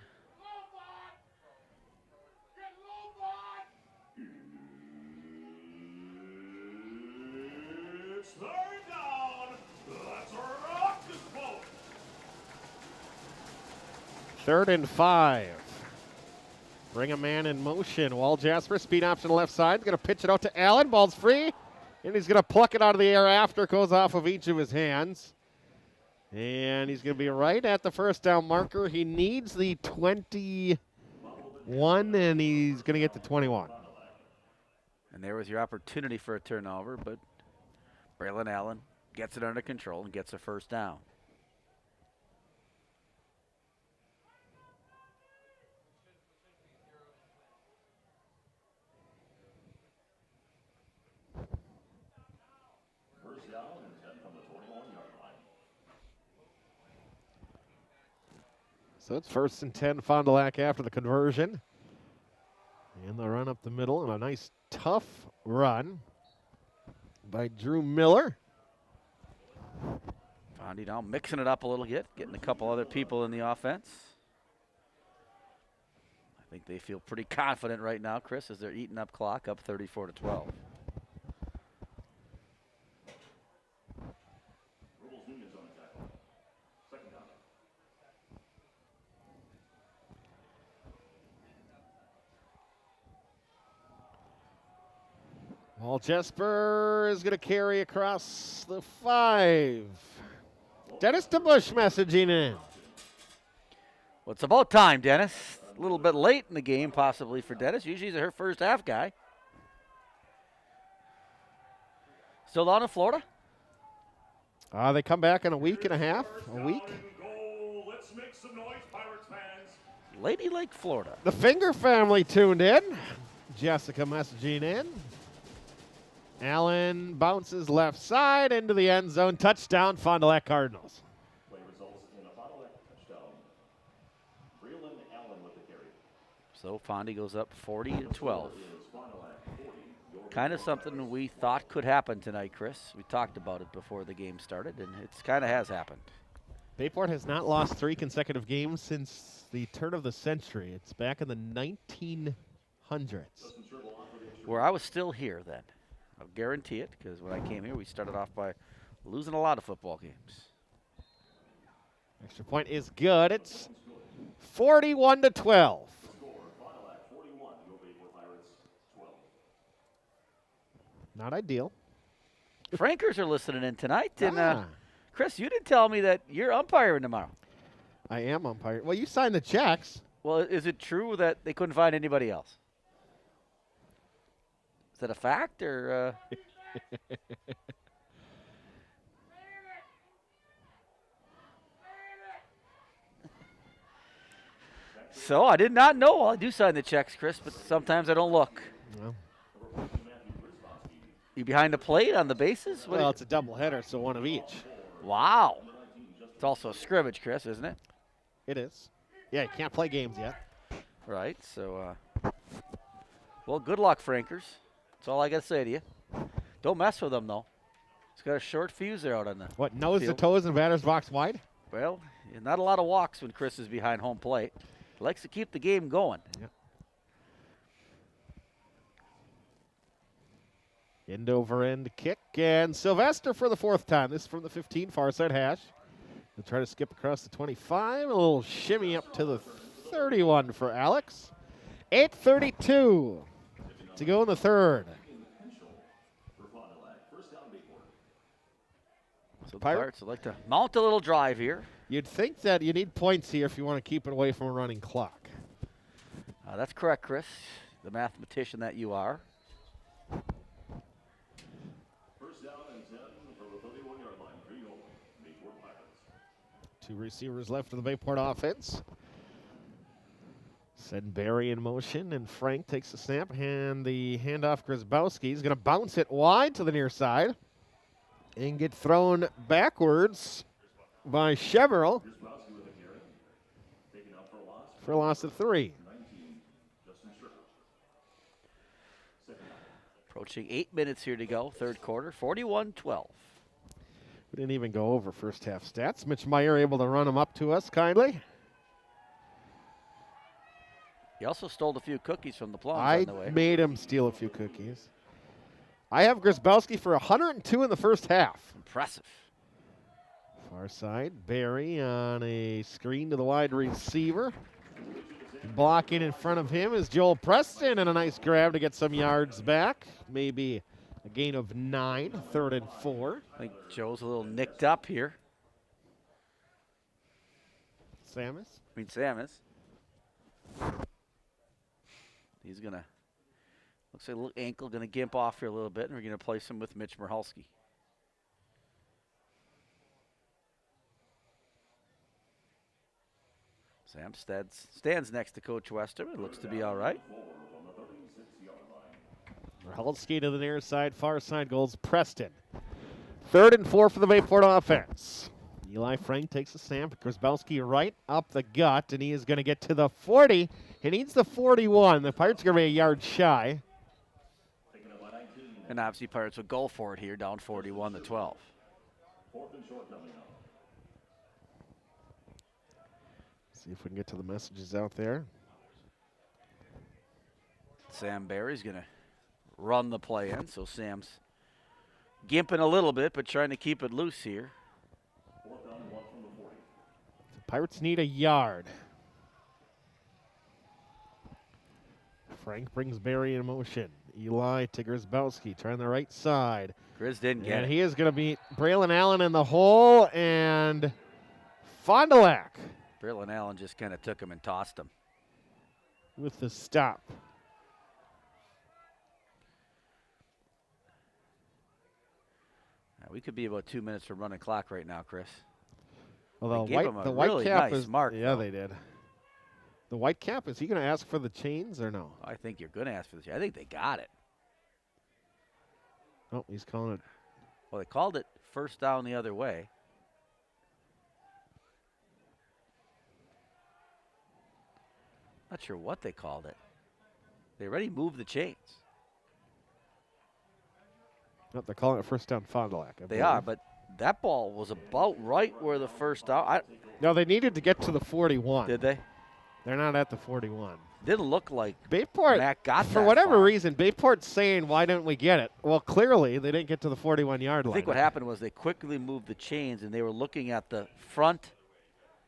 Third down. Let's rock this boat. 3rd and 5. Bring a man in motion. Wall Jasper, speed option left side. Going to pitch it out to Allen. Ball's free. And he's going to pluck it out of the air after it goes off of each of his hands. And he's going to be right at the first down marker. He needs the 21, and he's going to get the 21. And there was your opportunity for a turnover, but Braylon Allen gets it under control and gets a first down. First down and 10 from the 21-yard line. So it's 1st and 10, Fond du Lac after the conversion. And the run up the middle, and a nice tough run by Drew Miller. Fondy now mixing it up a little bit, getting a couple other people in the offense. I think they feel pretty confident right now, Chris, as they're eating up clock, up 34-12. Rules Nunez on the tackle. Second down. Wall Jesper is going to carry across the 5. Dennis DeBush messaging in. Well, it's about time, Dennis. A little bit late in the game, possibly, for Dennis. Usually he's her first half guy. Still down in Florida? They come back in a week and a half. A week. Let's make some noise, Pirates fans. Lady Lake, Florida. The Finger family tuned in. Jessica messaging in. Allen bounces left side into the end zone. Touchdown, Fond du Lac Cardinals. Play results in a Fond du Lac touchdown. Braylon Allen with the carry. So Fondy goes up 40-12. Kind of something we thought could happen tonight, Chris. We talked about it before the game started, and it kind of has happened. Bayport has not lost 3 consecutive games since the turn of the century. It's back in the 1900s. Where I was still here then. I'll guarantee it, because when I came here, we started off by losing a lot of football games. Extra point is good. It's 41-12. Not ideal. Frankers are listening in tonight. And Chris, you didn't tell me that you're umpiring tomorrow. I am umpiring. Well, you signed the checks. Well, is it true that they couldn't find anybody else? Is that a fact, or? So I did not know. Well, I do sign the checks, Chris, but sometimes I don't look. No. You behind the plate on the bases? Well, it's a doubleheader, so one of each. Wow. It's also a scrimmage, Chris, isn't it? It is. Yeah, you can't play games yet. Right, so, well, good luck, Frankers. That's all I got to say to you. Don't mess with them, though. It's got a short fuse there out on the What, nose field. to toes and batter's box wide? Well, not a lot of walks when Chris is behind home plate. He likes to keep the game going. Yep. End over end kick, and Sylvester for the 4th time. This is from the 15, far side hash. They'll try to skip across the 25. A little shimmy up to the 31 for Alex. 8:32 to go in the 3rd. So the Pirates would like to mount a little drive here. You'd think that you need points here if you want to keep it away from a running clock. That's correct, Chris, the mathematician that you are. First down and 10 from the 31-yard line. 3-0. Bayport Pirates. 2 receivers left for the Bayport offense. Send Barry in motion, and Frank takes the snap, and the handoff Grzybowski is going to bounce it wide to the near side and get thrown backwards by Chevrolet for a loss of 3. Approaching 8 minutes here to go, 3rd quarter, 41-12. We didn't even go over first half stats. Mitch Meyer able to run them up to us kindly. He also stole a few cookies from the Plums I on the way. made him steal a few cookies. I have Grzybowski for 102 in the first half. Impressive. Far side, Barry on a screen to the wide receiver. Blocking in front of him is Joel Preston, and a nice grab to get some yards back. Maybe a gain of 9, 3rd and 4. I think Joe's a little nicked up here. Samus? Samus. He's going to, looks like a little ankle, going to gimp off here a little bit, and we're going to place him with Mitch Michalski. Sam stands next to Coach Wester. It looks to be all right. Michalski to the near side, far side goes Preston. 3rd and 4 for the Bayport offense. Eli Frank takes a snap. Grzybowski right up the gut, and he is going to get to the 40. He needs the 41. The Pirates are going to be a yard shy. And obviously Pirates will go for it here, down 41-12. 4th and short coming up. See if we can get to the messages out there. Sam Barry's going to run the play in, so Sam's gimping a little bit, but trying to keep it loose here. 4th down and 1 from the 40. The Pirates need a yard. Frank brings Barry in motion. Eli to Grzybowski, trying the right side. Grizz didn't get it. And he is going to beat Braylon Allen in the hole, and Fond du Lac Braylon Allen just kind of took him and tossed him. with the stop. Now, we could be about 2 minutes from running clock right now, Chris. Well, They gave him a the really Whitecap nice is mark, yeah, though. they did. The Whitecap, is he going to ask for the chains or no? I think you're going to ask for this. I think they got it. Oh, he's calling it. Well, they called it first down the other way. Not sure what they called it. They already moved the chains. No, they're calling it first down Fond du Lac. They are, but that ball was about right where the first down. No, they needed to get to the 41. Did they? They're not at the 41. Didn't look like Bayport, Matt got for that whatever far. reason, Bayport's saying, why don't we get it? Well, clearly, they didn't get to the 41-yard line. I think what happened was they quickly moved the chains, and they were looking at the front.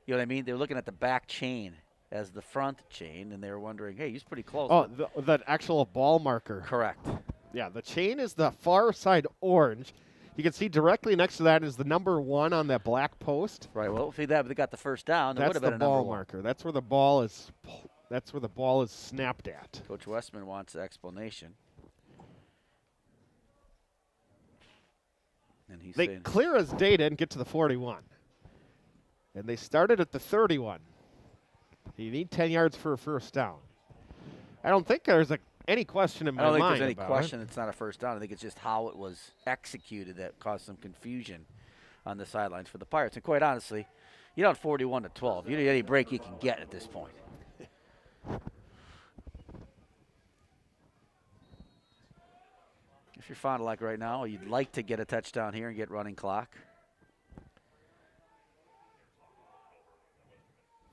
You know what I mean? They were looking at the back chain as the front chain, and they were wondering, hey, he's pretty close. Oh, the actual ball marker. Correct. Yeah, the chain is the far side orange. You can see directly next to that is the number 1 on that black post. Right. Well, if they got the first down, there would That's have been the a number ball 1. marker. That's where the ball is. That's where the ball is snapped at. Coach Westman wants explanation. And he's They saying, clear as day didn't get to the 41. And they started at the 31. You need 10 yards for a first down. I don't think there's any question in my I don't think mind there's any about question it. it's not a first down. I think it's just how it was executed that caused some confusion on the sidelines for the Pirates. And quite honestly, you're down 41-12. You need any break you can get at this point. If you're Fond du Lac right now, you'd like to get a touchdown here and get running clock.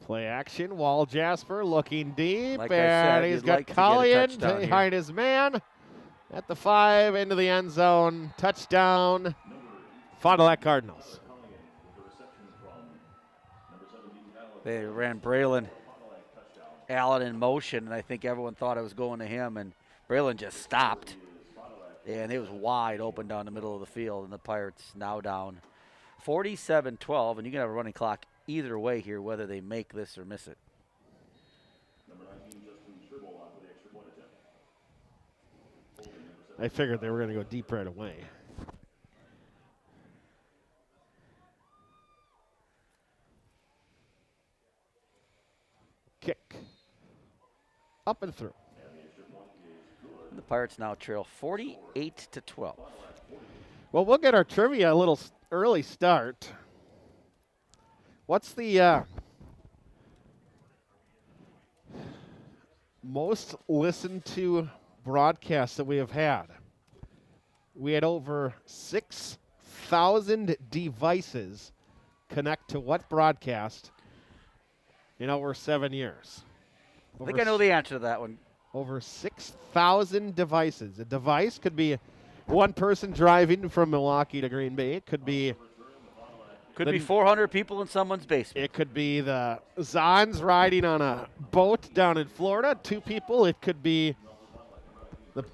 Play action. Wall Jasper looking deep. Like I and said, he's you'd got like to get a Collian touchdown here. behind his man. At the 5, into the end zone. Touchdown. Fond du Lac Cardinals. They ran Braylon Allen in motion, and I think everyone thought it was going to him, and Braylon just stopped. And it was wide open down the middle of the field, and the Pirates now down 47-12, and you can have a running clock either way here, whether they make this or miss it. I figured they were going to go deep right away. Kick. Up and through. And the Pirates now trail 48-12. Well, we'll get our trivia a little early start. What's the most listened to broadcast that we have had? We had over 6,000 devices connect to what broadcast in over 7 years? I think I know the answer to that one. Over 6,000 devices. A device could be one person driving from Milwaukee to Green Bay. It could be 400 people in someone's basement. It could be the Zons riding on a boat down in Florida, 2 people. It could be the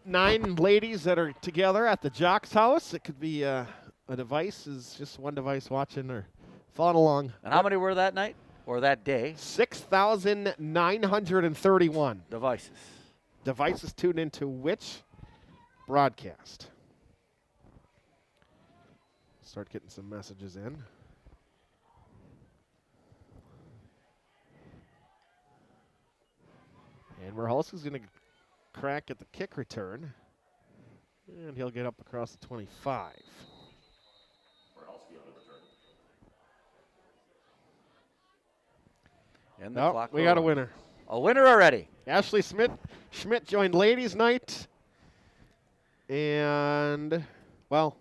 9 ladies that are together at the Jock's house. It could be a device, is just one device watching or following along. And how many were that night or that day? 6,931 devices. Devices tuned into which broadcast? Start getting some messages in. And Michalski's going to crack at the kick return. And he'll get up across the 25. And the Nope, clock we will got a run. winner. A winner already. Ashley Schmidt joined ladies' night. And, well.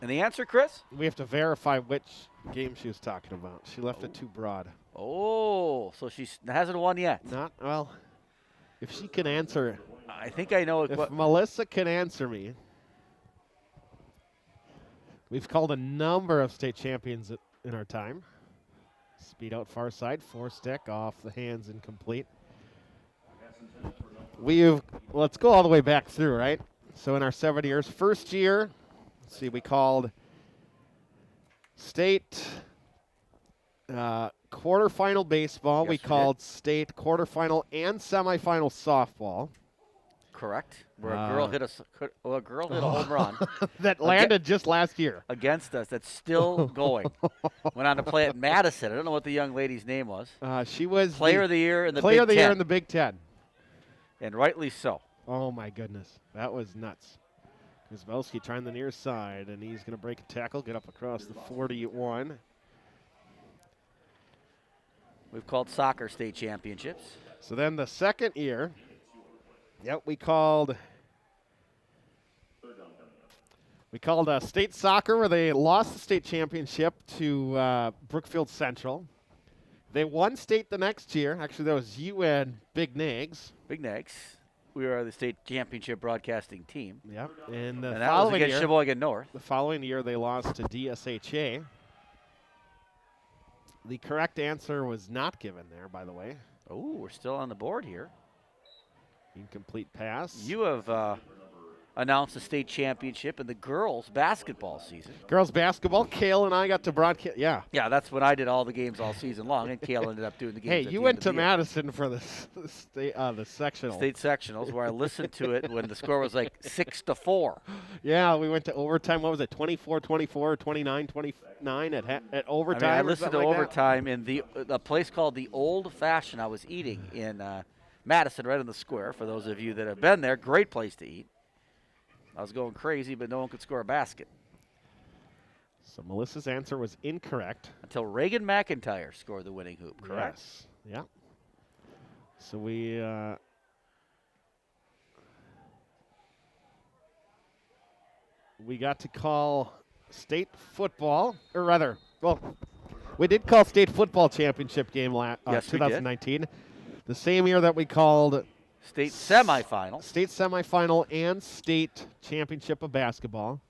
And the answer, Chris? We have to verify which game she was talking about. She left it too broad. Oh, so she hasn't won yet. Not, well, if she can answer. I think I know. If Melissa can answer me. We've called a number of state champions in our time. Speed out far side, 4-stick, off the hands, incomplete. Let's go all the way back through, right? So in our 7 years, first year, let's see, we called state quarterfinal baseball. Yes, we called state quarterfinal and semifinal softball. Correct. Where a girl hit a home run that landed just last year against us. That's still going. Went on to play at Madison. I don't know what the young lady's name was. She was player of the year in the player Big of the Ten. year in the Big Ten, and rightly so. Oh my goodness, that was nuts. Kuzbelski trying the near side, and he's going to break a tackle, get up across the 41. We've called soccer state championships. So then the second year, we called state soccer, where they lost the state championship to Brookfield Central. They won state the next year. Actually, that was you and Big Nags. Big Nags. We are the state championship broadcasting team. Yep. And that was against Sheboygan North. The following year, they lost to DSHA. The correct answer was not given there, by the way. Oh, we're still on the board here. Incomplete pass. You have announced the state championship in the girls' basketball season. Girls' basketball, Kale and I got to broadcast. Yeah. Yeah, that's when I did all the games all season long, and Kale ended up doing the games. Hey, you went to Madison for the sectional. State sectionals, where I listened to it when the score was like 6-4. Yeah, we went to overtime. What was it, 24-24, 29-29 at overtime? I listened to like overtime in a place called the Old Fashioned. I was eating in Madison, right in the square. For those of you that have been there, great place to eat. I was going crazy, but no one could score a basket. So Melissa's answer was incorrect. Until Reagan McIntyre scored the winning hoop, correct? Yes. Yeah. So we got to call state football, or rather, well, we did call state football championship game yes, 2019. The same year that we called state semifinal. State semifinal and state championship of basketball.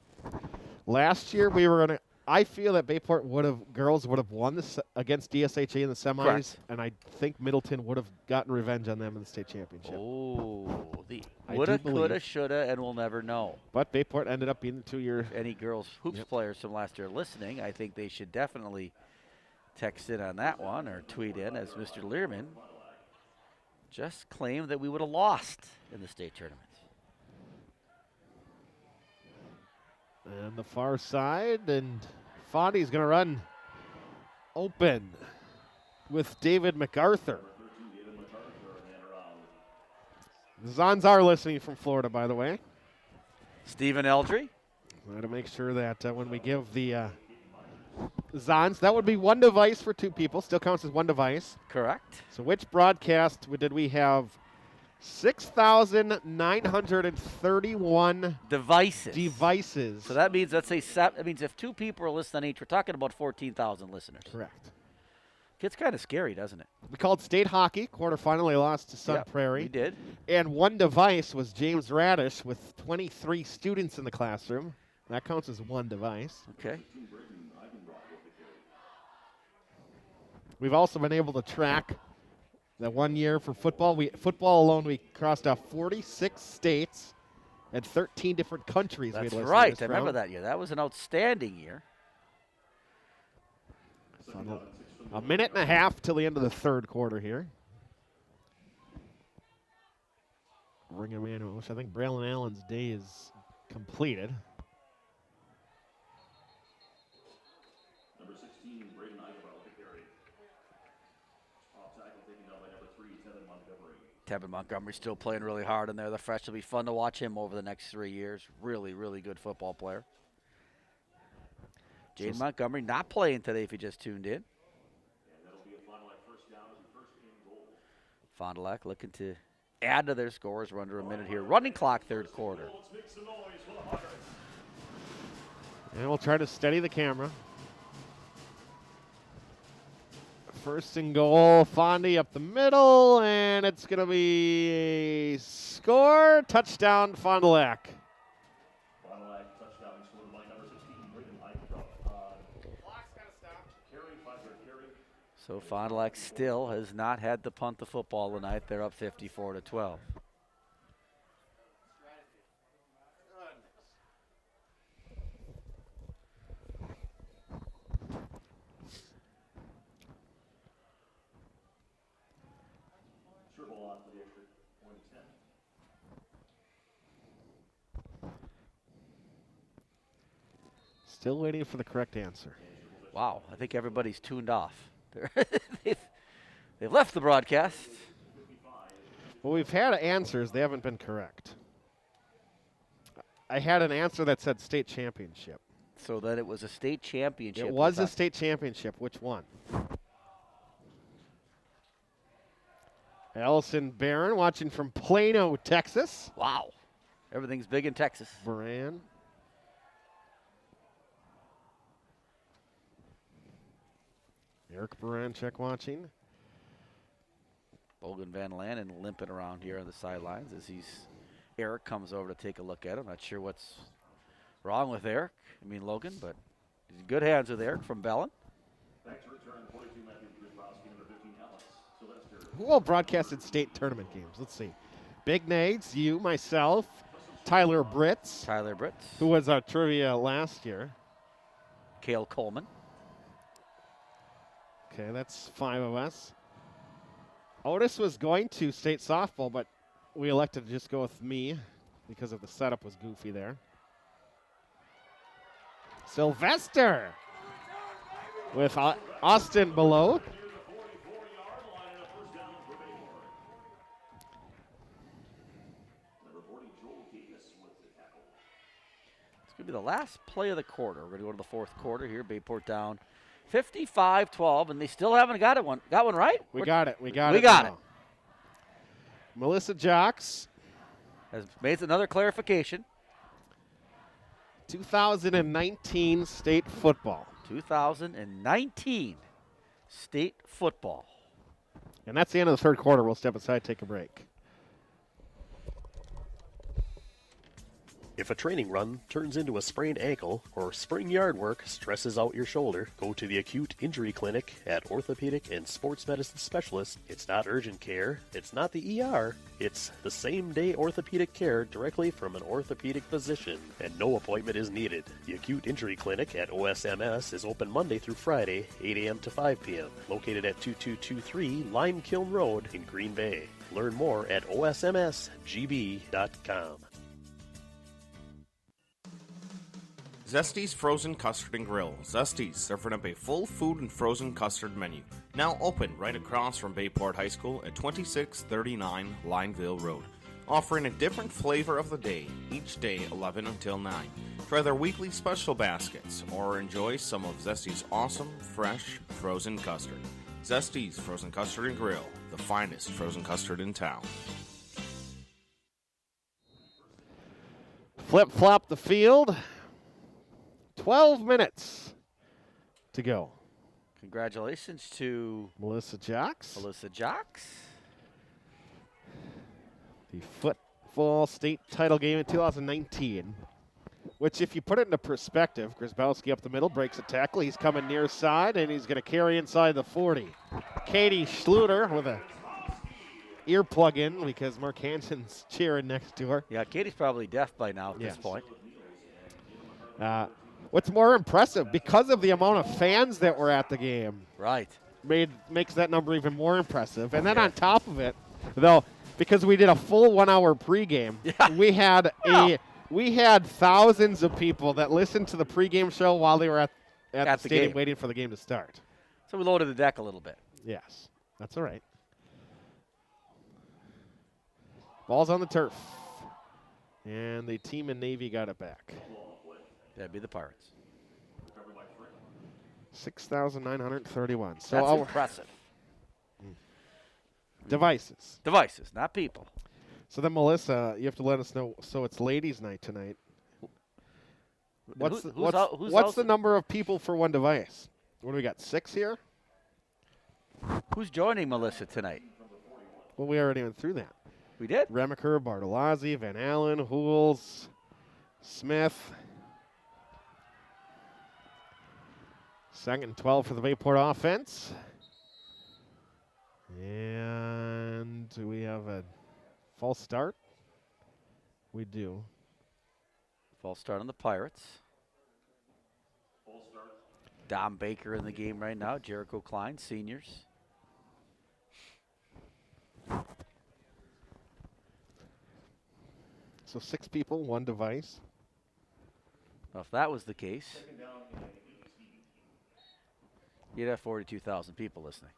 Last year we were I feel that Bayport girls would have won this against DSHA in the semis, correct. And I think Middleton would have gotten revenge on them in the state championship. Oh, the woulda, coulda, shoulda, and we'll never know. But Bayport ended up being the 2-year. Any girls hoops players from last year listening, I think they should definitely text in on that one or tweet in, as Mr. Learman just claimed that we would have lost in the state tournament. And the far side, and Fondy's going to run open with David MacArthur. The Zons are listening from Florida, by the way. Stephen Eldry. I want to make sure that when we give the Zons, that would be one device for 2 people. Still counts as one device. Correct. So which broadcast did we have? 6,931 devices. So that means, let's say, that means if 2 people are listening on each, we're talking about 14,000 listeners. Correct. Gets kind of scary, doesn't it? We called state hockey. Quarterfinal, they lost to Sun Prairie. We did. And one device was James Radish with 23 students in the classroom. That counts as one device. Okay. We've also been able to track that 1 year for football. Football alone, we crossed off 46 states and 13 different countries. That's we listed right. this I remember round. that year. That was an outstanding year. A minute and a half till the end of the third quarter here. Bring him in, which I think Braylon Allen's day is completed. Number 16, Braden Eichel with the carry. Off tackle taken down by number 3, Tevin Montgomery. Tevin Montgomery's still playing really hard in there. The fresh will be fun to watch him over the next 3 years. Really, really good football player. Jaden Montgomery not playing today if you just tuned in. Fond du Lac looking to add to their scores. We're under a minute here. Running clock, third quarter. And we'll try to steady the camera. First and goal, Fondy up the middle, and it's going to be a score. Touchdown, Fond du Lac. Fond du Lac touchdown scored by number 16, Braden Eichel. Clock's got to stop. Carry, 5-yard carry. So Fond du Lac still has not had to punt the football tonight. They're up 54-12. Triple on for the extra point of 10. Still waiting for the correct answer. Wow, I think everybody's tuned off. They've left the broadcast. Well, we've had answers. They haven't been correct. I had an answer that said state championship. So that it was a state championship. It was a state championship. Which one? Allison Barron watching from Plano, Texas. Wow. Everything's big in Texas. Baran. Eric Baranchek watching. Logan Van Lanen limping around here on the sidelines as Eric comes over to take a look at him. Not sure what's wrong with Eric. Logan, but he's in good hands with Eric from Bellin. Back to return, 42, Matthew Grzynkowski, number 15, Alex Sylvester. Who all broadcasted state tournament games? Let's see. Big Nags, you, myself, Tyler Britz. Tyler Britz. Who was our trivia last year. Cale Coleman. Okay, that's 5 of us. Otis was going to state softball, but we elected to just go with me because of the setup was goofy there. Sylvester with Austin below. It's going to be the last play of the quarter. We're going to go to the fourth quarter here. Bayport down 55-12, and they still haven't got one right? We got it. We got it. Melissa Jocks has made another clarification. 2019 state football. 2019 state football. And that's the end of the third quarter. We'll step aside, take a break. If a training run turns into a sprained ankle or spring yard work stresses out your shoulder, go to the Acute Injury Clinic at Orthopedic and Sports Medicine Specialist. It's not urgent care. It's not the ER. It's the same-day orthopedic care directly from an orthopedic physician, and no appointment is needed. The Acute Injury Clinic at OSMS is open Monday through Friday, 8 a.m. to 5 p.m., located at 2223 Lime Kiln Road in Green Bay. Learn more at osmsgb.com. Zesty's Frozen Custard and Grill. Zesty's, serving up a full food and frozen custard menu. Now open right across from Bayport High School at 2639 Lineville Road. Offering a different flavor of the day, each day 11 until 9. Try their weekly special baskets or enjoy some of Zesty's awesome, fresh, frozen custard. Zesty's Frozen Custard and Grill, the finest frozen custard in town. Flip-flop the field. 12 minutes to go. Congratulations to Melissa Jocks. Melissa Jocks. The football state title game in 2019. Which, if you put it into perspective, Grzybowski up the middle, breaks a tackle. He's coming near side, and he's going to carry inside the 40. Katie Schluter with a earplug in because Mark Hansen's cheering next to her. Yeah, Katie's probably deaf by now at this point. What's more impressive, because of the amount of fans that were at the game, right, makes that number even more impressive. And then on top of it, though, because we did a full 1 hour pregame, we had thousands of people that listened to the pregame show while they were at the stadium game, waiting for the game to start. So we loaded the deck a little bit. Yes, that's all right. Ball's on the turf. And the team in Navy got it back. That'd be the Pirates. 6,931. So that's impressive. Devices. Devices, not people. So then, Melissa, you have to let us know. So it's ladies' night tonight. What's the number of people for one device? What do we got, 6 here? Who's joining Melissa tonight? Well, we already went through that. We did? Remaker, Bartolozzi, Van Allen, Hools, Smith. 2nd and 12 for the Bayport offense. And do we have a false start? We do. False start on the Pirates. Dom Baker in the game right now. Jericho Klein, seniors. So 6 people, 1 device. Well, if that was the case, you'd have 42,000 people listening.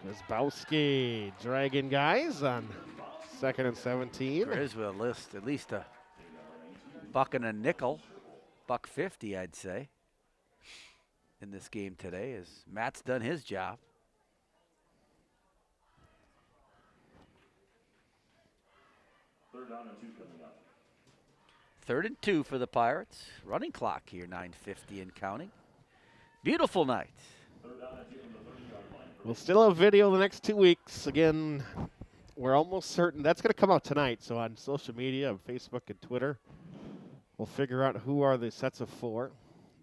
Grzybowski dragging guys on 2nd and 17. There is with a list, at least a buck and a nickel, $1.50, I'd say, in this game today, as Matt's done his job. Third down and 2 coming up. 3rd and 2 for the Pirates. Running clock here, 9:50 and counting. Beautiful night. We'll still have video the next 2 weeks. Again, we're almost certain that's going to come out tonight. So on social media, on Facebook and Twitter, we'll figure out who are the sets of 4.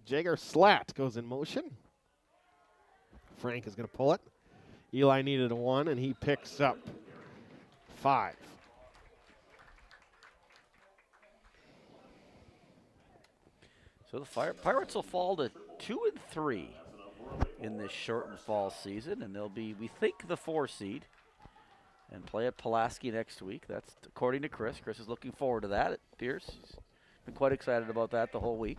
Jager Slat goes in motion. Frank is going to pull it. Eli needed a 1, and he picks up 5. So the Pirates will fall to 2 and 3 in this shortened fall season, and they'll be, we think, the 4 seed, and play at Pulaski next week. That's according to Chris. Chris is looking forward to that, it appears. He's been quite excited about that the whole week.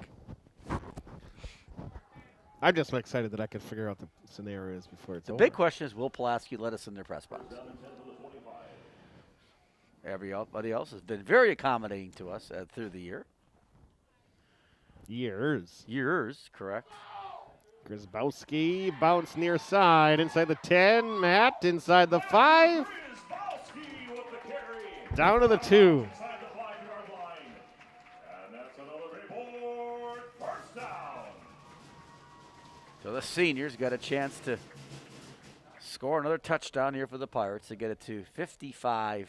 I'm just excited that I can figure out the scenarios before it's over. The big question is, will Pulaski let us in their press box? Everybody else has been very accommodating to us through the year. Years, correct. Grzybowski bounce near side, inside the 10. Matt inside the 5. Down to the 2. So the seniors got a chance to score another touchdown here for the Pirates to get it to 55-18.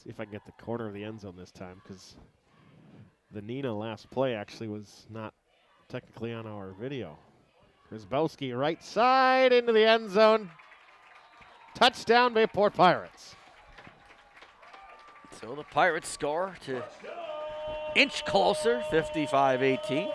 See if I can get the corner of the end zone this time, because the Nina last play actually was not technically on our video. Grzybowski right side into the end zone. Touchdown, Bayport Pirates. So the Pirates score to inch closer, 55-18.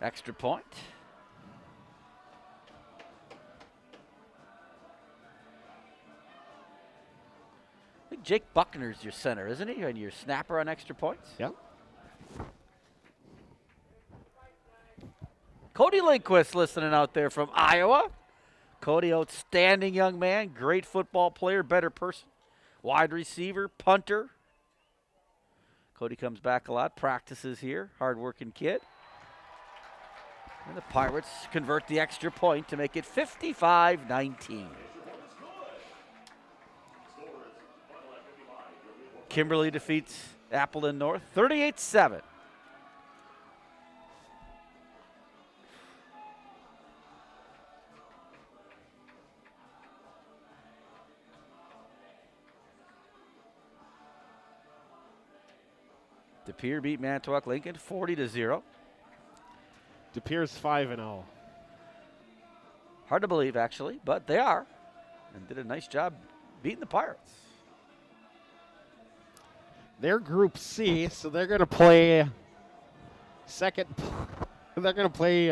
Extra point. I think Jake Buckner's your center, isn't he? And your snapper on extra points? Yep. Lindquist listening out there from Iowa. Cody, outstanding young man, great football player, better person, wide receiver, punter. Cody comes back a lot, practices here, hard-working kid. And the Pirates convert the extra point to make it 55-19. Kimberly defeats Appleton North 38-7. De Pere beat Manitowoc Lincoln 40-0. De Pere's 5-0. Hard to believe, actually, but they are, and did a nice job beating the Pirates. They're Group C, so they're going to play second. They're going to play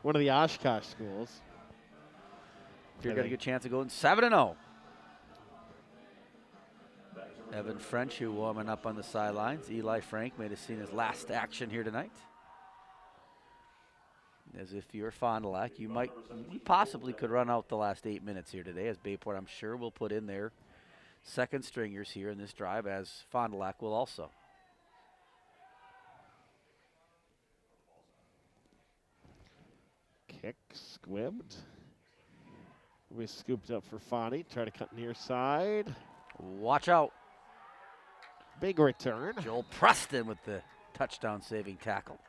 one of the Oshkosh schools. You're got a good chance of going 7-0. Evan French, who warming up on the sidelines. Eli Frank may have seen his last action here tonight. As if you're Fond du Lac, you possibly could run out the last 8 minutes here today, as Bayport, I'm sure, will put in their second stringers here in this drive, as Fond du Lac will also. Kick squibbed. We scooped up for Fondy. Try to cut near side. Watch out. Big return. Joel Preston with the touchdown saving tackle.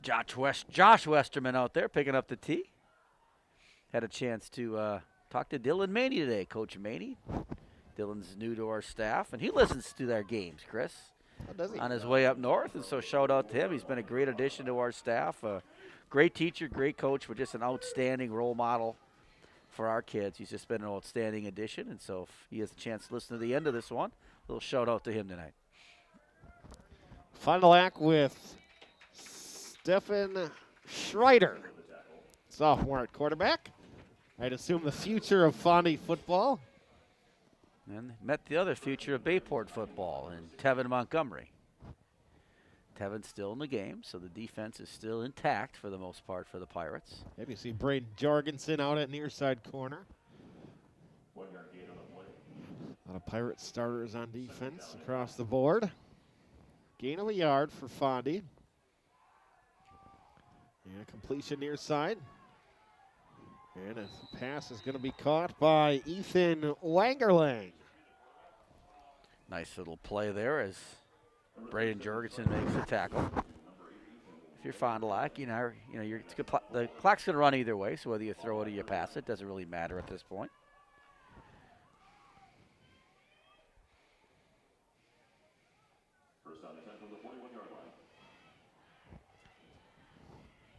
Josh Westerman out there picking up the tee. Had a chance to talk to Dylan Maney today, Coach Maney. Dylan's new to our staff, and he listens to their games, Chris, on his way up north, and so shout out to him. He's been a great addition to our staff. Great teacher, great coach, but just an outstanding role model for our kids. He's just been an outstanding addition, and so if he has a chance to listen to the end of this one, a little shout out to him tonight. Fond du Lac with Stefan Schreider, sophomore at quarterback. I'd assume the future of Fondy football. And met the other future of Bayport football in Tevin Montgomery. Tevin's still in the game, so the defense is still intact for the most part for the Pirates. Maybe you see Braden Jorgensen out at near side corner. A lot of Pirate starters on defense across the board. Gain of a yard for Fondy. And a completion near side. And a pass is going to be caught by Ethan Wangerlang. Nice little play there as Braden Jorgensen makes the tackle. If you're Fond du Lac, the clock's going to run either way, so whether you throw it or you pass it, doesn't really matter at this point. First down attempt from the 41-yard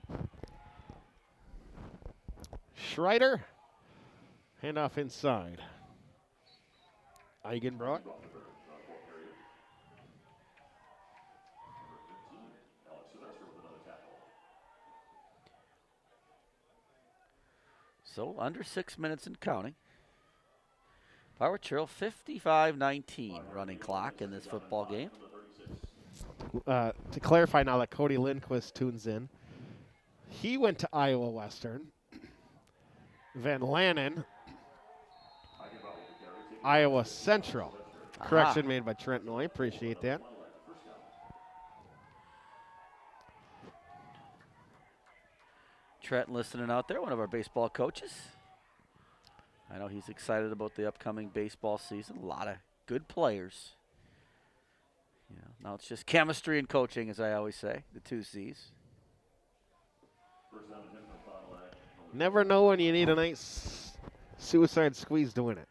line. Schreider, handoff inside. Eigenbrock. So under 6 minutes and counting. Pirate Trail 55-19 running clock in this football game. To clarify now that Cody Lindquist tunes in, he went to Iowa Western. Van Lannen, Iowa Central. Correction made by Trent Noy. Appreciate that. Trent listening out there, one of our baseball coaches. I know he's excited about the upcoming baseball season. A lot of good players. Now it's just chemistry and coaching, as I always say, the two C's. Never know when you need a nice suicide squeeze to win it.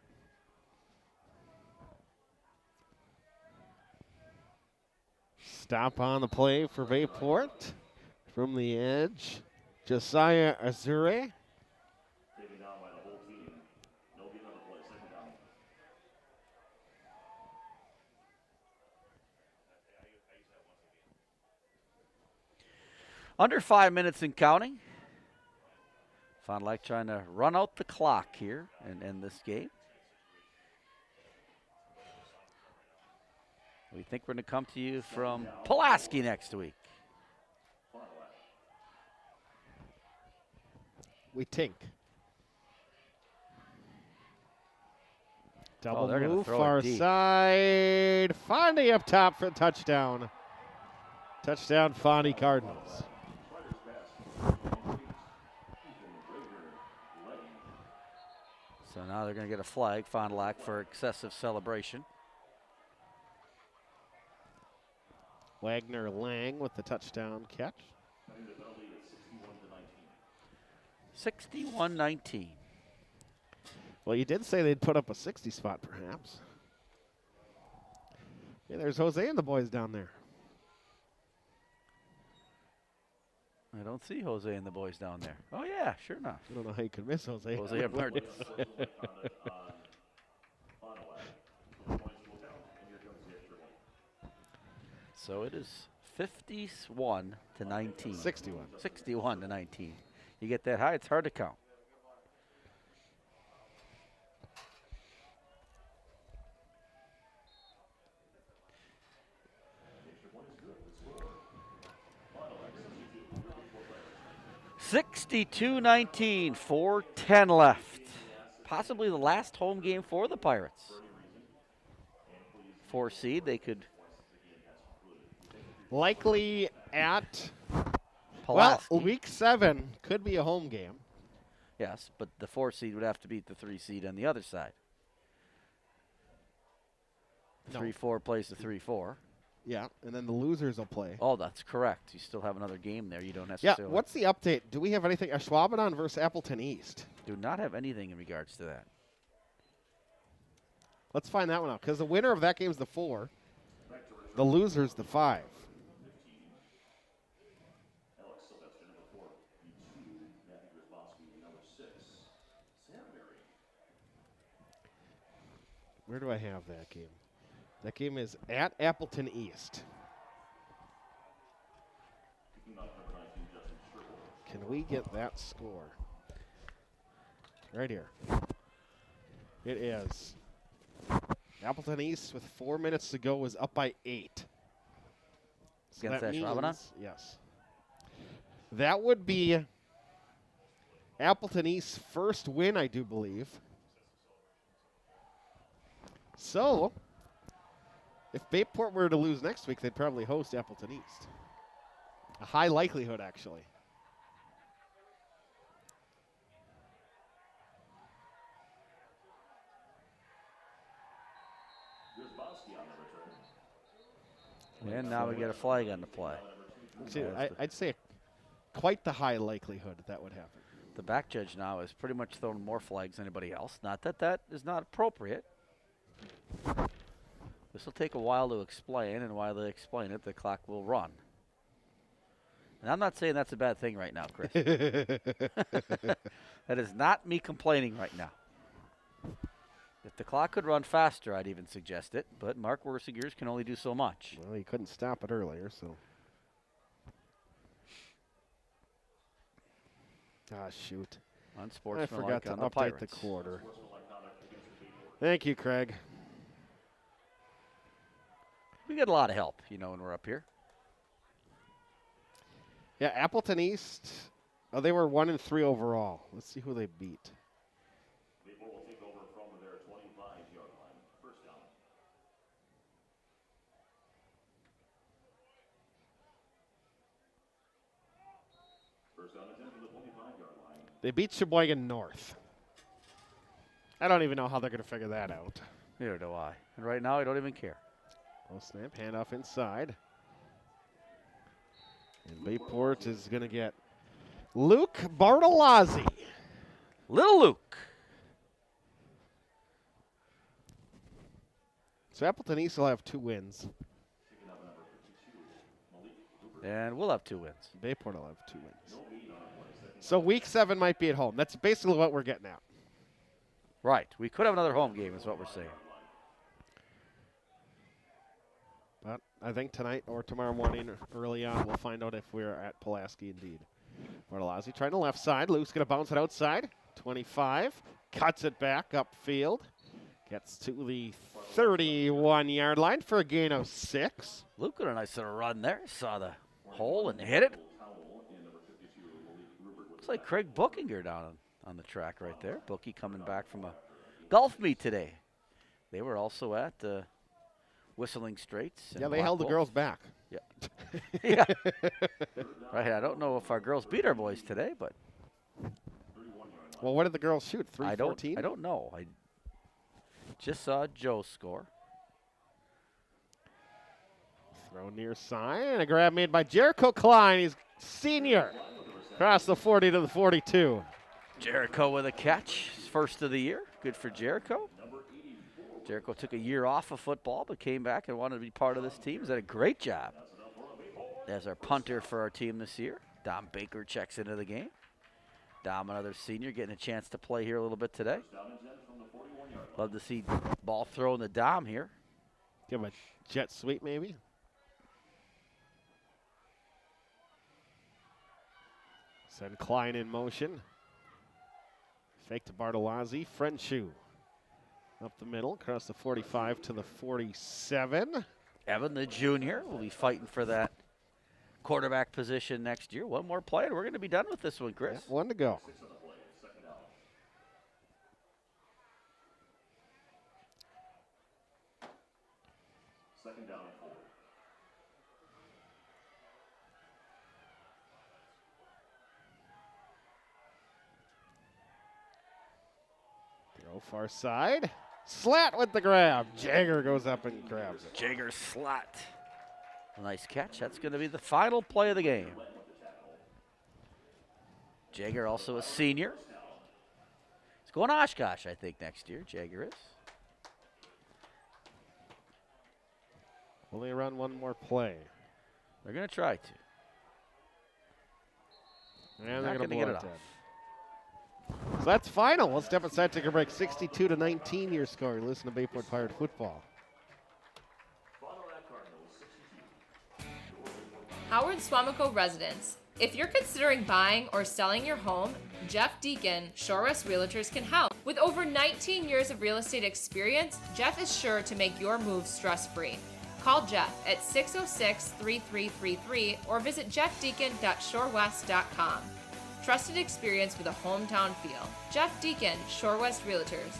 Stop on the play for Bayport. From the edge, Josiah Azure. Under 5 minutes and counting. Fond du Lac trying to run out the clock here and end this game. We think we're going to come to you from Pulaski next week. We tink. Double they're gonna move, throw it far deep. side. Fondy up top for the touchdown. Touchdown, Fondy Cardinals. So now they're going to get a flag, Fond du Lac, for excessive celebration. Wagner Lang with the touchdown catch. 61-19. Well, you did say they'd put up a 60 spot, perhaps. Yeah, there's Jose and the boys down there. I don't see Jose and the boys down there. Oh, yeah, sure enough. I don't know how you could miss Jose. Jose and Martin. So it is 51-19. 61. 61-19. You get that high, it's hard to count. (62-19), 4:10 left. Possibly the last home game for the Pirates. 4 seed, they could. Likely at, Pulaski. well, week 7 could be a home game. Yes, but the 4 seed would have to beat the 3 seed on the other side. The 3-4 plays the 3-4. Yeah, and then the losers will play. Oh, that's correct. You still have another game there. You don't Yeah, necessarily. what's the update? Do we have anything? Schwabenon versus Appleton East. Do not have anything in regards to that. Let's find that one out, because the winner of that game is the 4. The loser's the 5. Where do I have that game? That game is at Appleton East. Can we get that score? Right here. It is. Appleton East with 4 minutes to go is up by 8. So Against that Ashwaubenon? means, yes. That would be Appleton East's first win, I do believe. So, if Bayport were to lose next week, they'd probably host Appleton East. A high likelihood, actually. And now we get a flag on the play. See, I'd say quite the high likelihood that would happen. The back judge now has pretty much thrown more flags than anybody else. Not that that is not appropriate. This will take a while to explain, and while they explain it, the clock will run. And I'm not saying that's a bad thing right now, Chris. That is not me complaining right now. If the clock could run faster, I'd even suggest it, but Mark Worsigers can only do so much. Well, he couldn't stop it earlier, so. Ah, shoot. I Unsportsmanlike forgot to on the update Pirates. the quarter. Thank you, Craig. We get a lot of help, you know, when we're up here. Yeah, Appleton East, they were 1-3 overall. Let's see who they beat. Will take over from their 25-yard line. First down. First down attempt from the 25-yard line. They beat Sheboygan North. I don't even know how they're going to figure that out. Neither do I. And right now, I don't even care. Low snap, handoff inside. And Bayport is going to get Luke Bartolozzi. Little Luke. So Appleton East will have 2 wins. And we'll have 2 wins. Bayport will have 2 wins. So week 7 might be at home. That's basically what we're getting at. Right. We could have another home game is what we're saying. But I think tonight or tomorrow morning early on, we'll find out if we're at Pulaski indeed. Bartolozzi trying to left side. Luke's going to bounce it outside. 25. Cuts it back upfield. Gets to the 31-yard line for a gain of 6. Luke got a nice little run there. Saw the hole and hit it. Looks like Craig Bookinger down on the track right there. Bookie coming back from a golf meet today. They were also at Whistling Straits. Yeah, they held the girls back. Yeah. Yeah. Right. I don't know if our girls beat our boys today, but. Well, what did the girls shoot? 314? I don't know. I just saw Joe score. Throw near side, and a grab made by Jericho Klein. He's senior. Across the 40 to the 42. Jericho with a catch. His first of the year. Good for Jericho. Jericho took a year off of football, but came back and wanted to be part of this team. He's done a great job as our punter for our team this year. Dom Baker checks into the game. Dom, another senior, getting a chance to play here a little bit today. Love to see ball thrown to Dom here. Give him a jet sweep, maybe. Send Klein in motion. Fake to Bartolozzi. Frenchu up the middle, across the 45 to the 47. Evan, the junior, will be fighting for that quarterback position next year. One more play, and we're going to be done with this one, Chris. Yeah, one to go. Second down and 4. Throw far side. Slat with the grab. Jagger goes up and grabs it. Jagger slat. Nice catch. That's going to be the final play of the game. Jagger also a senior. He's going to Oshkosh, I think, next year. Jagger is. Will they run one more play? They're going to try to. And they're going to get it off. So that's final. We'll step aside, take a break. 62-19 your score. You listen to Bayport Pirate Football. Howard Swamico residents, if you're considering buying or selling your home, Jeff Deacon, Shore West Realtors can help. With over 19 years of real estate experience, Jeff is sure to make your move stress-free. Call Jeff at 606-3333 or visit jeffdeacon.shorewest.com. Trusted experience with a hometown feel. Jeff Deacon, Shore West Realtors.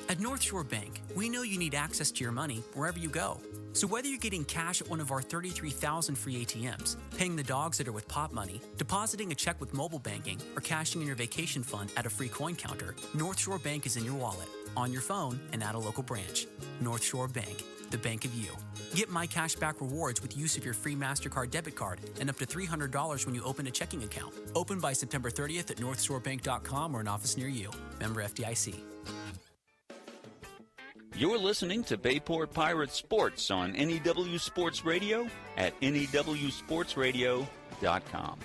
At North Shore Bank, we know you need access to your money wherever you go. So whether you're getting cash at one of our 33,000 free ATMs, paying the dogs that are with Pop Money, depositing a check with mobile banking, or cashing in your vacation fund at a free coin counter, North Shore Bank is in your wallet, on your phone, and at a local branch. North Shore Bank, the bank of you. Get My Cashback rewards with use of your free MasterCard debit card and up to $300 when you open a checking account. Open by September 30th at northshorebank.com or an office near you. Member FDIC. You're listening to Bayport Pirates Sports on NEW Sports Radio at newsportsradio.com.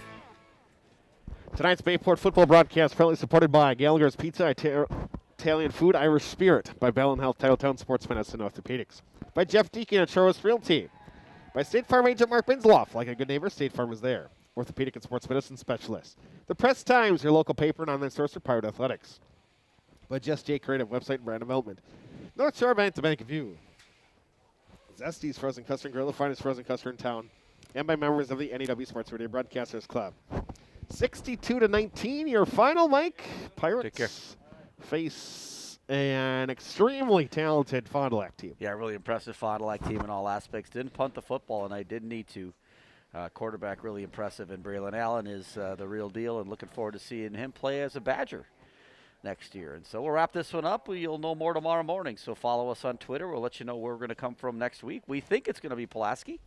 Tonight's Bayport football broadcast proudly supported by Gallagher's Pizza, Italian Food, Irish Spirit, by Bell & Health, Titletown Sports Medicine, Orthopedics, by Jeff Deacon at Shore West Realty, by State Farm agent Mark Binsloff. Like a good neighbor, State Farm is there. Orthopedic and Sports Medicine Specialist. The Press Times, your local paper and online source for Pirate Athletics. By Just J Creative Website and Brand Development. North Shore Bank, the bank of you. Zesty's Frozen Custard Grill, the finest frozen custard in town. And by members of the NEW Sports Radio Broadcasters Club. 62-19, your final, Mike. Pirates face an extremely talented Fond du Lac team. Yeah, really impressive Fond du Lac team in all aspects. Didn't punt the football, and I didn't need to. Quarterback really impressive, and Braylon Allen is the real deal, and looking forward to seeing him play as a Badger next year. And so we'll wrap this one up. You'll know more tomorrow morning, so follow us on Twitter. We'll let you know where we're going to come from next week. We think it's going to be Pulaski,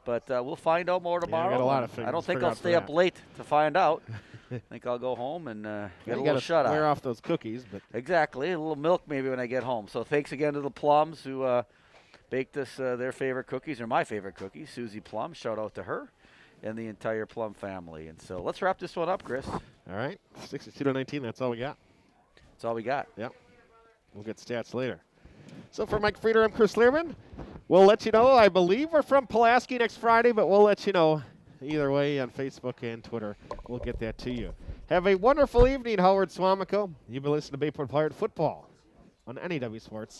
but we'll find out more tomorrow. Yeah, I got a lot of things I don't think figured I'll out for stay up that. late to find out. I think I'll go home and get a little shut wear eye. off those cookies. But Exactly. A little milk maybe when I get home. So thanks again to the Plums who baked us their favorite cookies, or my favorite cookies, Susie Plum. Shout out to her and the entire Plum family. And so let's wrap this one up, Chris. all right, 62-19, that's all we got. That's all we got. Yep. We'll get stats later. So for Mike Frieder, I'm Chris Learman. We'll let you know. I believe we're from Pulaski next Friday, but we'll let you know either way on Facebook and Twitter. We'll get that to you. Have a wonderful evening, Howard Swamico. You've been listening to Bayport Pirate Football on NEW Sports